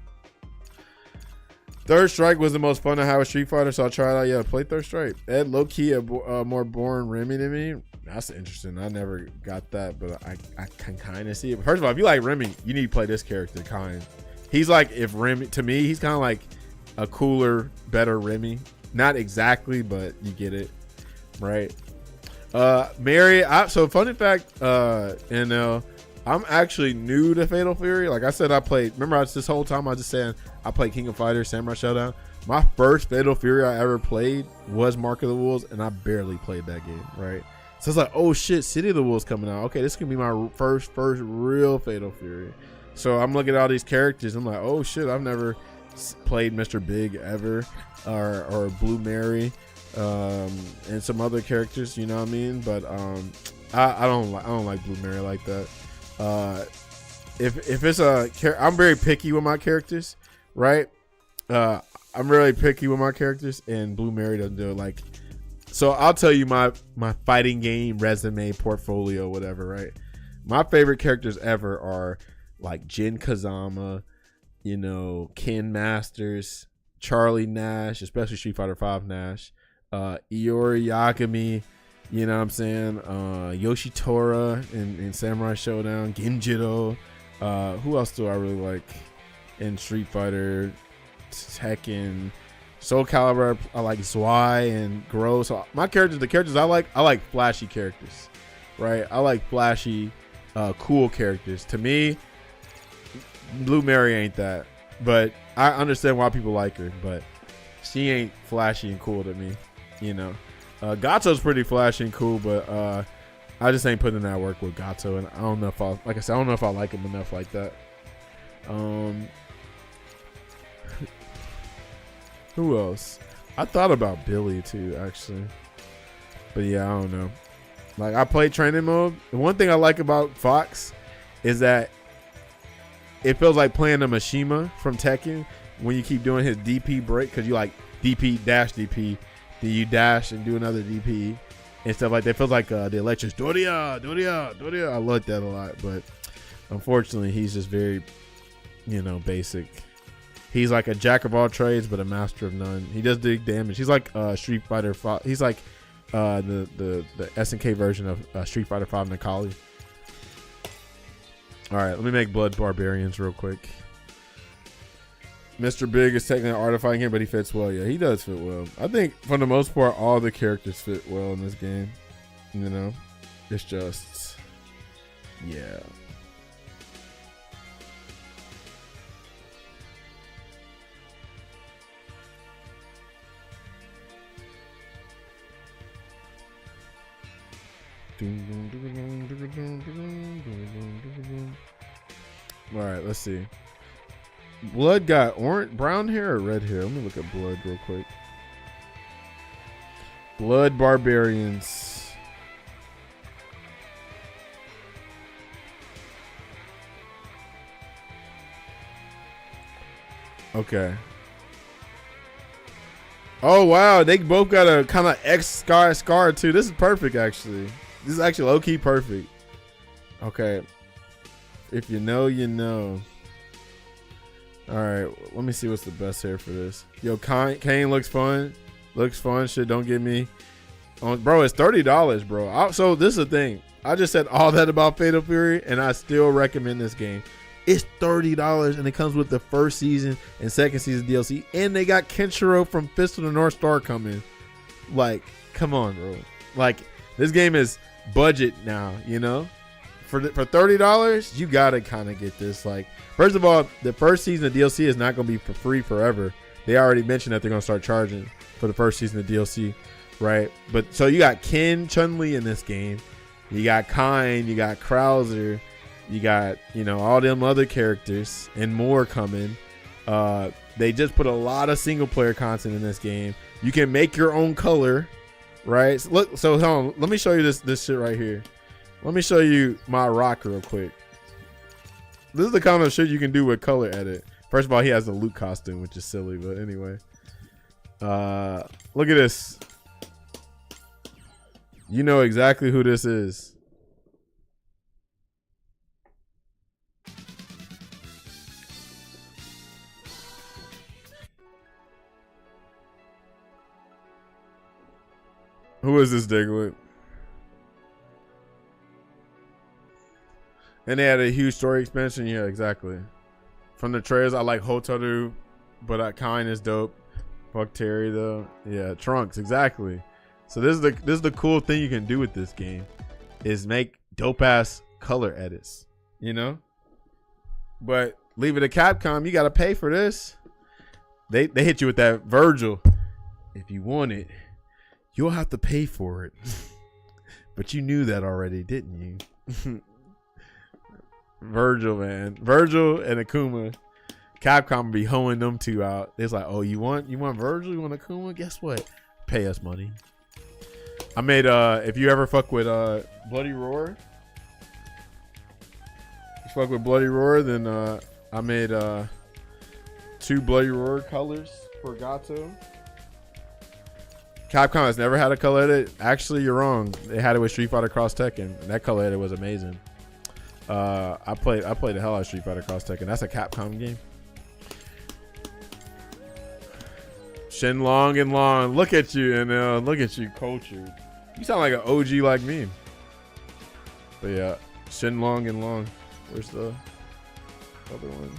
Third Strike was the most fun to have with Street Fighter, so I tried out. Yeah, play Third Strike. Ed, low-key a more boring Remy to me. That's interesting. I never got that, but I can kind of see it. But first of all, if you like Remy, you need to play this character, kind. He's like, if Remy, to me, he's kind of like a cooler, better Remy. Not exactly, but you get it, right? Mary, so funny fact, I'm actually new to Fatal Fury. Like I said, I played, remember this whole time I was just saying I played King of Fighters, Samurai Showdown. My first Fatal Fury I ever played was Mark of the Wolves, and I barely played that game, right? So it's like, oh shit, City of the Wolves coming out. Okay, this can be my first real Fatal Fury. So I'm looking at all these characters. I'm like, oh shit, I've never played Mr. Big ever, or Blue Mary, and some other characters. You know what I mean? But I don't like Blue Mary like that. If it's I'm very picky with my characters, right? I'm really picky with my characters, and Blue Mary doesn't do it. Like, so I'll tell you my fighting game resume portfolio, whatever, right? My favorite characters ever are like Jin Kazama, you know, Ken Masters, Charlie Nash, especially Street Fighter V Nash, Iori Yagami, you know what I'm saying? Yoshitora in Samurai Showdown, Genjiro. Who else do I really like in Street Fighter? Tekken, Soul Calibur. I like Zwei and Gro. So my characters, the characters I like flashy characters, right? I like flashy, cool characters. To me, Blue Mary ain't that, but I understand why people like her, but she ain't flashy and cool to me, you know. Gato's pretty flashy and cool, but I just ain't putting in that work with Gato, and I don't know if I don't know if I like him enough like that. Who else? I thought about Billy too, actually, but yeah, I don't know. Like, I played training mode. The one thing I like about Fox is that it feels like playing a Mishima from Tekken when you keep doing his DP break, because you like DP dash DP, then you dash and do another DP and stuff like that. It feels like the electric Doria. I like that a lot, but unfortunately he's just very, you know, basic. He's like a jack of all trades but a master of none. He does big damage. He's like Street Fighter 5. He's like the SNK version of Street Fighter 5 Nikali. All right, let me make Blood Barbarians real quick. Mr. Big is technically an artifying game, but he fits well. Yeah, he does fit well. I think for the most part, all the characters fit well in this game. You know, it's just, yeah. All right, let's see. Blood got orange, brown hair or red hair? Let me look at Blood real quick. Blood Barbarians. Okay. Oh wow, they both got a kind of X scar too. This is perfect, actually. This is actually low key perfect. Okay. If you know, you know. All right, let me see what's the best hair for this. Yo, Kane looks fun. Looks fun. Shit, don't get me. Bro, it's $30, bro. So this is the thing. I just said all that about Fatal Fury, and I still recommend this game. It's $30, and it comes with the first season and second season DLC, and they got Kenshiro from Fist of the North Star coming. Like, come on, bro. Like, this game is budget now, you know? For $30, you gotta kind of get this. Like, first of all, the first season of DLC is not gonna be for free forever. They already mentioned that they're gonna start charging for the first season of DLC, right? But so you got Ken, Chun-Li in this game, you got Kain, you got Krauser, you got, you know, all them other characters and more coming. They just put a lot of single player content in this game. You can make your own color, right? So hold on, let me show you this shit right here. Let me show you my rock real quick. This is the kind of shit you can do with color edit. First of all, he has a Luke costume, which is silly, but anyway. Look at this. You know exactly who this is. Who is this Diglett? And they had a huge story expansion. Yeah, exactly. From the trailers, I like Hotaru, but Kain is dope. Fuck Terry though. Yeah, Trunks, exactly. So this is the cool thing you can do with this game, is make dope ass color edits, you know. But leave it to Capcom, you gotta pay for this. They hit you with that Virgil. If you want it, you'll have to pay for it. But you knew that already, didn't you? Virgil, man. Virgil and Akuma. Capcom be hoeing them two out. It's like, oh, you want Virgil? You want Akuma? Guess what? Pay us money. I made if you ever fuck with Bloody Roar. If you fuck with Bloody Roar, then I made 2 Bloody Roar colors for Gato. Capcom has never had a color edit. Actually, you're wrong. They had it with Street Fighter Cross Tekken, and that color edit was amazing. I played the hell out of Street Fighter Cross Tekken. That's a Capcom game. Shenlong and Long. Look at you, and look at you, cultured. You sound like an OG like me. But yeah, Shenlong and Long. Where's the other one?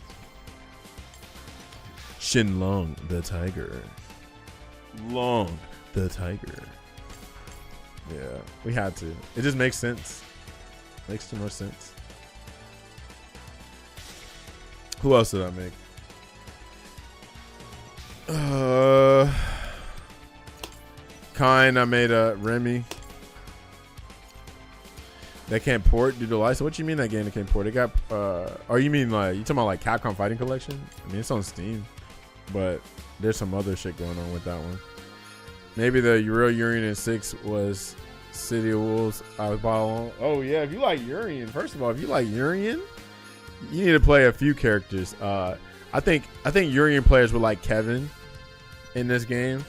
Shenlong the Tiger. Long the Tiger. Yeah, we had to. It just makes sense. Makes too much sense. Who else did I make? Kain, I made a Remy. They can't port due to license. What you mean that game they can't port? It got or you mean like, you talking about like Capcom Fighting Collection? I mean, it's on Steam, but there's some other shit going on with that one. Maybe the real Urian 6 was City of Wolves. I was following. Oh yeah, if you like Urian, first of all, if you like Urian, you need to play a few characters. I think Urian players would like Kevin in this game,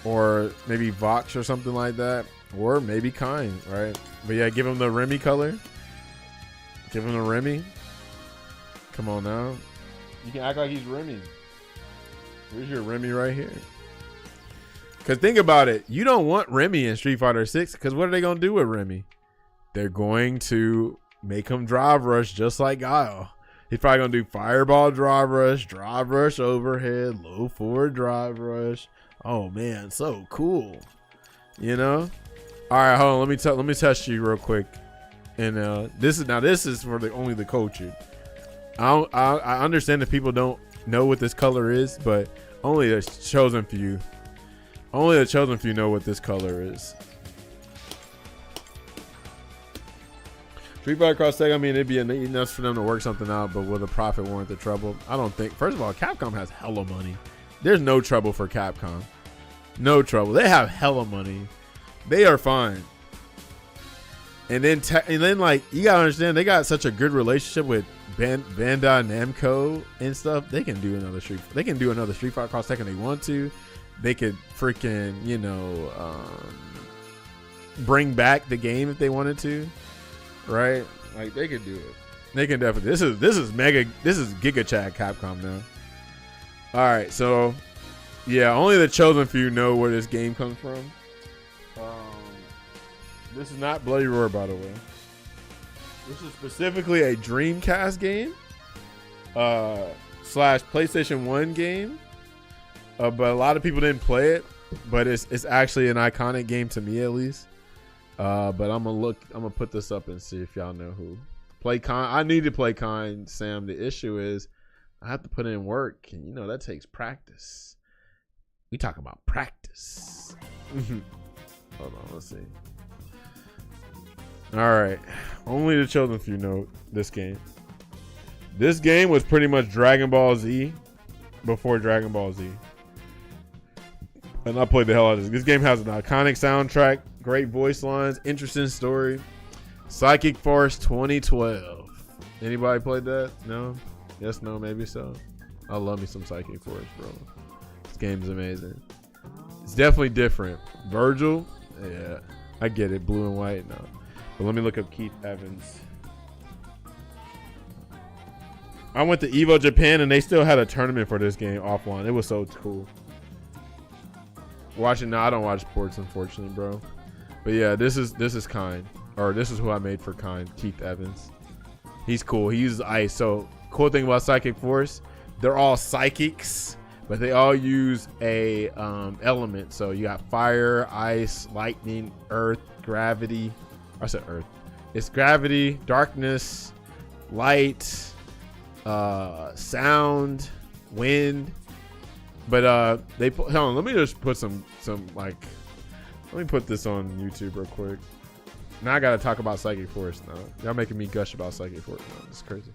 or maybe Vox or something like that, or maybe Kain, right? But yeah, give him the Remy color. Give him the Remy. Come on now, you can act like he's Remy. Here's your Remy right here. Cause think about it, you don't want Remy in Street Fighter 6, because what are they gonna do with Remy? They're going to make him drive rush just like Guile. He's probably gonna do fireball drive rush overhead, low forward drive rush. Oh man, so cool. You know? Alright, hold on, let me test you real quick. And this is for only the cultured. I understand that people don't know what this color is, but only the chosen few. Only the chosen few know what this color is. Street Fighter Cross Tekken, I mean, it'd be enough for them to work something out, but will the profit warrant the trouble? I don't think. First of all, Capcom has hella money. There's no trouble for Capcom. No trouble. They have hella money. They are fine. And then like, you gotta understand, they got such a good relationship with Bandai Namco and stuff. They can do another Street Fighter Cross Tekken they want to. They could freaking, you know, bring back the game if they wanted to. Right, like they could do it. They can definitely. This is Giga Chad Capcom now. All right, so yeah, only the chosen few know where this game comes from. This is not Bloody Roar, by the way. This is specifically a Dreamcast game, / PlayStation 1 game. But a lot of people didn't play it. But it's actually an iconic game to me, at least. But I'm gonna put this up and see if y'all know who. I need to play Kind, Sam. The issue is I have to put in work, and you know that takes practice. We talk about practice. Hold on, let's see. All right, only the children few know this game. This game was pretty much Dragon Ball Z before Dragon Ball Z. And I played the hell out of this. This game has an iconic soundtrack, great voice lines, interesting story. Psychic Force 2012. Anybody played that? No? Yes, no, maybe so. I love me some Psychic Force, bro. This game is amazing. It's definitely different. Virgil? Yeah, I get it. Blue and white? No. But let me look up Keith Evans. I went to Evo Japan and they still had a tournament for this game offline. It was so cool. Watching now, I don't watch sports, unfortunately, bro. But yeah, this is Kind, or this is who I made for Kind. Keith Evans. He's cool. He uses ice. So cool thing about Psychic Force, they're all psychics, but they all use a element. So you got fire, ice, lightning, earth, gravity. I said earth. It's gravity, darkness, light, sound, wind. But hold on, let me just put some like, let me put this on YouTube real quick. Now I gotta talk about Psychic Force now. Y'all making me gush about Psychic Force now. It's crazy.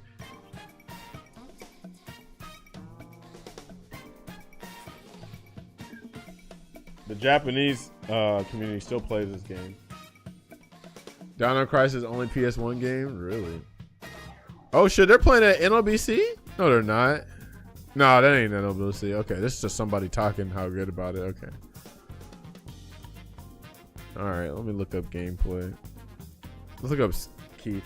The Japanese community still plays this game. Dino Crisis only PS1 game? Really? Oh shit, they're playing at NOBC? No, they're not. No, that ain't NOBC. Okay, this is just somebody talking how good about it. Okay. All right, let me look up gameplay. Let's look up Keith.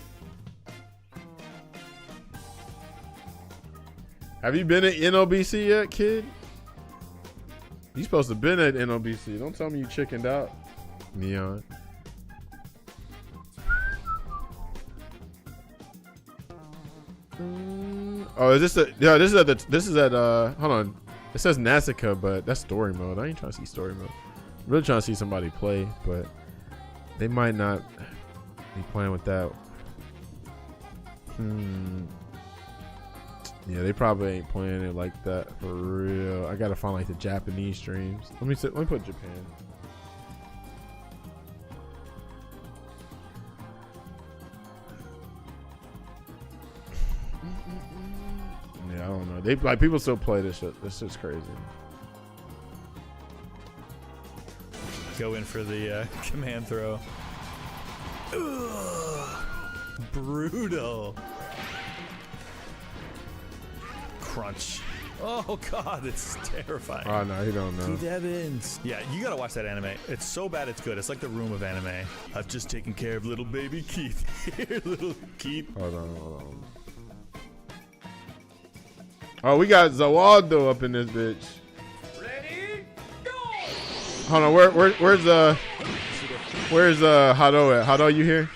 Have you been at NOBC yet, kid? You supposed to been at NOBC. Don't tell me you chickened out, Neon. Oh, is this a, yeah, this is at hold on. It says Nasica, but that's story mode. I ain't trying to see story mode. I'm really trying to see somebody play, but they might not be playing with that. Yeah, they probably ain't playing it like that for real. I gotta find like the Japanese streams. Let me put Japan. Yeah, I don't know. They like people still play this shit. This shit's crazy. Go in for the command throw. Ugh, brutal. Crunch. Oh god, it's terrifying. Oh no, you don't know. Keith Evans. Yeah, you gotta watch that anime. It's so bad it's good. It's like the room of anime. I've just taken care of little baby Keith. Here, little Keith. Hold on. Oh, we got Zawaldo up in this bitch. Ready, go! Hold on, where's Hado at? Hado, you here?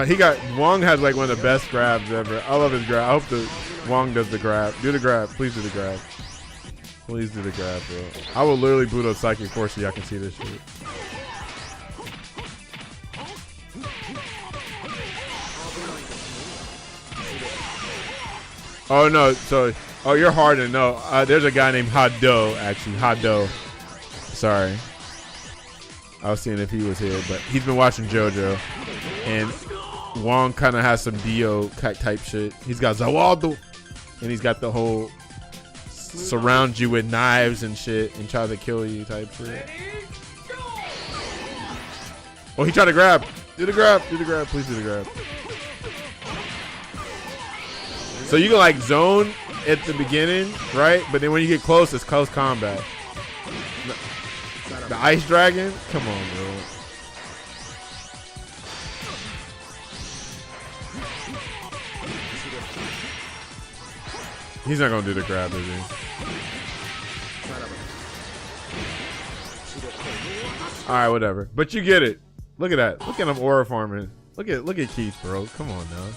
He got Wong has like one of the best grabs ever. I love his grab. I hope the Wong does the grab. Do the grab. Please do the grab. Please do the grab, bro. I will literally boot up Psychic Force so y'all can see this shit. Oh no, so you're Harden. No, there's a guy named Hado actually. Hado. Sorry. I was seeing if he was here, but he's been watching JoJo, and Wong kind of has some Dio type shit. He's got Zawaldo, and he's got the whole surround you with knives and shit and try to kill you type shit. Oh, he tried to grab. Do the grab. Do the grab. Please do the grab. So you can like zone at the beginning, right? But then when you get close, it's close combat. The ice dragon? Come on, bro. He's not gonna do the grab, is he? Alright, whatever. But you get it. Look at that. Look at him aura farming. Look at Keith, bro. Come on now.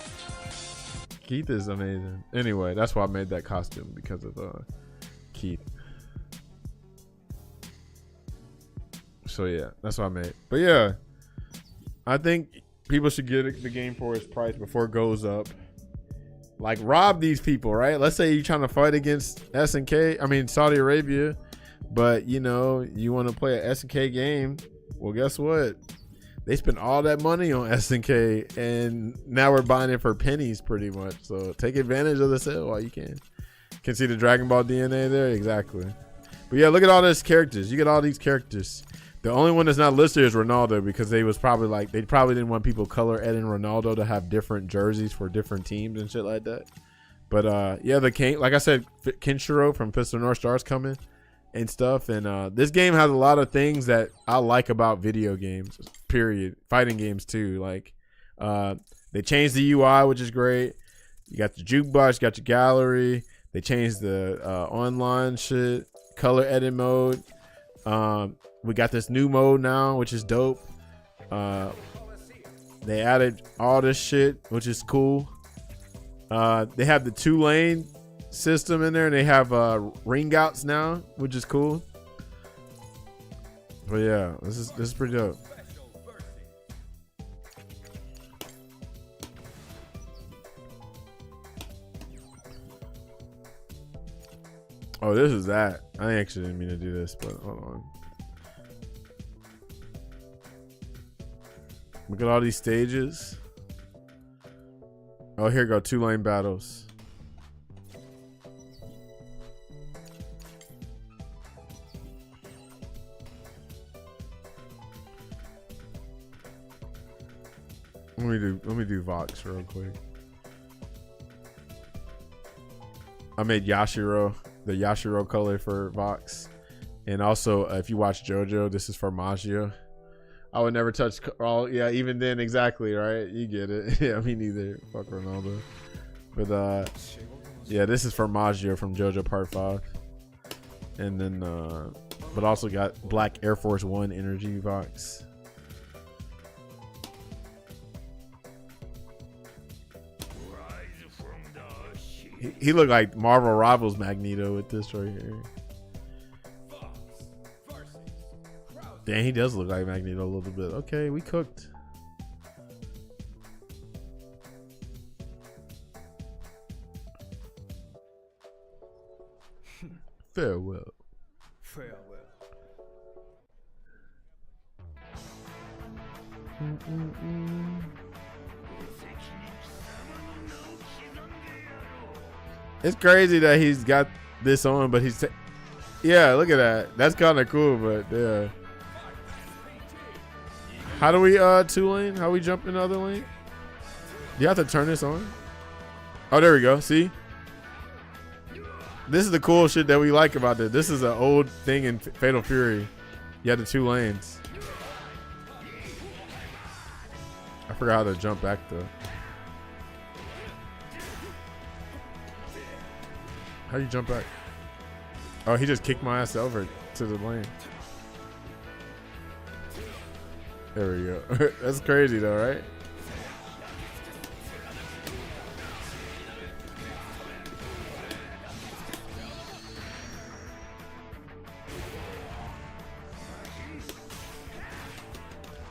Keith is amazing. Anyway, that's why I made that costume, because of Keith. So yeah, that's what I made. But yeah, I think people should get the game for its price before it goes up. Like, rob these people, right? Let's say you're trying to fight against SNK, I mean Saudi Arabia, but you know, you want to play a SNK game. Well, guess what? They spent all that money on SNK, and now we're buying it for pennies pretty much. So take advantage of the sale while you can. Can see the Dragon Ball DNA there? Exactly. But yeah, look at all these characters. You get all these characters. The only one that's not listed is Ronaldo, because they probably didn't want people color editing Ronaldo to have different jerseys for different teams and shit like that. But yeah, like I said, Kenshiro from Pistol North Star's coming and stuff. And this game has a lot of things that I like about video games, period. Fighting games too. Like they changed the UI, which is great. You got the jukebox, you got your gallery. They changed the online shit, color edit mode. We got this new mode now, which is dope. They added all this shit, which is cool. They have the 2-lane system in there, and they have ring outs now, which is cool. But yeah, this is pretty dope. Oh, this is that. I actually didn't mean to do this, but hold on. Look at all these stages. Oh, here go 2-lane battles. Let me do Vox real quick. I made Yashiro, the Yashiro color for Vox. And also, if you watch JoJo, this is for Maggio. I would never touch all. Yeah, even then, exactly, right? You get it. Yeah, me neither. Fuck Ronaldo. But yeah, this is for Maggio from JoJo Part 5. And then, but also got Black Air Force One Energy Vox. He looked like Marvel Rivals Magneto with this right here. Damn, he does look like Magneto a little bit. Okay, we cooked. Farewell. Farewell. It's crazy that he's got this on, but he's yeah, look at that. That's kind of cool, but yeah. How do we 2-lane? How we jump in the other lane? Do you have to turn this on? Oh, there we go. See? This is the cool shit that we like about this. This is an old thing in Fatal Fury. You had the 2 lanes. I forgot how to jump back though. How you jump back? Oh, he just kicked my ass over to the lane. There we go. That's crazy though, right?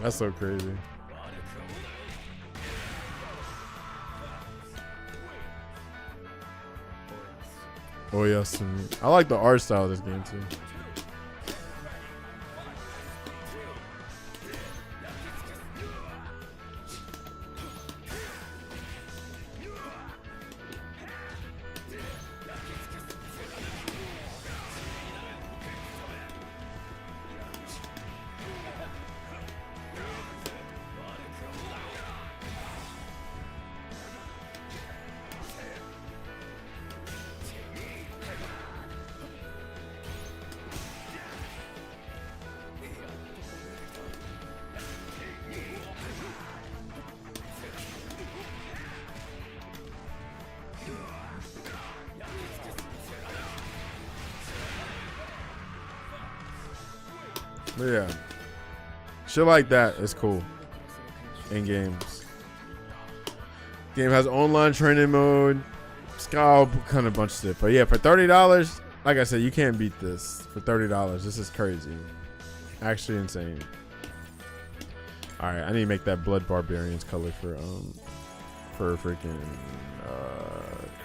That's so crazy. Oh yes, I like the art style of this game too. But yeah, shit like that is cool in games. Game has online training mode. It's got all kind of bunch of shit. But yeah, for $30, like I said, you can't beat this for $30. This is crazy. Actually insane. All right, I need to make that Blood Barbarians color for freaking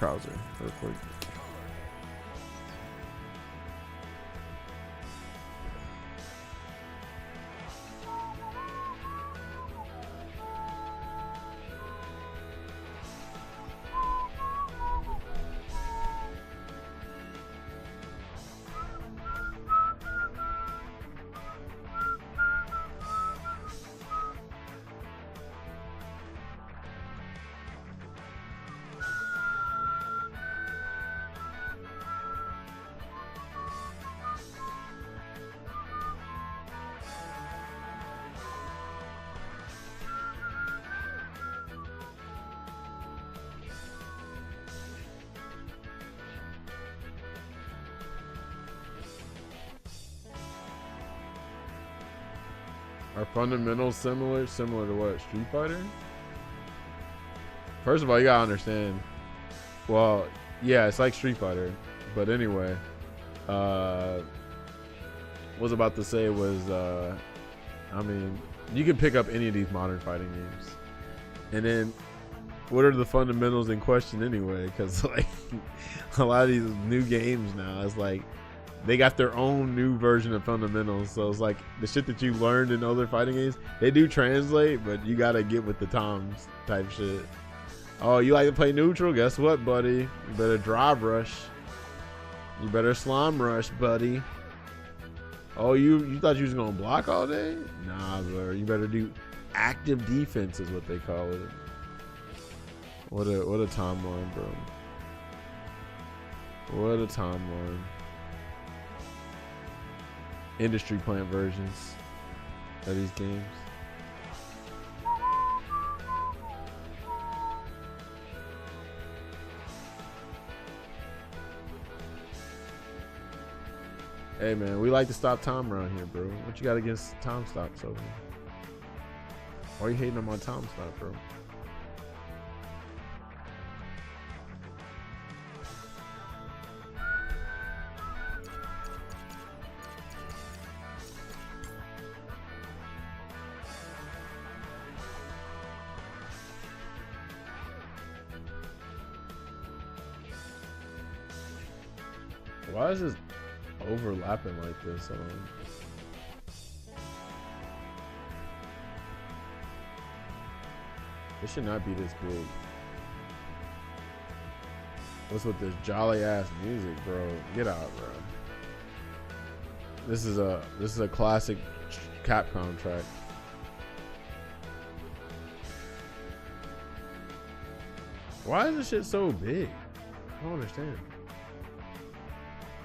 Krauser real quick. Are fundamentals similar? Similar to what? Street Fighter? First of all, you gotta understand. Well, yeah, it's like Street Fighter. But anyway, what I was about to say was, I mean, you can pick up any of these modern fighting games. And then, what are the fundamentals in question anyway? Because like, a lot of these new games now, it's like, they got their own new version of fundamentals. So it's like the shit that you learned in other fighting games, they do translate, but you gotta get with the toms type shit. Oh, you like to play neutral? Guess what, buddy? You better drive rush. You better slime rush, buddy. Oh, you thought you was gonna block all day? Nah, bro. You better do active defense is what they call it. What a timeline, bro. What a timeline. Industry plant versions of these games. Hey man, we like to stop time around here, bro. What you got against time stops over here? Why are you hating on my time stop, bro? Why is this overlapping like this? It should not be this big. What's with this jolly ass music, bro? Get out, bro. This is a classic Capcom track. Why is this shit so big? I don't understand.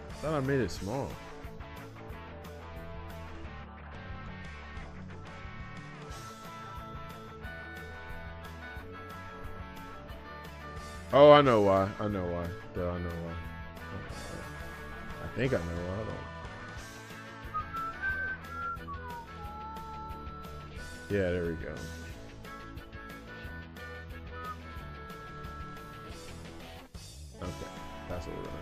I thought I made it small. Oh, I know why. I know why. Duh, I know why. I think I know why. Hold on. Yeah, there we go. Okay, that's what we're gonna do.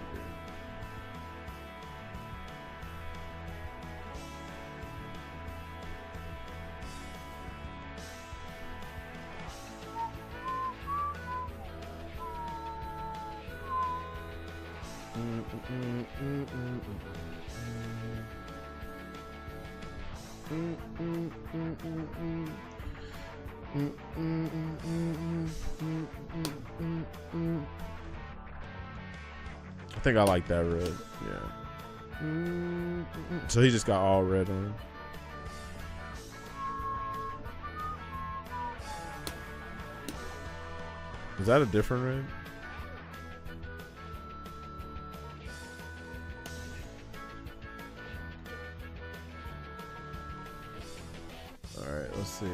I think I like that red. Yeah. So he just got all red on him. Is that a different red? All right, let's see.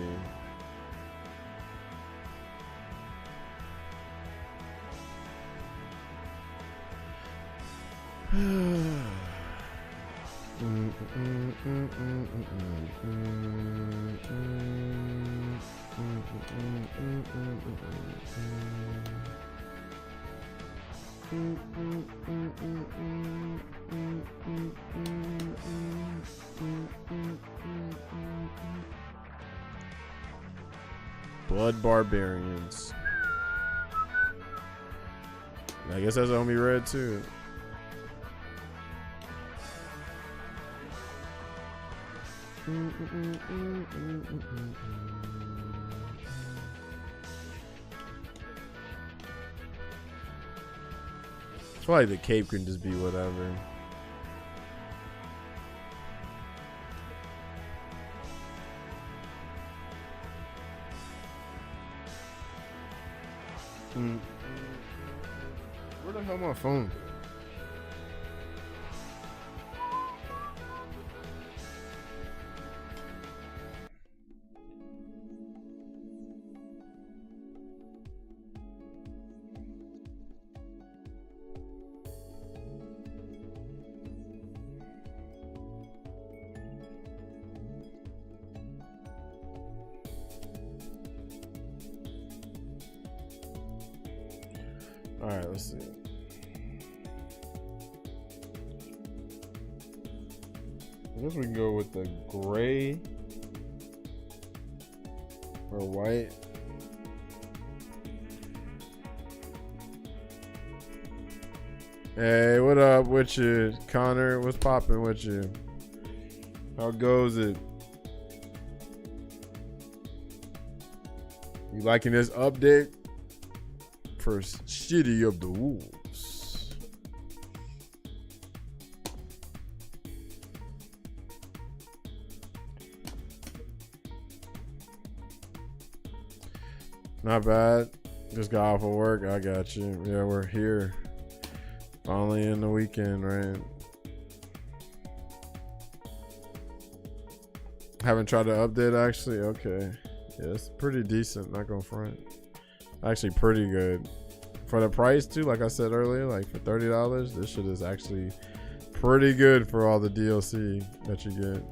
Blood Barbarians. I guess that's gonna be red too. I feel like the cape can just be whatever. Where the hell my phone? All right, let's see. I guess we can go with the gray or white. Hey, what up with you, Connor? What's popping with you? How goes it? You liking this update for City of the Wolves? Not bad. Just got off of work. I got you. Yeah, we're here. Finally in the weekend, right? Haven't tried to update actually. Okay. Yeah, it's pretty decent, not gonna front. Actually pretty good. For the price too, like I said earlier, like for $30, this shit is actually pretty good for all the DLC that you get.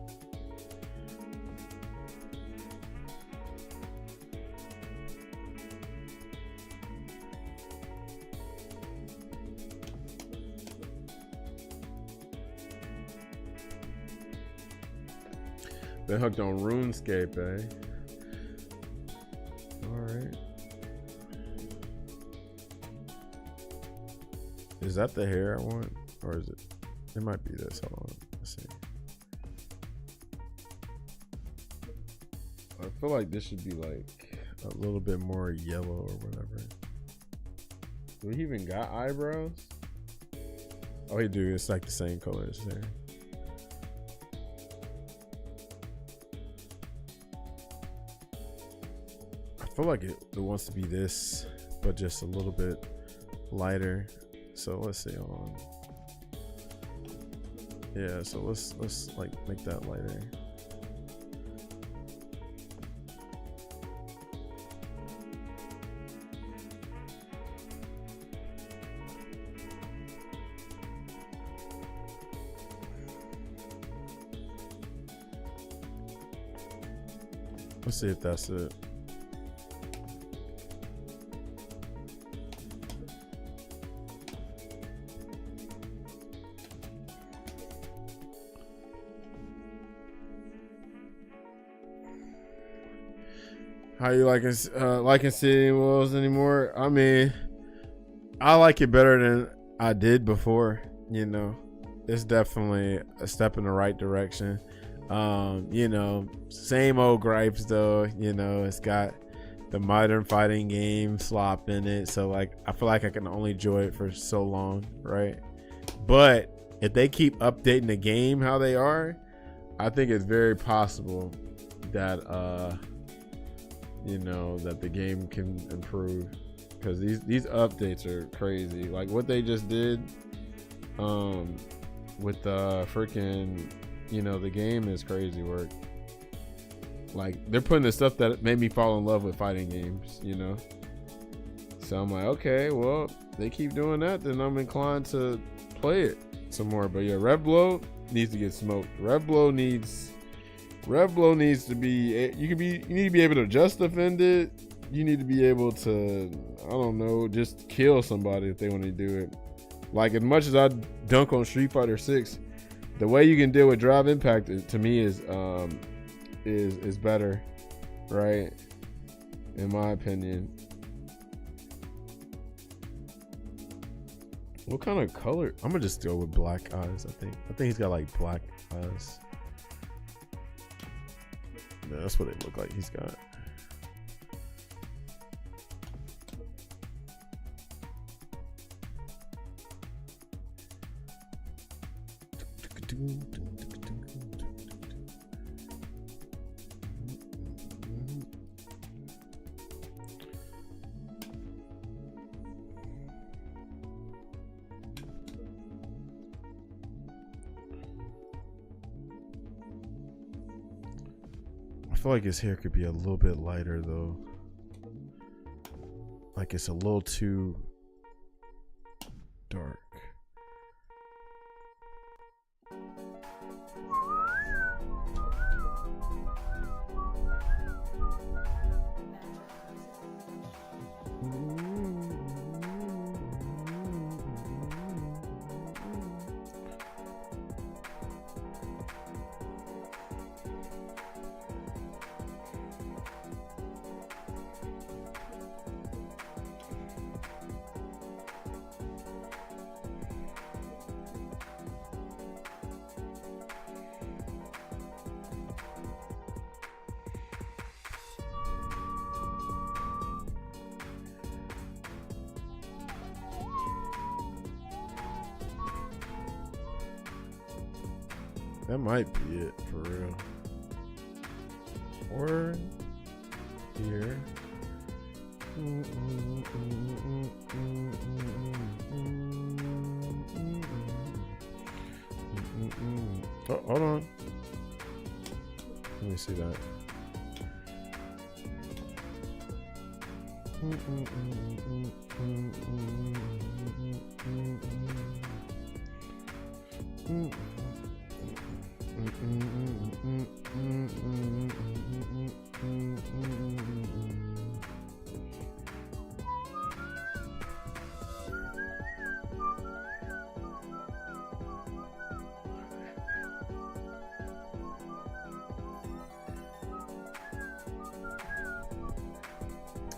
Been hooked on RuneScape, eh? Alright. Is that the hair I want? Or is it? It might be this. Hold on. Let's see. I feel like this should be like a little bit more yellow or whatever. Do he even got eyebrows? Oh, he do. It's like the same color as his hair. I feel like it wants to be this, but just a little bit lighter. So let's see. Hold on. Yeah. So let's like make that lighter. Let's see if that's it. How you liking City Wolves anymore? I mean, I like it better than I did before. You know, it's definitely a step in the right direction. You know, same old gripes though. You know, it's got the modern fighting game slop in it, so like I feel like I can only enjoy it for so long, right? But if they keep updating the game how they are, I think it's very possible that you know, that the game can improve, because these updates are crazy. Like what they just did with the freaking, you know, the game is crazy work. Like they're putting the stuff that made me fall in love with fighting games, you know. So I'm like, okay, well, they keep doing that, then I'm inclined to play it some more. But yeah, Red Bloat, needs to get smoked. Rev blow needs to be. You need to be able to just defend it. You need to be able to, I don't know, just kill somebody if they want to do it. Like, as much as I dunk on Street Fighter 6, the way you can deal with drive impact to me is better, right? In my opinion. What kind of color? I'm gonna just go with black eyes. I think he's got like black eyes. No, that's what it look like he's got. I feel like his hair could be a little bit lighter though. Like it's a little too dark. That might be it for real. Or here. Oh, hold on. Let me see that.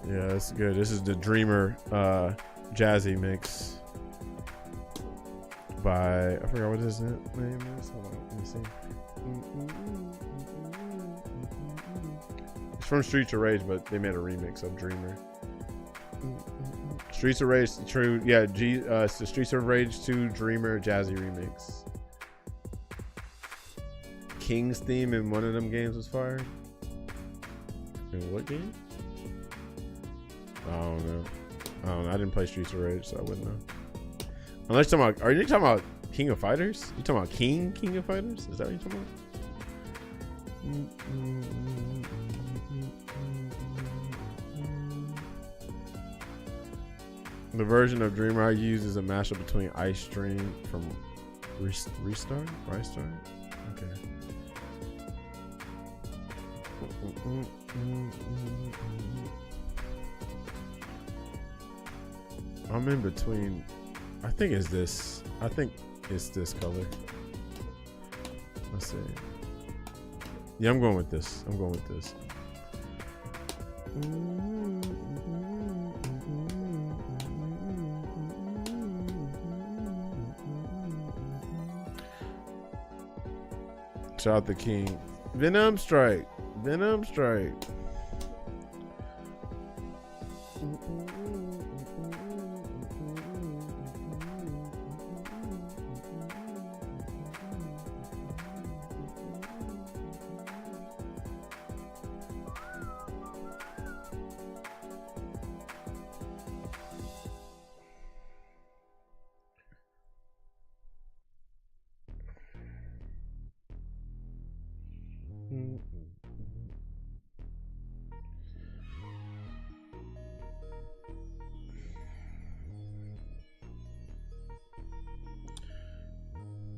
Yeah, that's good. This is the Dreamer Jazzy mix by, I forgot what his name is. Hold on, let me see. It's from Streets of Rage, but they made a remix of Dreamer. Streets of Rage, true, yeah. It's the Streets of Rage 2 Dreamer Jazzy remix. King's theme in one of them games was fired. In what game? I don't know. I didn't play Streets of Rage, so I wouldn't know. Unless you're talking about, are you talking about King of Fighters? You talking about King of Fighters? Is that what you're talking about? The version of Dreamer I use is a mashup between Ice Stream from Restart? Okay. I'm in between. I think it's this. I think it's this color. Let's see. Yeah, I'm going with this. Shout out the King. Venom Strike.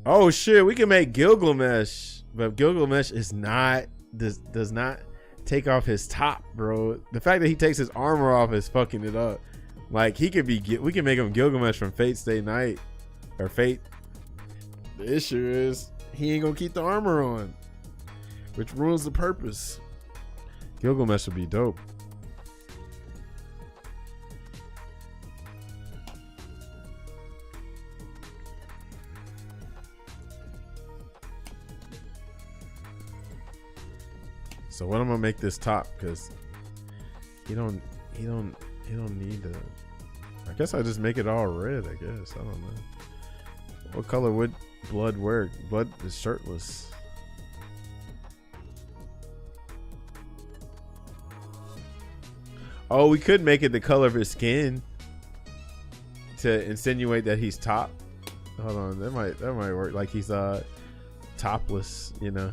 Oh shit, we can make Gilgamesh, but Gilgamesh is not does not take off his top, bro. The fact that he takes his armor off is fucking it up. Like he could be, we can make him Gilgamesh from Fate Stay Night or Fate. The issue is he ain't gonna keep the armor on, which ruins the purpose. Gilgamesh would be dope. So what I'm gonna make this top, because he don't need to. I guess I just make it all red. I guess I don't know. What color would Blood wear? Blood is shirtless. Oh, we could make it the color of his skin to insinuate that he's top. Hold on, that might work. Like he's topless, you know.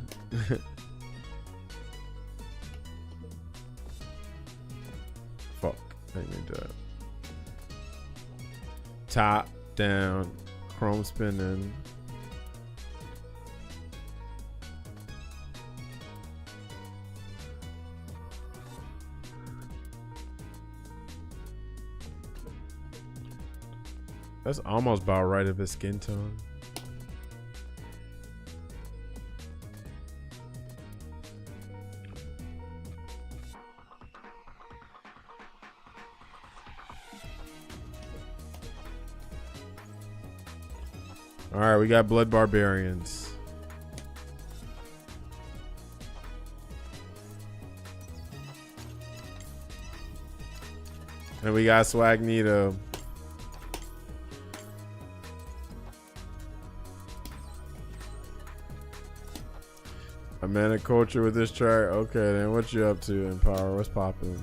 Fuck, I didn't do that. Top down, chrome spinning. That's almost about right of his skin tone. All right, we got Blood Barbarians. And we got Swagnito. A man of culture with this chart. Okay, then what you up to, Empower? What's popping?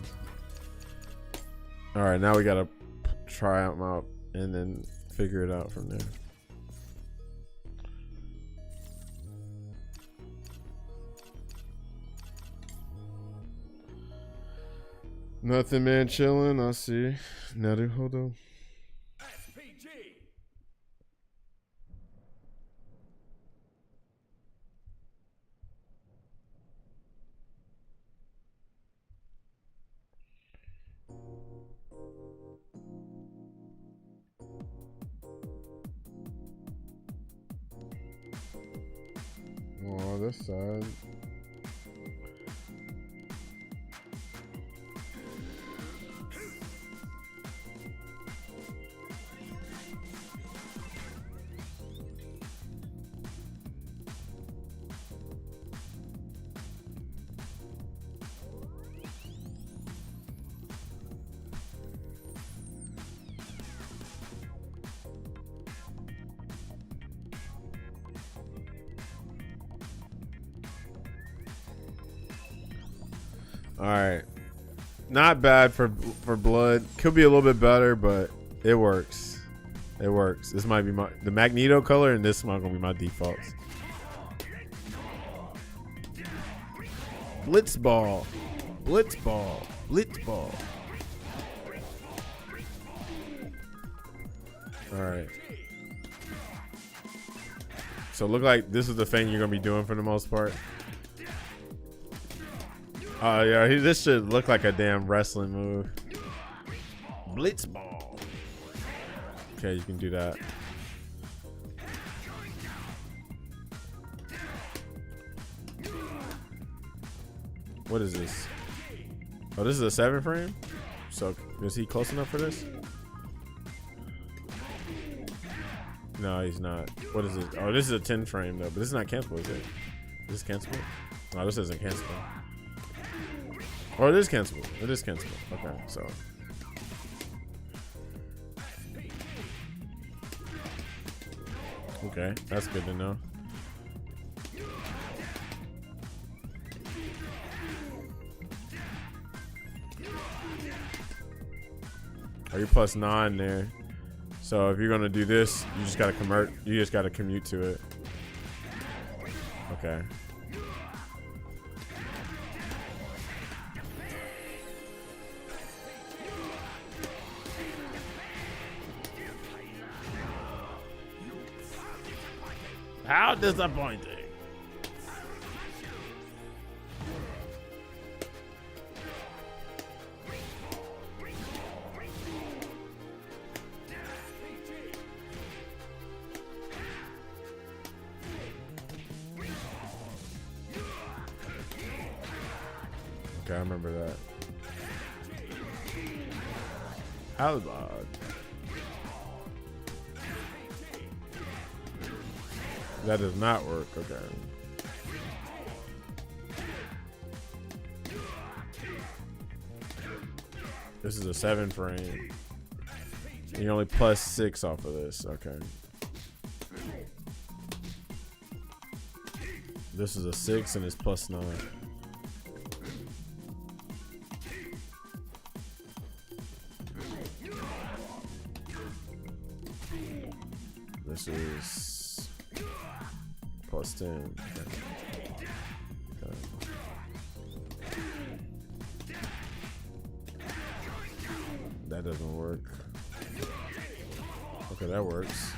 All right, now we gotta try them out and then figure it out from there. Nothing, man. Chilling. I see. Nadu, hold on. Oh, this side. All right, not bad for Blood. Could be a little bit better, but it works. It works. This might be the Magneto color, and this might gonna be my defaults. Blitzball, Blitzball, Blitzball. All right. So look like this is the thing you're gonna be doing for the most part. Oh yeah, this should look like a damn wrestling move. Blitzball. Okay, you can do that. What is this? Oh, this is a 7 frame? So is he close enough for this? No, he's not. What is it? Oh, this is a 10 frame though, but this is not cancelable, is it? Is this cancelable? No, this isn't cancelable. Oh, it is cancelable. It is cancelable. Okay, so. Okay, that's good to know. Are you plus 9 there? So if you're gonna do this, you just gotta convert. You just gotta commute to it. Okay. How disappointing. Okay, I remember that. How odd. That does not work. Okay. This is a 7 frame. And you're only +6 off of this. Okay. This is a 6 and it's +9. This is +10. Okay. That doesn't work. Okay, that works.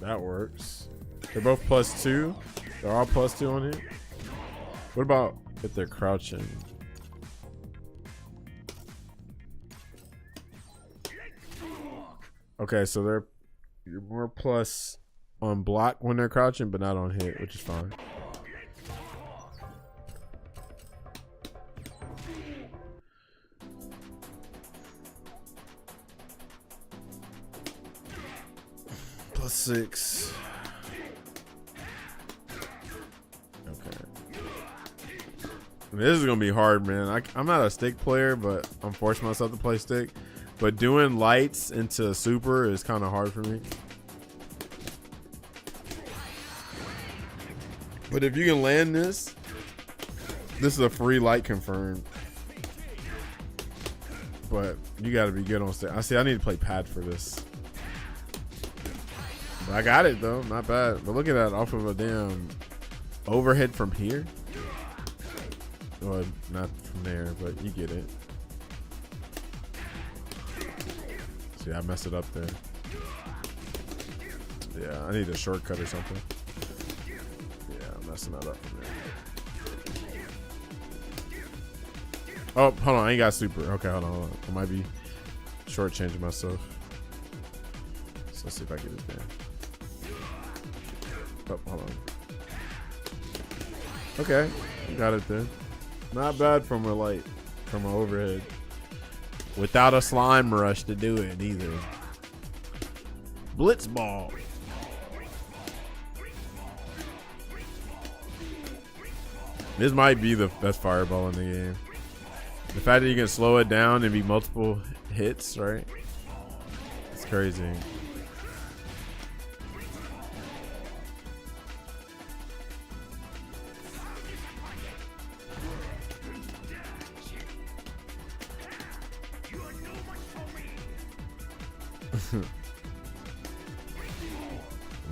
That works. They're both +2. They're all +2 on here. What about if they're crouching? Okay, so you're more plus on block when they're crouching, but not on hit, which is fine. +6. Okay. This is gonna be hard, man. I'm not a stick player, but I'm forcing myself to play stick. But doing lights into super is kind of hard for me. But if you can land this is a free light confirmed. But you got to be good on stick. I need to play pad for this. But I got it though, not bad. But look at that off of a damn overhead from here. Well, not from there, but you get it. See, I messed it up there. Yeah, I need a shortcut or something. Yeah, I'm messing that up from there. Oh, hold on, I ain't got super. Okay, hold on. I might be shortchanging myself. So let's see if I get it there. Oh, hold on. Okay, got it there. Not bad from a light, from an overhead. Without a slime rush to do it either. Blitz ball. This might be the best fireball in the game. The fact that you can slow it down and be multiple hits, right? It's crazy.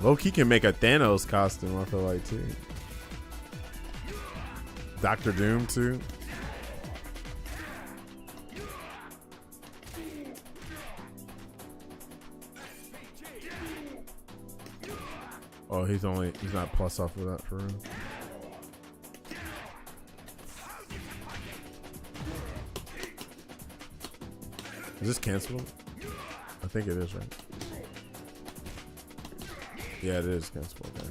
Loki can make a Thanos costume, I feel like, too. Dr. Doom, too. Oh, he's not plus off of that for him. Is this cancelable? I think it is, right? Yeah, it is cancelable. Okay.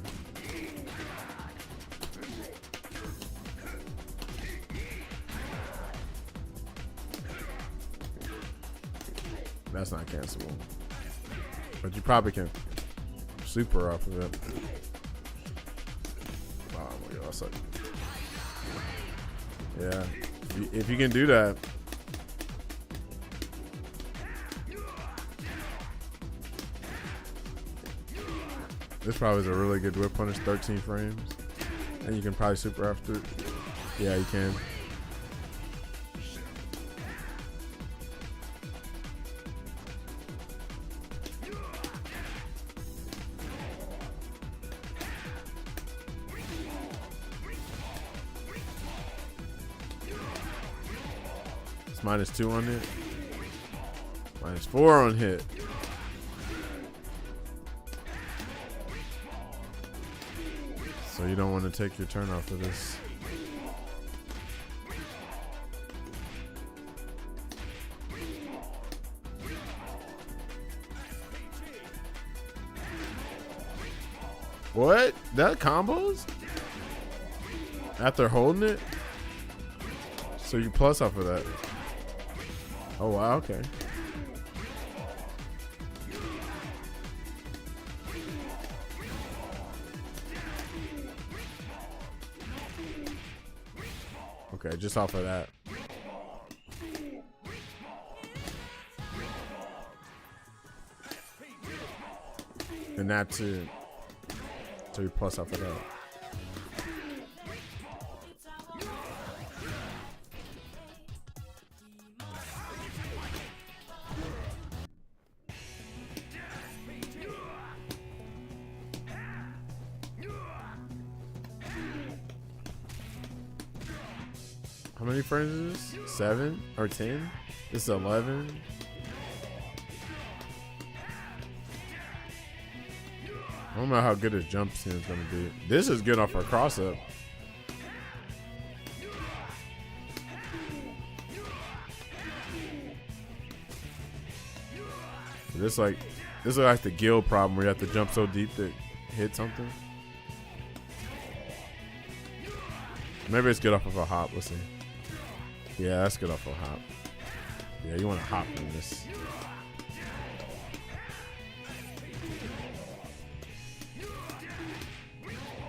That's not cancelable. But you probably can super off of it. Oh my god, that's like, yeah. If you can do that. This probably is a really good whip punish, 13 frames. And you can probably super after it. Yeah, you can. It's -2 on hit. -4 on hit. So you don't want to take your turn off of this. What? That combos? After holding it? So you plus off of that. Oh wow, okay. Okay, just off of that. And that too. So you plus off of that. How many frames is this? 7 or 10? This is 11. I don't know how good his jump scene is going to be. This is good off our cross up. This is like the gill problem where you have to jump so deep to hit something. Maybe it's good off of a hop. Let's see. Yeah, that's good off of a hop. Yeah, you want to hop in this.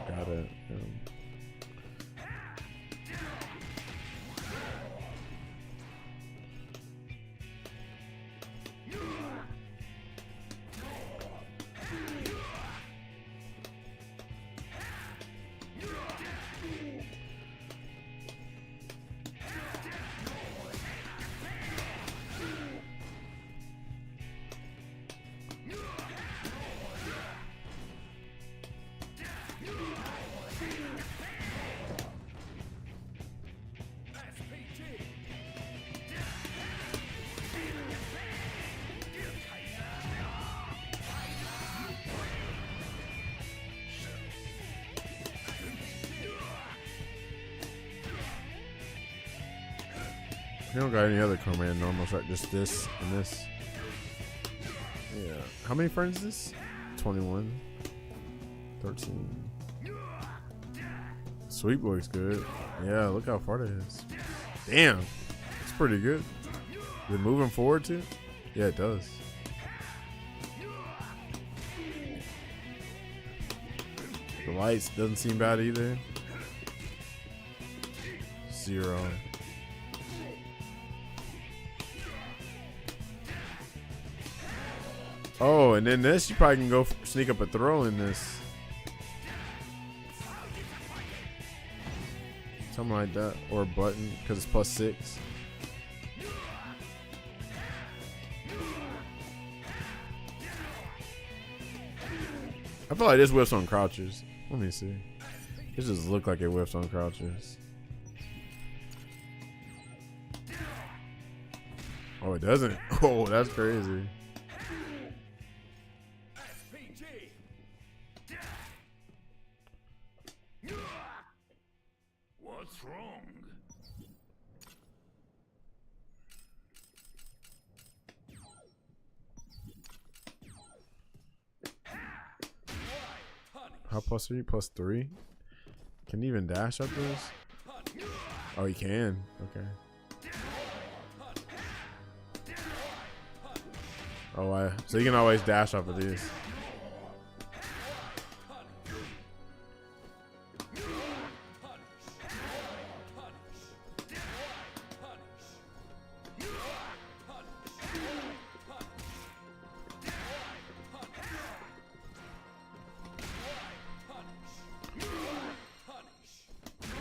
Got it. You don't got any other command normals, right? Just this and this. Yeah. How many frames is this? 21. 13. Sweep looks good. Yeah, look how far that is. Damn. It's pretty good. Is it moving forward too? Yeah, it does. The lights doesn't seem bad either. 0. Oh, and then this, you probably can go sneak up a throw in this. Something like that. Or a button, because it's +6. I feel like this whiffs on crouchers. Let me see. This just look like it whiffs on crouchers. Oh, it doesn't? Oh, that's crazy. What's wrong? How plus are you? +3? Can you even dash up this? Oh, you can. Okay. Oh, so you can always dash off of these.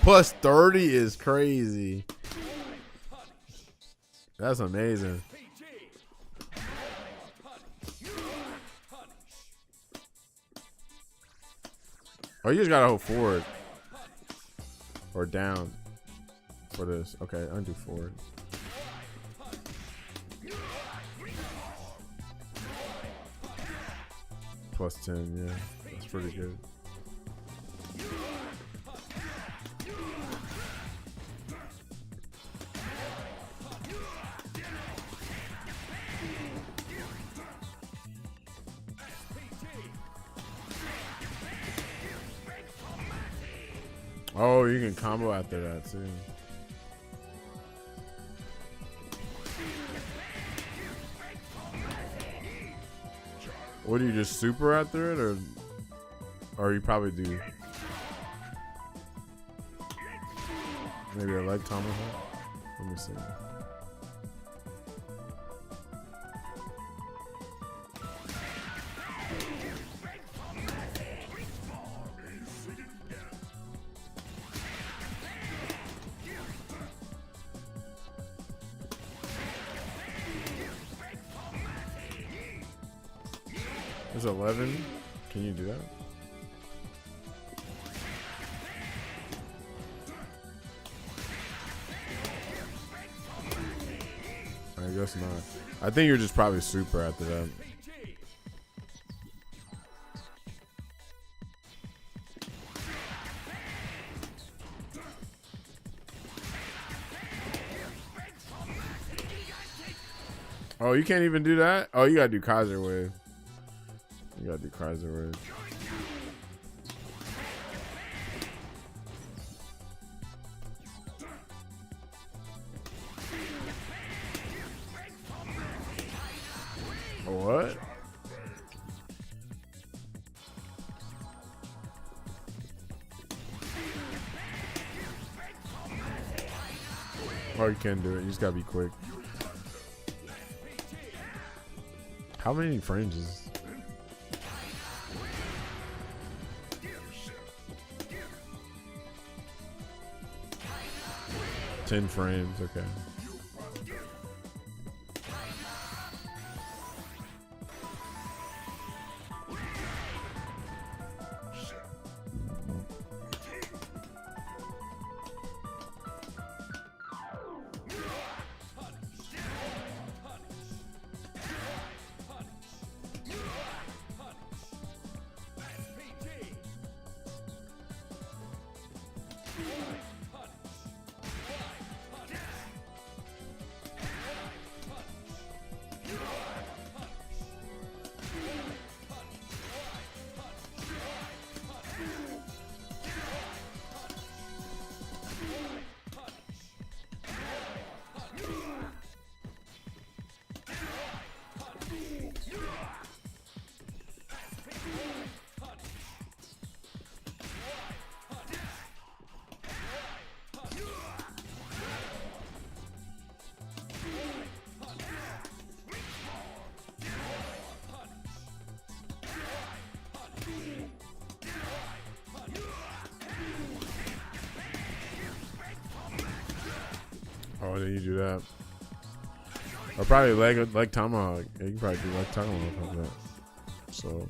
+30 is crazy. That's amazing. Oh, you just gotta hold forward or down for this. Okay, undo forward. +10, yeah, that's pretty good. Oh, you can combo after that too. What do you just super after it, or you probably do? Maybe a leg tomahawk. Let me see. It's 11. Can you do that? I guess not. I think you're just probably super after that. Oh, you can't even do that? Oh, you gotta do Kaiser Wave. You gotta do Kaiser Wave. What? Oh, you can't do it. You just gotta be quick. How many frames is? 10 frames, okay. Oh, then you do that. Or probably leg tomahawk. Yeah, you can probably do leg tomahawk like that. So.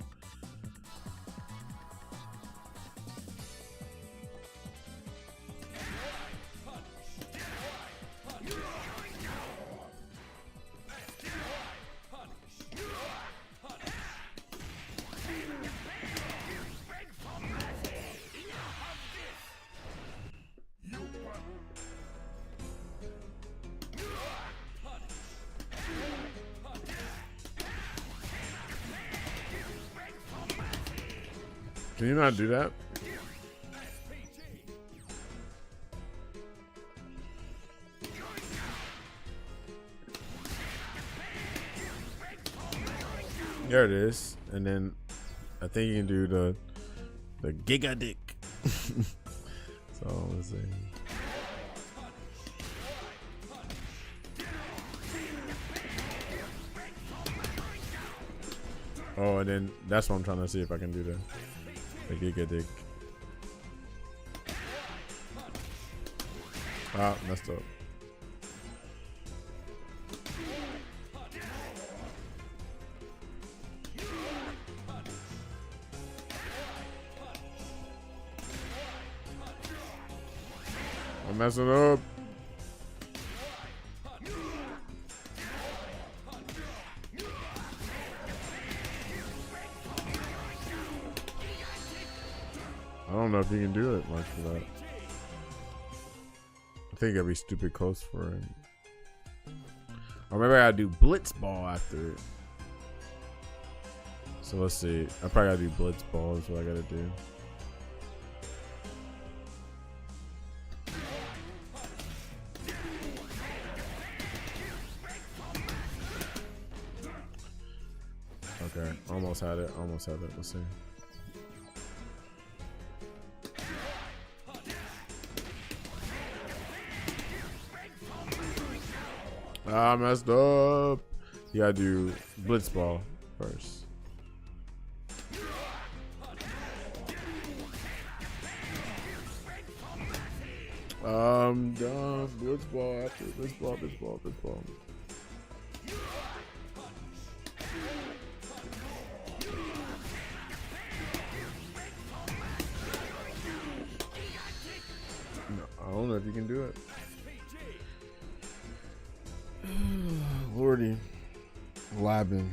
Can you not do that? There it is. And then I think you can do the Giga Dick. So let's see. Oh, and then that's what I'm trying to see if I can do the Giga Dick. Ah, messed up. I'm messing up. I don't know if you can do it much for that. I think I'd be stupid close for it. Or maybe I gotta do Blitz Ball after it. So let's see. I probably gotta do Blitz Ball is what I gotta do. Okay, almost had it. Almost had it. Let's see. I messed up. You gotta do blitz ball first. Dumb. Blitz ball after blitz ball, blitz ball, blitz ball. No, I don't know if you can do it. Lordy. Labbing.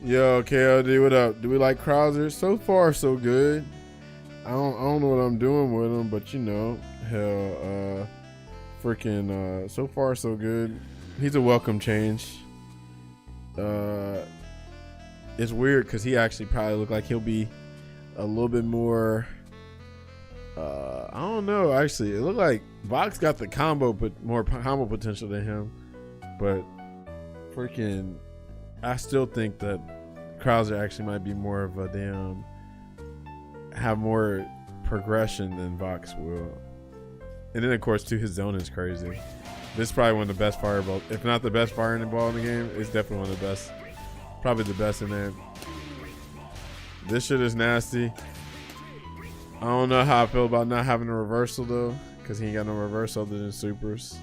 Yo, KLD, what up? Do we like Krauser? So far, so good. I don't know what I'm doing with him, but you know, hell, freaking, so far, so good. He's a welcome change. It's weird because he actually probably looked like he'll be a little bit more. I don't know. Actually, it looked like Vox got the combo, but more combo potential than him. But freaking, I still think that Krauser actually might be more of a damn, have more progression than Vox will. And then of course too, his zone is crazy. This is probably one of the best fireball, if not the best firing ball in the game. It's definitely one of the best, probably the best in there. This shit is nasty. I don't know how I feel about not having a reversal though, because he ain't got no reversal other than supers.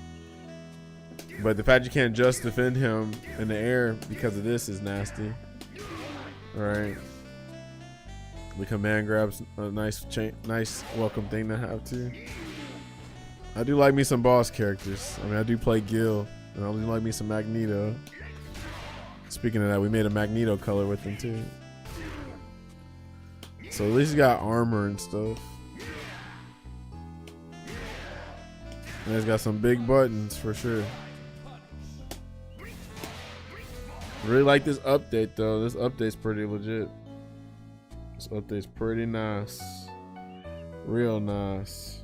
But the fact you can't just defend him in the air because of this is nasty. All right. The command grab's a nice welcome thing to have too. I do like me some boss characters. I mean, I do play Gil, and I do like me some Magneto. Speaking of that, we made a Magneto color with him too. So at least he got armor and stuff. And he's got some big buttons for sure. Really like this update though. This update's pretty legit. This update's pretty nice. Real nice.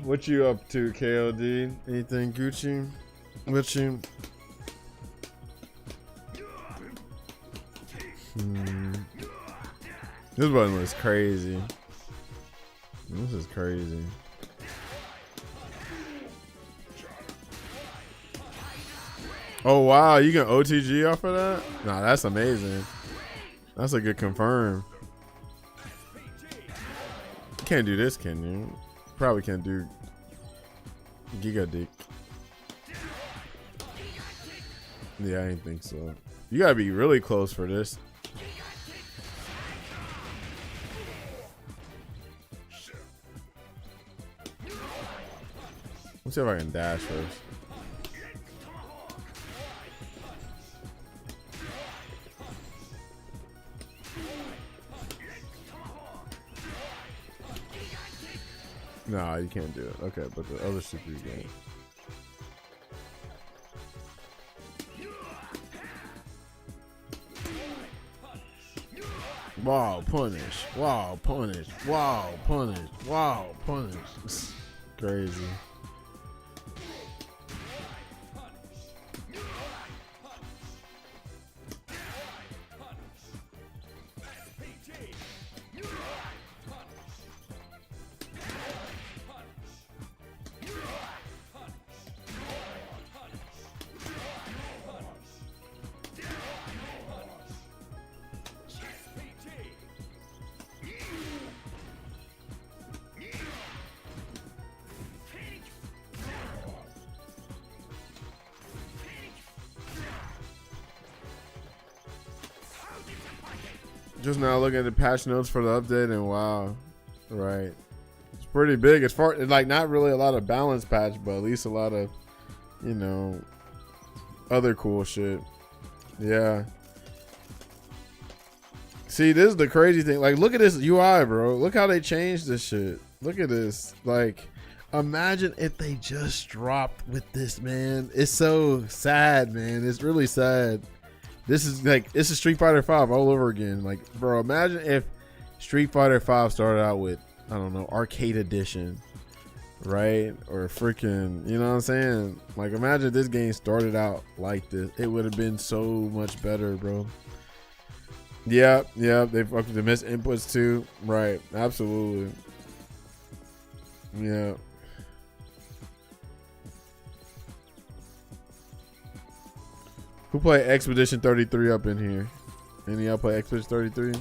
What you up to, KLD? Anything Gucci? What you? This button was crazy. This is crazy. Oh wow, you can OTG off of that? Nah, that's amazing. That's a good confirm. You can't do this, can you? Probably can't do Giga Dick. Yeah, I didn't think so. You gotta be really close for this. Let's see if I can dash first. Nah, you can't do it. Okay, but the other super you can. Wow, punish. Wow, punish. Wow, punish. Wow, punish. Crazy. Just now looking at the patch notes for the update, and wow, right, it's pretty big. As far like not really a lot of balance patch, but at least a lot of, you know, other cool shit. Yeah. See, this is the crazy thing. Like, look at this UI, bro. Look how they changed this shit. Look at this. Like, imagine if they just dropped with this, man. It's so sad, man. It's really sad. This is like, this is Street Fighter 5 all over again. Like, bro, imagine if Street Fighter 5 started out with, I don't know, Arcade Edition, right? Or freaking, you know what I'm saying? Like, imagine if this game started out like this. It would have been so much better, bro. Yeah, they fucked with the missed inputs too. Right, absolutely. Yeah. Who play Expedition 33 up in here? Any of y'all play Expedition 33?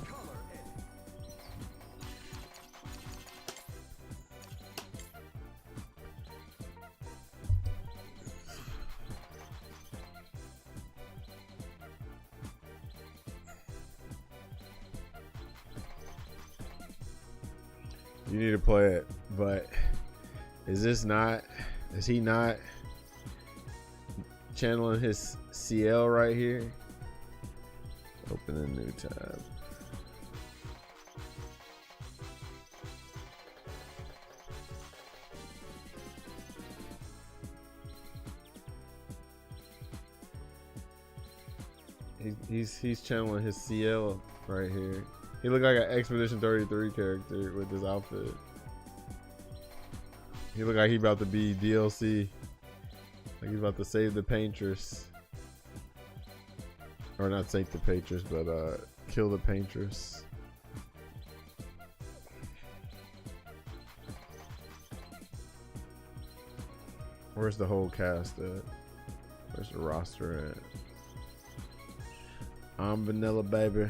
You need to play it, but is he not channeling his CL right here? Open a new tab. He's channeling his CL right here. He looked like an Expedition 33 character with his outfit. He looked like he about to be DLC. Like he's about to save the paintress. Or not save the paintress, but kill the paintress. Where's the whole cast at? Where's the roster at? I'm vanilla, baby.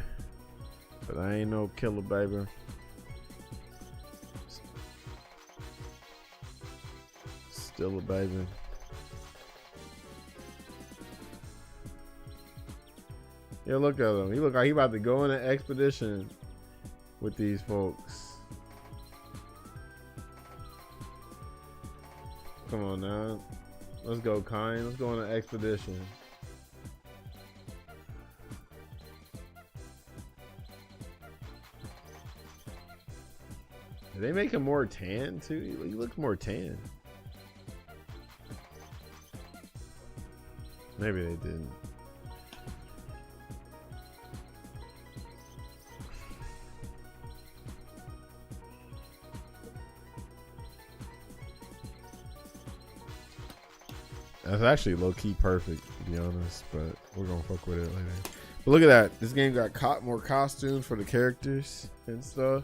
But I ain't no killer, baby. Still a baby. Yeah, look at him. He look like he about to go on an expedition with these folks. Come on now. Let's go, Kine. Let's go on an expedition. Did they make him more tan too? He looks more tan. Maybe they didn't. That's actually low-key perfect, to be honest, but we're gonna fuck with it later. But look at that. This game got more costumes for the characters and stuff.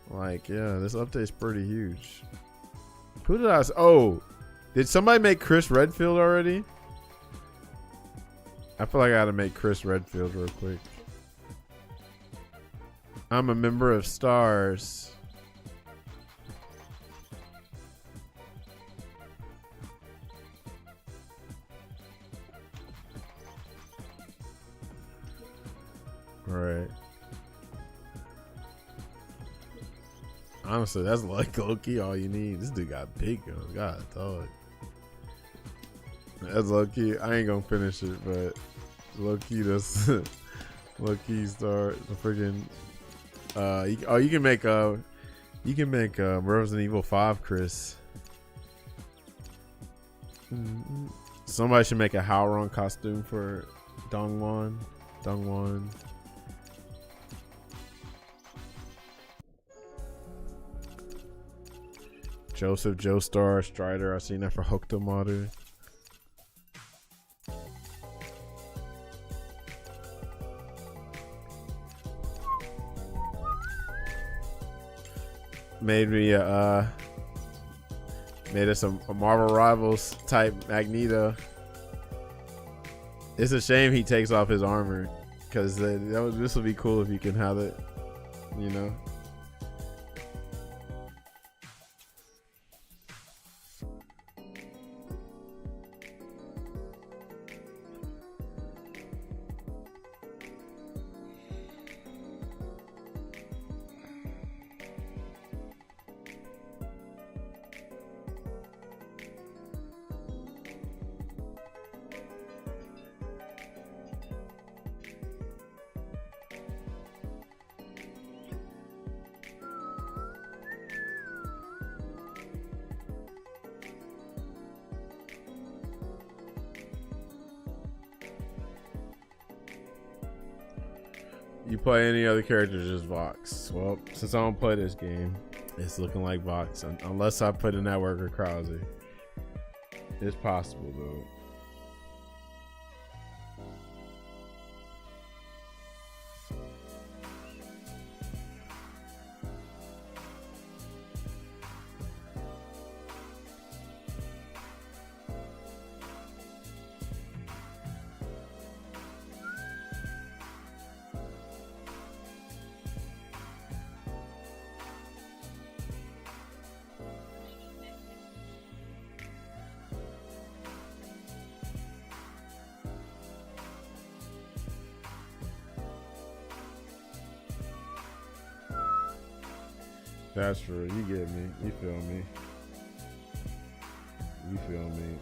Like, yeah, this update's pretty huge. Who did I... Oh, did somebody make Chris Redfield already? I feel like I gotta make Chris Redfield real quick. I'm a member of Stars. Right. Honestly, that's like low-key all you need. This dude got big guns. God, dog. That's low-key. I ain't gonna finish it, but low-key, that's low-key start the freaking. You can make Resident Evil 5, Chris. Somebody should make a Howron costume for Dongwon. Joseph Joestar Strider. I seen that for Hokutomaru. Made us a Marvel Rivals type Magneto. It's a shame he takes off his armor, because this would be cool if you can have it, you know. You play any other character, just Vox. Well, since I don't play this game, it's looking like Vox. Unless I put in that worker Krause. It's possible, though. That's true. You get me. You feel me. You feel me.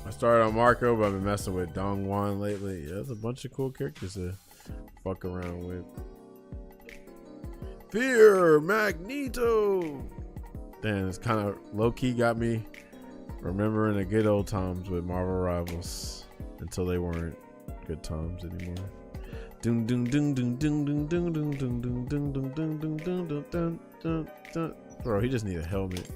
I started on Marco, but I've been messing with Dongwon lately. Yeah, there's a bunch of cool characters to fuck around with. Fear Magneto. Damn, it's kind of low-key got me remembering the good old times with Marvel Rivals until they weren't good times anymore. Dun dun dun dun dun dun dun dun dun dun dun dun dun dun dun dun dun dun. Bro, he just need a helmet.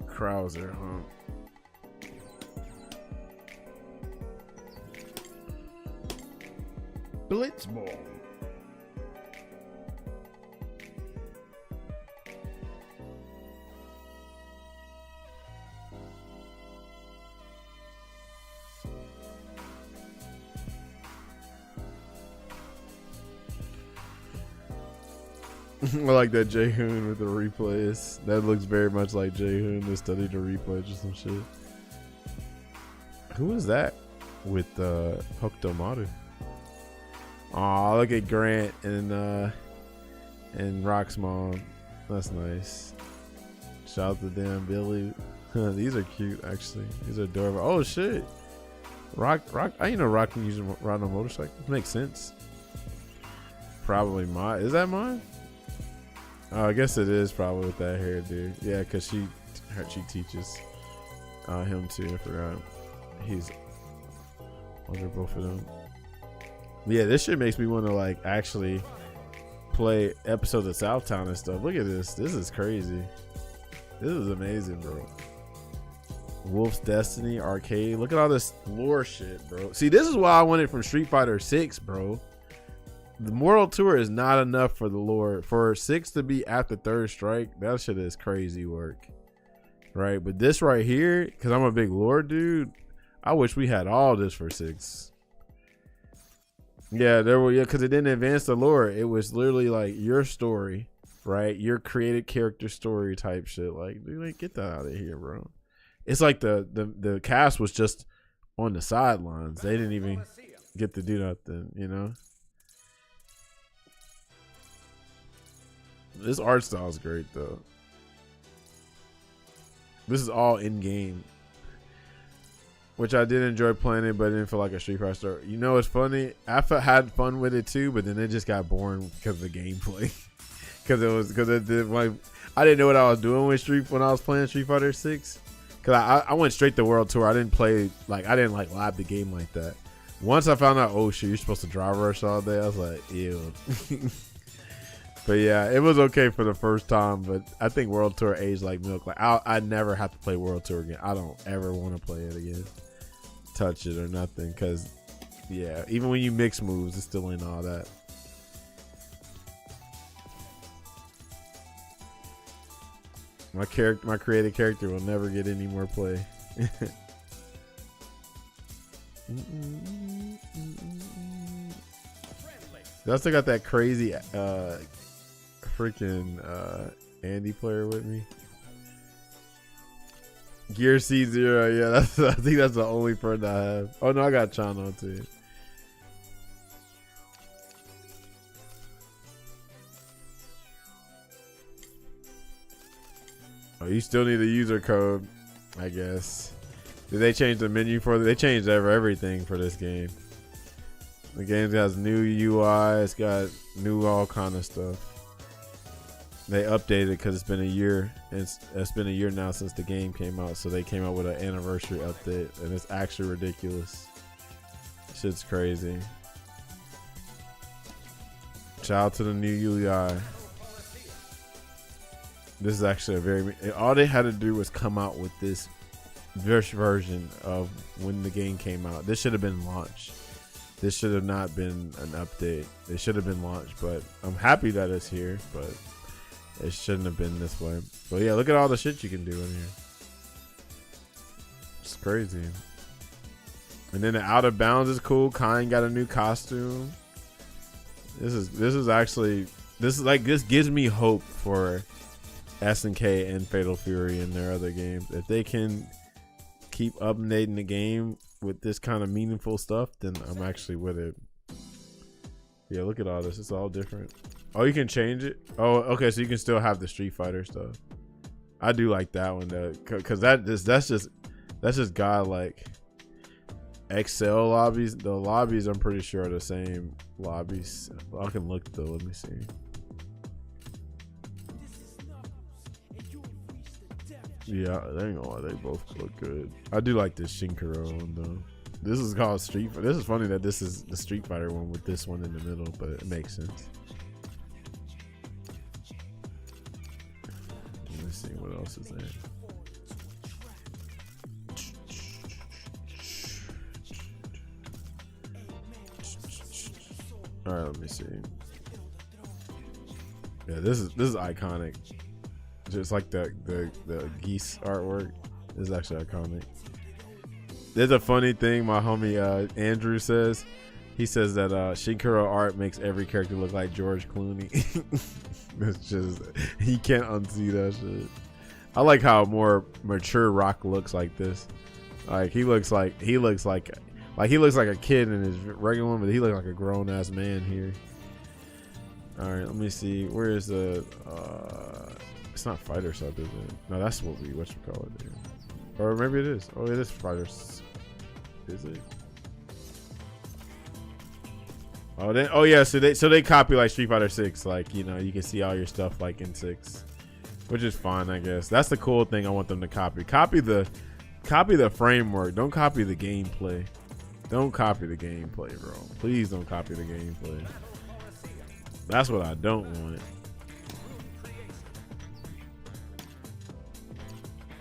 Krauser, huh? Blitzball. I like that Jaehoon with the replays. That looks very much like Jaehoon to study the replays or some shit. Who is that with Hokutomaru? Aw, look at Grant and Rock's mom. That's nice. Shout out to damn Billy. These are cute, actually. These are adorable. Oh shit, Rock! I didn't know Rock can ride on a motorcycle. Makes sense. Probably mine. Is that mine? Oh, I guess it is probably with that hair, dude. Yeah, cause she teaches. Him too. I forgot. He's under both of them. Yeah, this shit makes me want to like actually play episodes of Southtown and stuff. Look at this. This is crazy. This is amazing, bro. Wolf's Destiny Arcade. Look at all this lore shit, bro. See, this is why I wanted from Street Fighter 6, bro. The World Tour is not enough for the lore. For 6 to be after Third Strike, that shit is crazy work. Right? But this right here, because I'm a big lore dude, I wish we had all this for 6. Yeah, there were, yeah, because it didn't advance the lore. It was literally like your story, right? Your created character story type shit. Like, dude, like, get that out of here, bro. It's like the cast was just on the sidelines. They didn't even get to do nothing, you know? This art style is great, though. This is all in-game. Which I did enjoy playing it, but it didn't feel like a Street Fighter story. You know, it's funny. I had fun with it, too, but then it just got boring because of the gameplay. I didn't know what I was doing with when I was playing Street Fighter 6. Because I went straight to World Tour. I didn't lab the game like that. Once I found out, oh shit, you're supposed to drive rush all day, I was like, ew. But yeah, it was okay for the first time, but I think World Tour aged like milk. Like I never have to play World Tour again. I don't ever want to play it again, touch it or nothing. Because yeah, even when you mix moves, it still ain't all that. My created character will never get any more play. They also got that crazy freaking Andy player with me. Gear C0, yeah, I think that's the only friend I have. Oh no, I got Chano too. Oh, you still need a user code, I guess. Did they change the menu for it? They changed everything for this game. The game has new UI. It's got new all kind of stuff. They updated because it's been a year. It's been a year now since the game came out. So they came out with an anniversary update, and it's actually ridiculous. Shit's crazy. Shout out to the new UI. This is actually all they had to do was come out with this version of when the game came out. This should have been launched. This should have not been an update. It should have been launched, but I'm happy that it's here, but it shouldn't have been this way. But yeah, look at all the shit you can do in here. It's crazy. And then the Out of Bounds is cool. Kine got a new costume. This gives me hope for SNK and Fatal Fury and their other games. If they can keep updating the game with this kind of meaningful stuff, then I'm actually with it. Yeah, look at all this. It's all different. Oh, you can change it? Oh, okay, so you can still have the Street Fighter stuff. I do like that one though, because that's just godlike. Excel lobbies. The lobbies I'm pretty sure are the same lobbies. I can look though. Let me see. Yeah, they ain't gonna lie, they both look good. I do like this Shinkaro one though. This is called Street Fighter. This is funny that this is the Street Fighter one with this one in the middle, but it makes sense. Let me see what else is there. All right, let me see. Yeah, this is iconic. Just like the geese artwork. This is actually iconic. There's a funny thing my homie Andrew says. He says that Shinkaro art makes every character look like George Clooney. It's just, he can't unsee that shit. I like how more mature Rock looks like this. Like he looks like a kid in his regular one, but he looks like a grown ass man here. All right, let me see. Where is the? It's not Fighter Sub, is it? No, that's what you call it. Dude. Or maybe it is. Oh, it is Fighter. Is it? Oh yeah. So they copy like Street Fighter 6. Like, you know, you can see all your stuff like in 6, which is fine, I guess. That's the cool thing I want them to copy. Copy the Copy the framework. Don't copy the gameplay. Don't copy the gameplay, bro. Please don't copy the gameplay. That's what I don't want.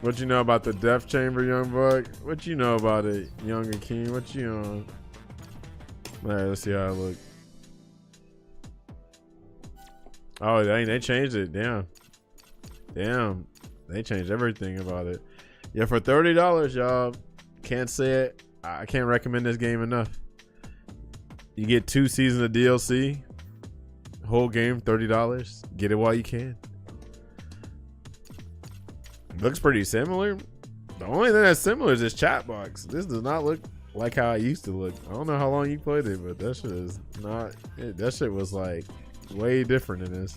What you know about the Death Chamber, Young Buck? What you know about it, Young and King? What you on? Alright, let's see how it look. Oh, they changed it. Damn. Damn. They changed everything about it. Yeah, for $30, y'all. Can't say it. I can't recommend this game enough. You get 2 seasons of DLC. Whole game, $30. Get it while you can. Looks pretty similar. The only thing that's similar is this chat box. This does not look like how it used to look. I don't know how long you played it, but that shit is not. That shit was like way different than this.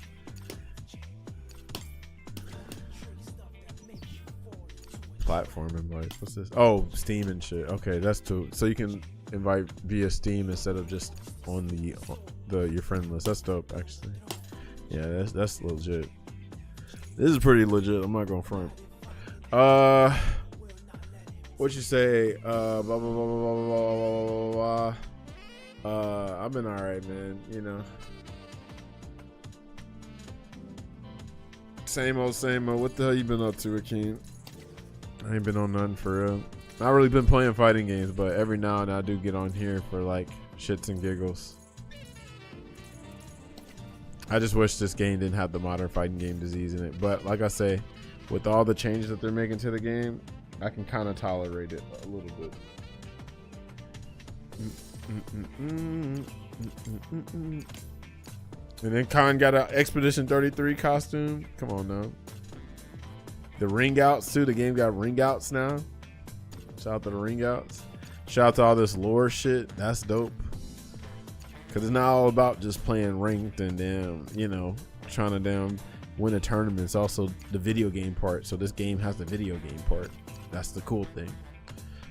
Platform invites. What's this? Oh, Steam and shit. Okay, that's too. So you can invite via Steam instead of just on the your friend list. That's dope, actually. Yeah, that's legit. This is pretty legit. I'm not gonna front. What you say? Blah blah blah blah blah blah blah blah. I've been alright, man. You know. Same old, same old. What the hell you been up to, Akeem? I ain't been on nothing for real. Not really been playing fighting games, but every now and then I do get on here for like shits and giggles. I just wish this game didn't have the modern fighting game disease in it. But like I say, with all the changes that they're making to the game, I can kind of tolerate it a little bit. And then Khan got an Expedition 33 costume. Come on now. The ring outs too. The game got ring outs now. Shout out to the ring outs. Shout out to all this lore shit. That's dope. Cause it's not all about just playing ranked and damn, you know, trying to damn win a tournament. It's also the video game part. So this game has the video game part. That's the cool thing.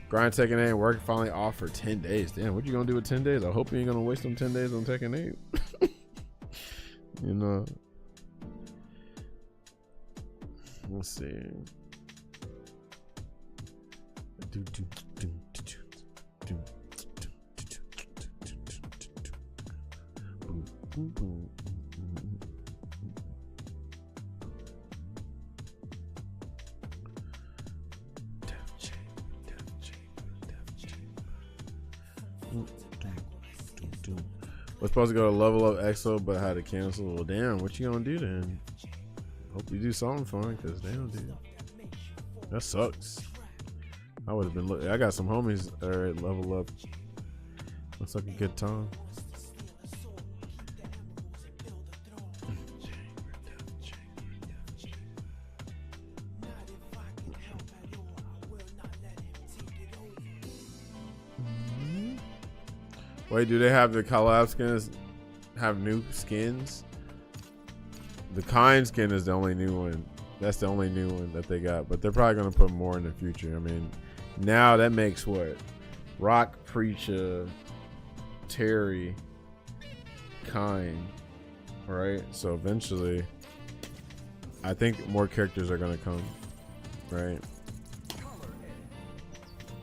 Grind Tekken 8 and work finally off for 10 days. Damn, what you gonna do with 10 days? I hope you ain't gonna waste them 10 days on Tekken 8. You know. Let's see. We're supposed to go to Level Up EXO, but had to cancel. Well, damn, what you gonna do then? Hope you do something fun, cause damn, dude, that sucks. I would have been. I got some homies that are at Level Up. Looks like a good time. Wait, do they have the collab skins? Have new skins? The Kind skin is the only new one. That's the only new one that they got. But they're probably gonna put more in the future. I mean, now that makes what? Rock, Preacher, Terry, Kind, right? So eventually, I think more characters are gonna come, right?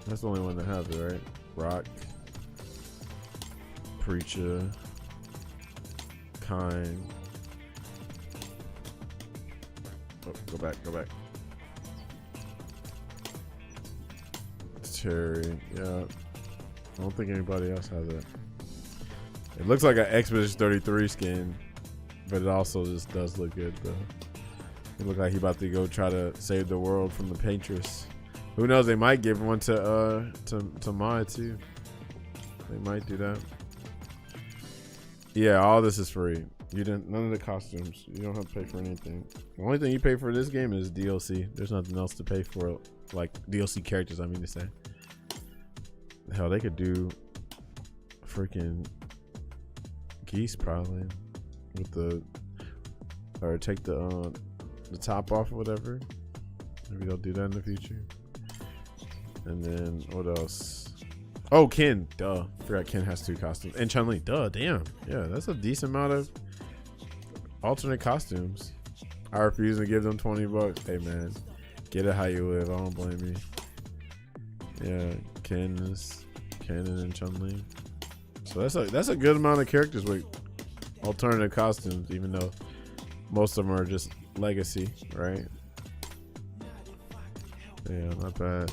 That's the only one that has it, right? Rock, Preacher, Kind. Oh, go back. Terry, yeah. I don't think anybody else has it. It looks like an Expedition 33 skin, but it also just does look good though. It looks like he about to go try to save the world from the Patriots. Who knows? They might give one to Mai too. They might do that. Yeah, all this is free. You didn't. None of the costumes. You don't have to pay for anything. The only thing you pay for this game is DLC. There's nothing else to pay for, like DLC characters. I mean to say. Hell, they could do freaking Geese probably with the, or take the top off or whatever. Maybe they'll do that in the future. And then what else? Oh, Ken. Duh. Forgot Ken has 2 costumes. And Chun-Li. Duh. Damn. Yeah, that's a decent amount of alternate costumes. I refuse to give them $20. Hey man, get it how you live. I don't blame you. Yeah, Ken and Chun-Li. So that's a good amount of characters with alternative costumes, even though most of them are just legacy, right? Yeah, not bad,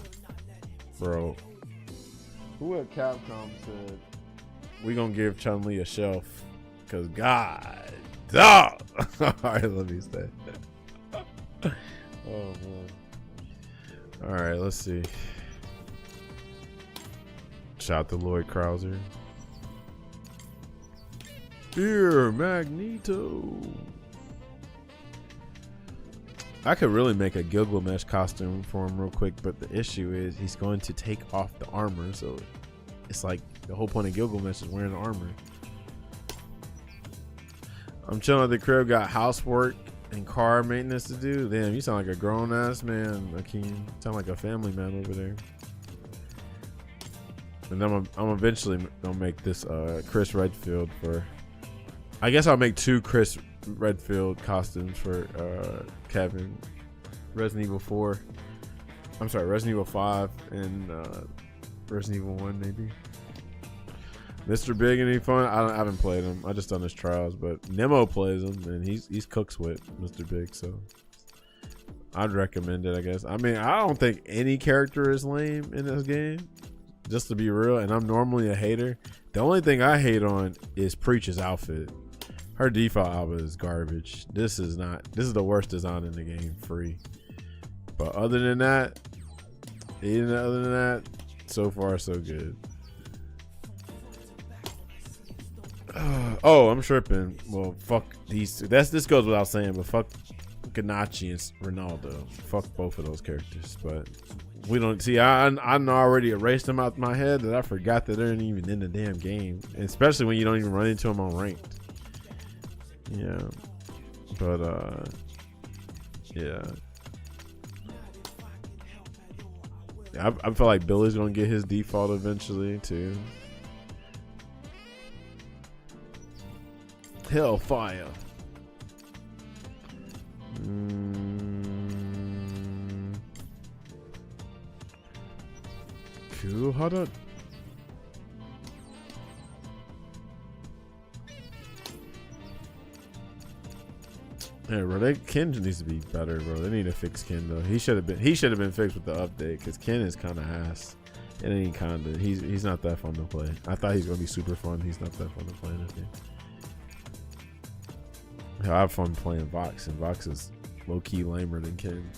bro. Who at Capcom said we gonna give Chun-Li a shelf? Cause God, dog. All right, let me stay. Oh man. All right, let's see. Shout out to Lloyd Krauser. Here, Magneto. I could really make a Gilgamesh costume for him real quick, but the issue is he's going to take off the armor, so it's like the whole point of Gilgamesh is wearing the armor. I'm chilling at the crib, got housework and car maintenance to do. Damn, you sound like a grown ass man, Akeem. Sound like a family man over there. And I'm eventually gonna make this Chris Redfield for. I guess I'll make 2 Chris Redfield costumes for Kevin. Resident Evil 4. I'm sorry, Resident Evil 5 and Resident Evil 1 maybe. Mr. Big, any fun? I haven't played him. I just done his trials, but Nemo plays him and he's cooks with Mr. Big, so I'd recommend it, I guess. I mean, I don't think any character is lame in this game, just to be real, and I'm normally a hater. The only thing I hate on is Preach's outfit. Her default outfit is garbage. This is the worst design in the game, free. But other than that, so far so good. Oh, I'm tripping. Well, fuck these two. This goes without saying, but fuck Ganachi and Ronaldo. Fuck both of those characters. But we don't see. I already erased them out my head that I forgot that they're not even in the damn game. And especially when you don't even run into them on ranked. Yeah, but yeah. I feel like Billy's gonna get his default eventually too. Hellfire. Cool. How to? Yeah, bro. Ken needs to be better, bro. They need to fix Ken though. He should have been fixed with the update because Ken is kind of ass. It ain't kind of. He's not that fun to play. I thought he's gonna be super fun. He's not that fun to play in this game. I have fun playing Vox, and Vox is low key lamer than Ken.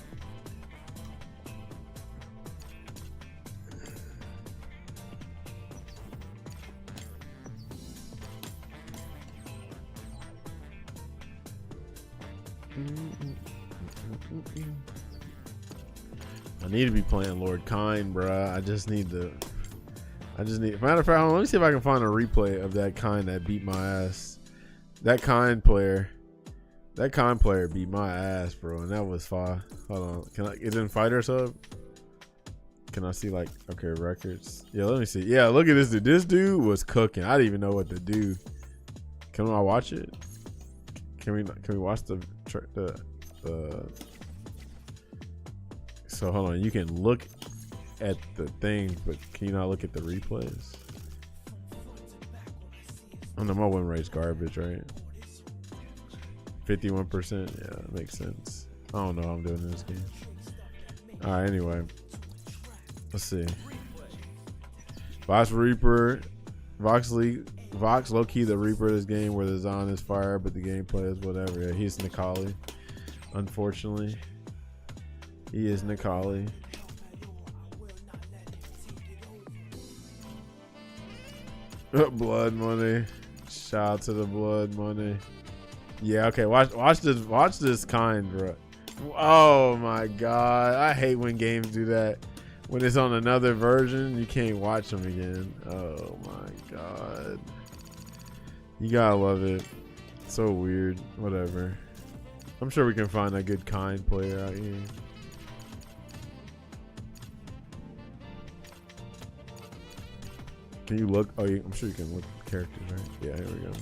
I need to be playing Lord Kind, bruh. I just need. Matter of fact, let me see if I can find a replay of that Kind that beat my ass. That Kind player beat my ass, bro, and that was fire. Hold on, is it in Fighter Sub? Can I see records? Yeah, let me see. Yeah, look at this dude. This dude was cooking. I didn't even know what to do. Can I watch it? Can we watch the So hold on, you can look at the things, but can you not look at the replays? I know my win rate's garbage, right? 51%. Yeah, that makes sense. I don't know how I'm doing in this game. All right, anyway, let's see. Vox Reaper, Vox low key the Reaper of this game, where the design is fire, but the gameplay is whatever. Yeah, he's Nikali. Unfortunately, he is Nikali. Blood money. Shout out to the blood money. Yeah, okay. Watch this Kind, bro. Oh my god, I hate when games do that. When it's on another version, you can't watch them again. Oh my god, you gotta love it. So weird. Whatever. I'm sure we can find a good Kind player out here. Can you look? Oh, I'm sure you can look at characters, right? Yeah, here we go.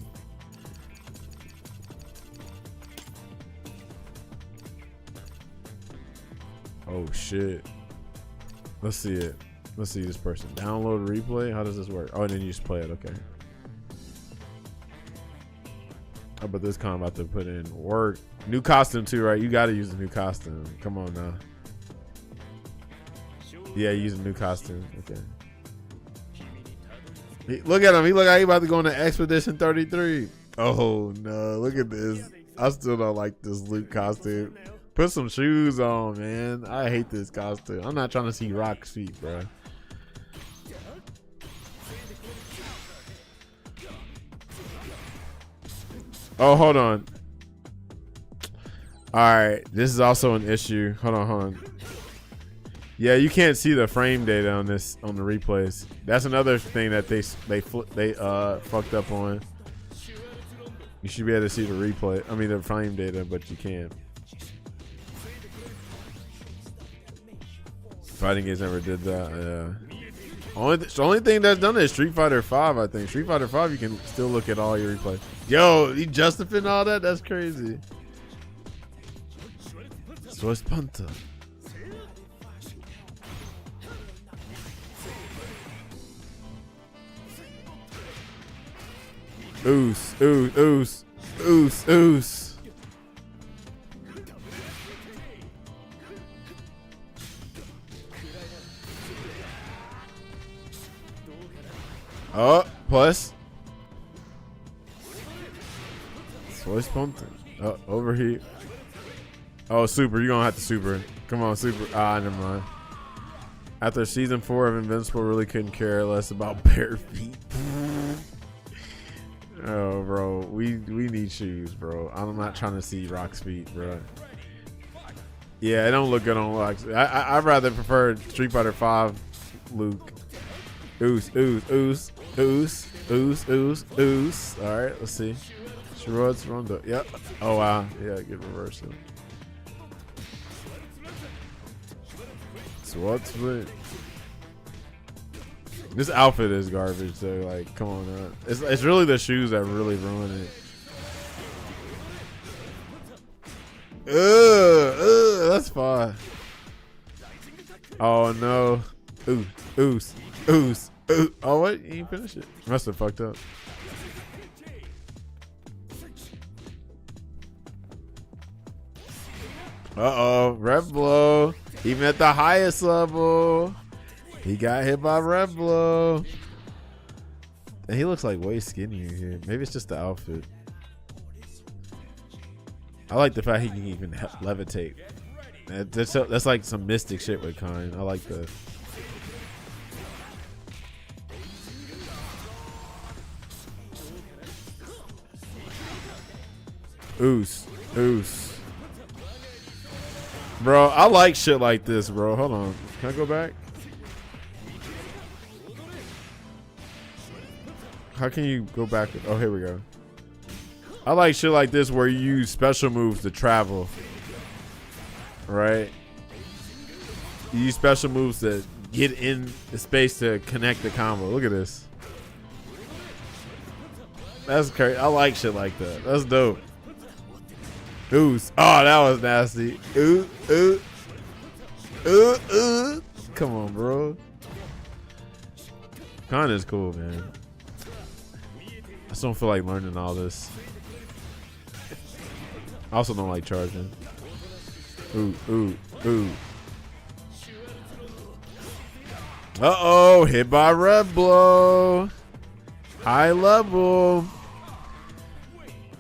Oh shit. Let's see it. Let's see this person. Download replay. How does this work? Oh, and then you just play it. Okay. Oh, but this con about to put in work. New costume too, right? You got to use the new costume. Come on now. Yeah, use a new costume. Okay. Look at him. He look like he about to go into Expedition 33. Oh no! Look at this. I still don't like this Luke costume. Put some shoes on, man. I hate this costume. I'm not trying to see Rock's feet, bro. Oh, hold on. All right, this is also an issue. Hold on. Yeah, you can't see the frame data on the replays. That's another thing that they fucked up on. You should be able to see the replay. I mean the frame data, but you can't. Fighting games never did that. Yeah. The only thing that's done is Street Fighter 5. I think Street Fighter 5 you can still look at all your replays. Yo, he justifying all that? That's crazy. Source Punta. Oos. Oh, plus. Source Punta. Oh, over here. Oh, super. You're going to have to super. Come on, super. Ah, never mind. After season 4 of Invincible, really couldn't care less about bare feet. Oh, bro. We need shoes, bro. I'm not trying to see Rock's feet, bro. Yeah, it don't look good on Rock's. I'd rather prefer Street Fighter 5 Luke. Oos. All right, let's see. Shirod's Rondo. Yep. Oh, wow. Yeah, good reversal. So what's with this outfit is garbage, so like, come on, man. It's really the shoes that really ruin it. That's fine. Oh no. Oos. Oh wait, you ain't finished it. Must have fucked up. Red blow. Even at the highest level, he got hit by red blow. And he looks like way skinnier here. Maybe it's just the outfit. I like the fact he can even levitate. That's like some mystic shit with Kine. I like that. Oos. Bro, I like shit like this, bro. Hold on. Can I go back? How can you go back? Oh, here we go. I like shit like this where you use special moves to travel. Right? You use special moves to get in the space to connect the combo. Look at this. That's crazy. I like shit like that. That's dope. Oos. Oh, that was nasty. Ooh. Come on, bro. Kinda is cool, man. I just don't feel like learning all this. I also don't like charging. Ooh. Uh-oh, hit by red blow. High level.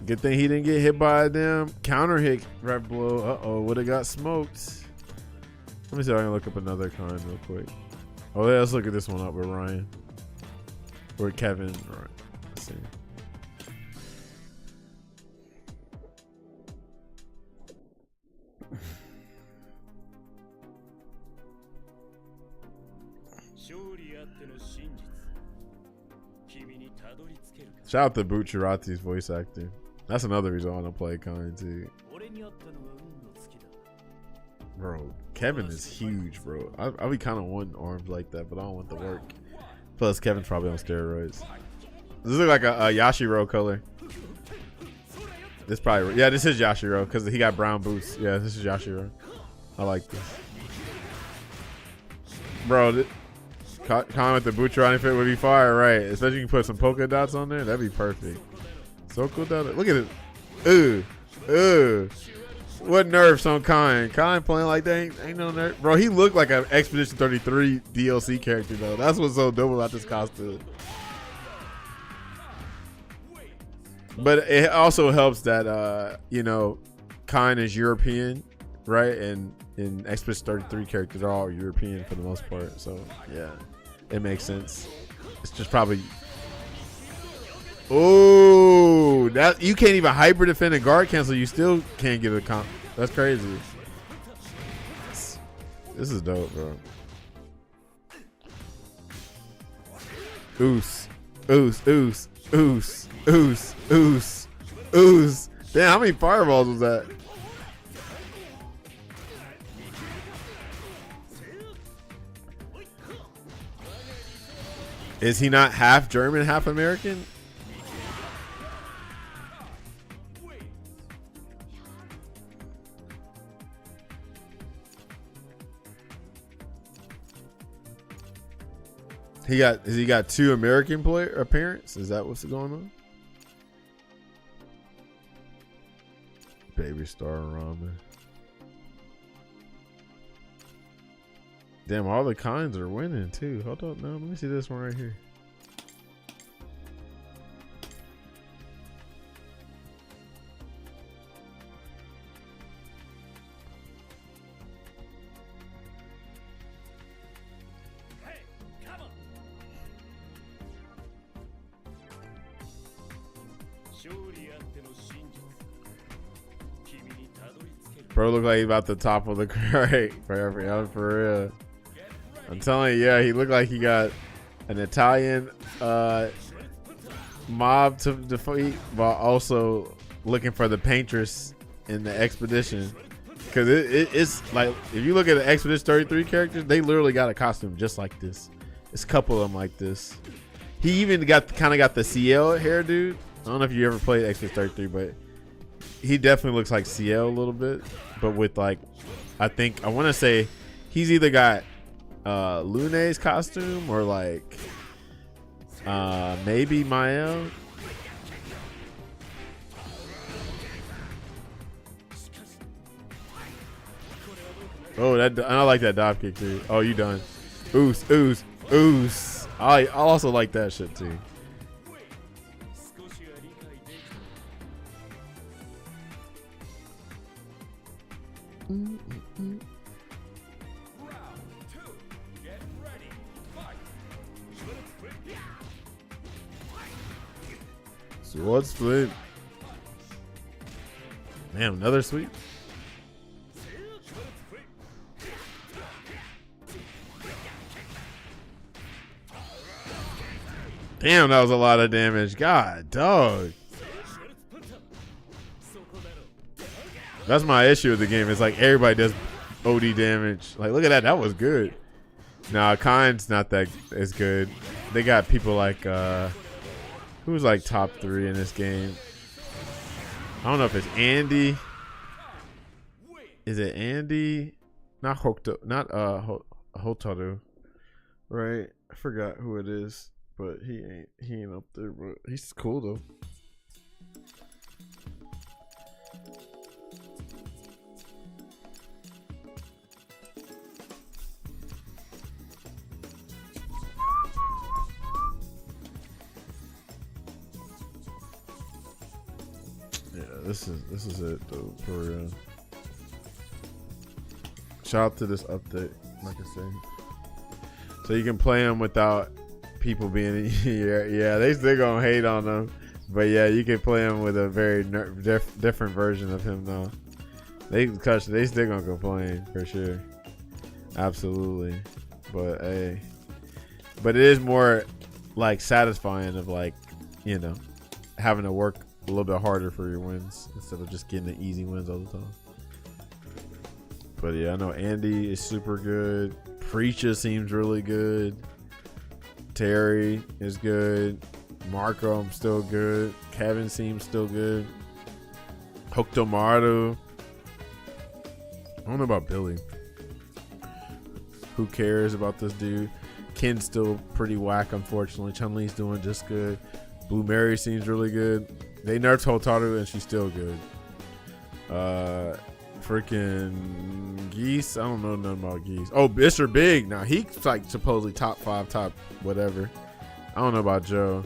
Good thing he didn't get hit by a damn counter hit red blow. Uh-oh, would have got smoked. Let me see if I can look up another con real quick. Oh, yeah, let's look at this one up with Ryan. Or Kevin. All right, let's see. Shout out to Bucciarati's voice acting. That's another reason I want to play Kine too. Bro, Kevin is huge, bro. I be kind of wanting arms like that, but I don't want the work. Plus, Kevin's probably on steroids. This looks like a Yashiro color. This probably, yeah, this is Yashiro because he got brown boots. Yeah, this is Yashiro. I like this. Bro, Con with the Butcheroni fit would be fire, right? Especially you can put some polka dots on there. That'd be perfect. So cool down there. Look at it. What nerfs on Con? Con playing like that ain't no nerf. Bro, he looked like an Expedition 33 DLC character, though. That's what's so dope about this costume. But it also helps that, you know, Con is European, right? And Expedition 33 characters are all European for the most part. So, yeah, it makes sense. It's just probably... Oh, that you can't even hyper defend and guard cancel. You still can't get a comp. That's crazy. This is dope, bro. Oos. Damn, how many fireballs was that? Is he not half German, half American? Has he got 2 American player appearance? Is that what's going on? Baby Star Ramen. Damn, all the kinds are winning too. Hold on, no, let me see this one right here. Bro look like he's about to topple the crate for real. I'm telling you, yeah, he looked like he got an Italian mob to defeat, while also looking for the paintress in the expedition. Because it's like, if you look at the Expedition 33 characters, they literally got a costume just like this. It's a couple of them like this. He even kind of got the CL hair, dude. I don't know if you ever played Expedition 33, but he definitely looks like CL a little bit, but with like, I want to say he's either got Lune's costume or like maybe Mael. Oh, I like that dive kick too. Oh, you done? Oos. I also like that shit too. Sword split. Man, another sweep. Damn, that was a lot of damage. God, dog. That's my issue with the game. It's like everybody does OD damage. Like, look at that. That was good. Nah, Khan's not that as good. They got people like, who's like top 3 in this game? I don't know if it's Andy. Is it Andy? Not Hokuto, not Hotaru. Right? I forgot who it is, but he ain't up there, but he's cool though. Yeah, this is it though, for real. Shout out to this update, like I said. So you can play them without people being yeah, they still gonna hate on them, but yeah, you can play them with a very different version of him though. They still gonna complain for sure, absolutely. But hey, but it is more like satisfying of like, you know, having to work a little bit harder for your wins instead of just getting the easy wins all the time. But yeah, I know Andy is super good. Preacher seems really good. Terry is good. Marco, I'm still good. Kevin seems still good. Hokutomaru. I don't know about Billy. Who cares about this dude? Ken's still pretty whack, unfortunately. Chun-Li's doing just good. Blue Mary seems really good. They nerfed Hotaru and she's still good. Freaking Geese. I don't know nothing about Geese. Oh, Mr. Big. Now he's like supposedly top 5, top whatever. I don't know about Joe.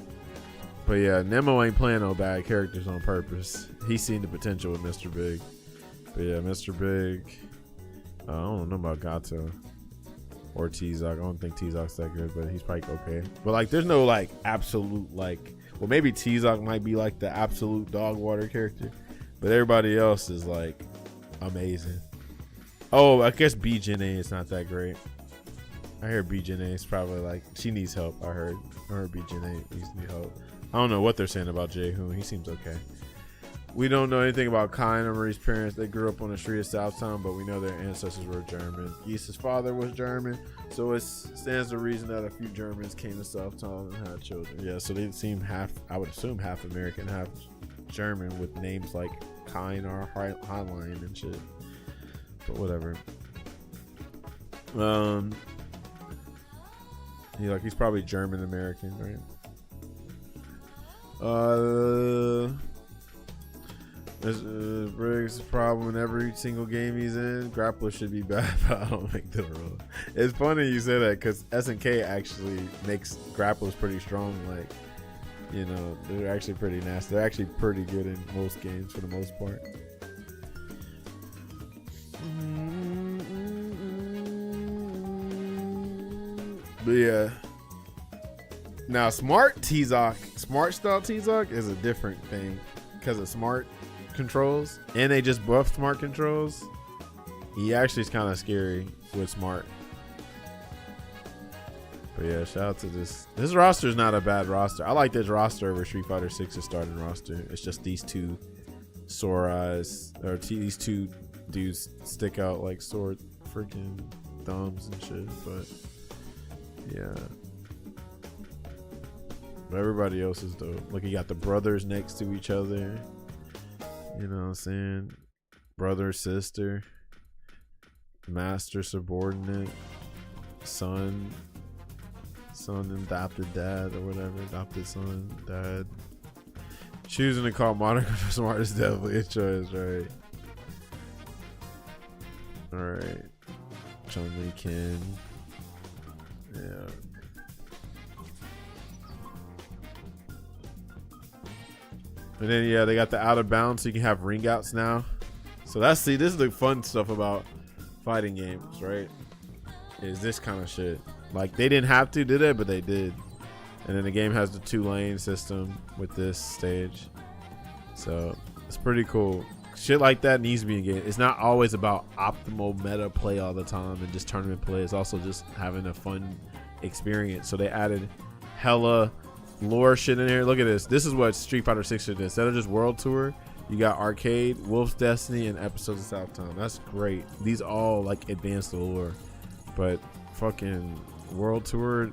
But yeah, Nemo ain't playing no bad characters on purpose. He's seen the potential with Mr. Big. But yeah, Mr. Big. I don't know about Gato or T-Zoc. I don't think T-Zoc's that good, but he's probably okay. But like, there's no like absolute like. Well, maybe T-Zoc might be like the absolute dog water character, but everybody else is like amazing. Oh, I guess BJNA is not that great. I hear BJNA is probably like she needs help. I heard BJNA needs help. I don't know what they're saying about Jae-hoon. He seems okay. We don't know anything about Kai or Marie's parents. They grew up on the street of Southtown, but we know their ancestors were German. Geese's father was German, so it stands to reason that a few Germans came to Southtown and had children. Yeah, so they seem I would assume half American, half German, with names like Kai or Highline and shit. But whatever. He's probably German American, right? Briggs' problem in every single game he's in. Grappler should be bad, but I don't make the rule. It's funny you say that because SNK actually makes grapplers pretty strong. Like, you know, they're actually pretty nasty. They're actually pretty good in most games for the most part. But yeah. Now, smart style T-Zoc is a different thing because of smart controls, and they just buffed smart controls. He actually is kind of scary with smart. But yeah, shout out to this roster is not a bad roster. I like this roster over Street Fighter 6's starting roster. It's just these two these two dudes stick out like sword freaking thumbs and shit. But yeah, but everybody else is dope. Look, you got the brothers next to each other. You know what I'm saying? Brother, sister, master, subordinate, son, adopted dad, or whatever. Adopted son, dad. Choosing to call Monica smart is definitely a choice, right? Alright. Chun-Li, Ken. Yeah. And then yeah, they got the out of bounds, so you can have ring outs now. So this is the fun stuff about fighting games, right? Is this kind of shit. Like, they didn't have to do that, but they did. And then the game has the 2-lane system with this stage. So it's pretty cool. Shit like that needs to be in game. It's not always about optimal meta play all the time and just tournament play. It's also just having a fun experience. So they added hella lore shit in here. Look at this. This is what Street Fighter 6 did. Instead of just World Tour, you got Arcade, Wolf's Destiny, and Episodes of Southtown. That's great. These all like advance the lore. But fucking World Tour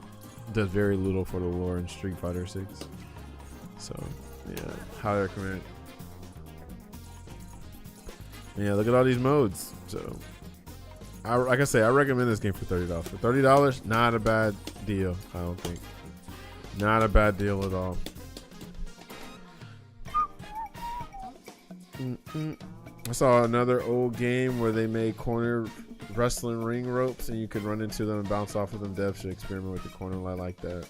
does very little for the lore in Street Fighter 6. So yeah, highly recommend. Yeah, look at all these modes. So like I say, I recommend this game for $30. For $30, not a bad deal. I don't think. Not a bad deal at all. I saw another old game where they made corner wrestling ring ropes and you could run into them and bounce off of them. Dev should experiment with the corner light like that.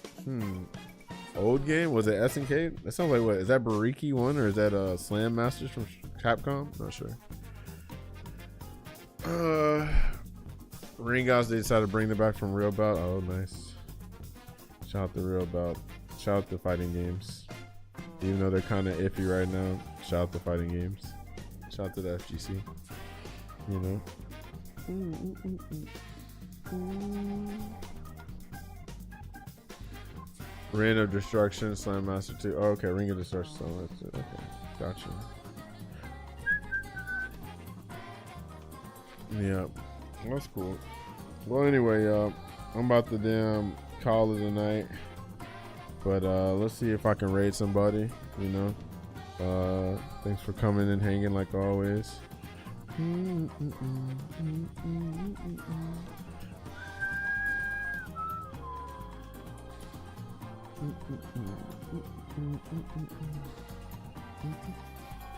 Old game? Was it SNK? That sounds like what? Is that Bariki 1 or is that Slam Masters from Capcom? Not sure. Ring outs, they decided to bring them back from Real Bout. Oh, nice. Shout out to Real Bout. Shout out to fighting games. Even though they're kind of iffy right now, shout out to fighting games. Shout out to the FGC. You know. Ring of Destruction, Slam Master 2. Oh, okay, Ring of Destruction. So that's it. Okay, gotcha. Yeah, that's cool. Well, anyway, y'all, I'm about to damn call it a night. But let's see if I can raid somebody, you know. Thanks for coming and hanging like always.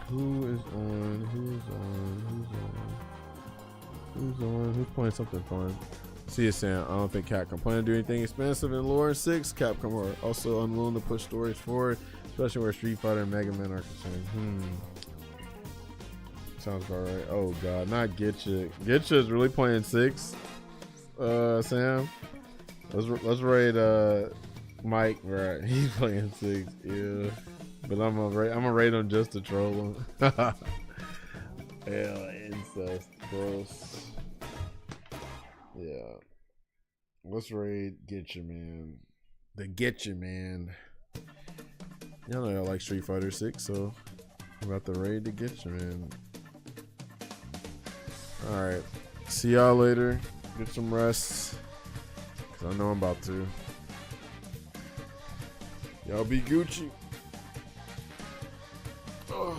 Who is on? Who's playing something fun? See you, Sam. I don't think Capcom plan to do anything expensive in lore 6. Capcom are also unwilling to push stories forward, especially where Street Fighter and Mega Man are concerned. Sounds about right. Oh god, not Getcha. Getcha is really playing 6. Sam, let's raid Mike. Right, he's playing 6. Yeah, but I'm gonna raid him just to troll him. Yeah, incest, gross. Yeah, let's raid Getcha, man. The Getcha, man. Y'all know I like Street Fighter 6, so I'm about to raid the Getcha, man. Alright, see y'all later. Get some rest, cause I know I'm about to. Y'all be Gucci. Ugh.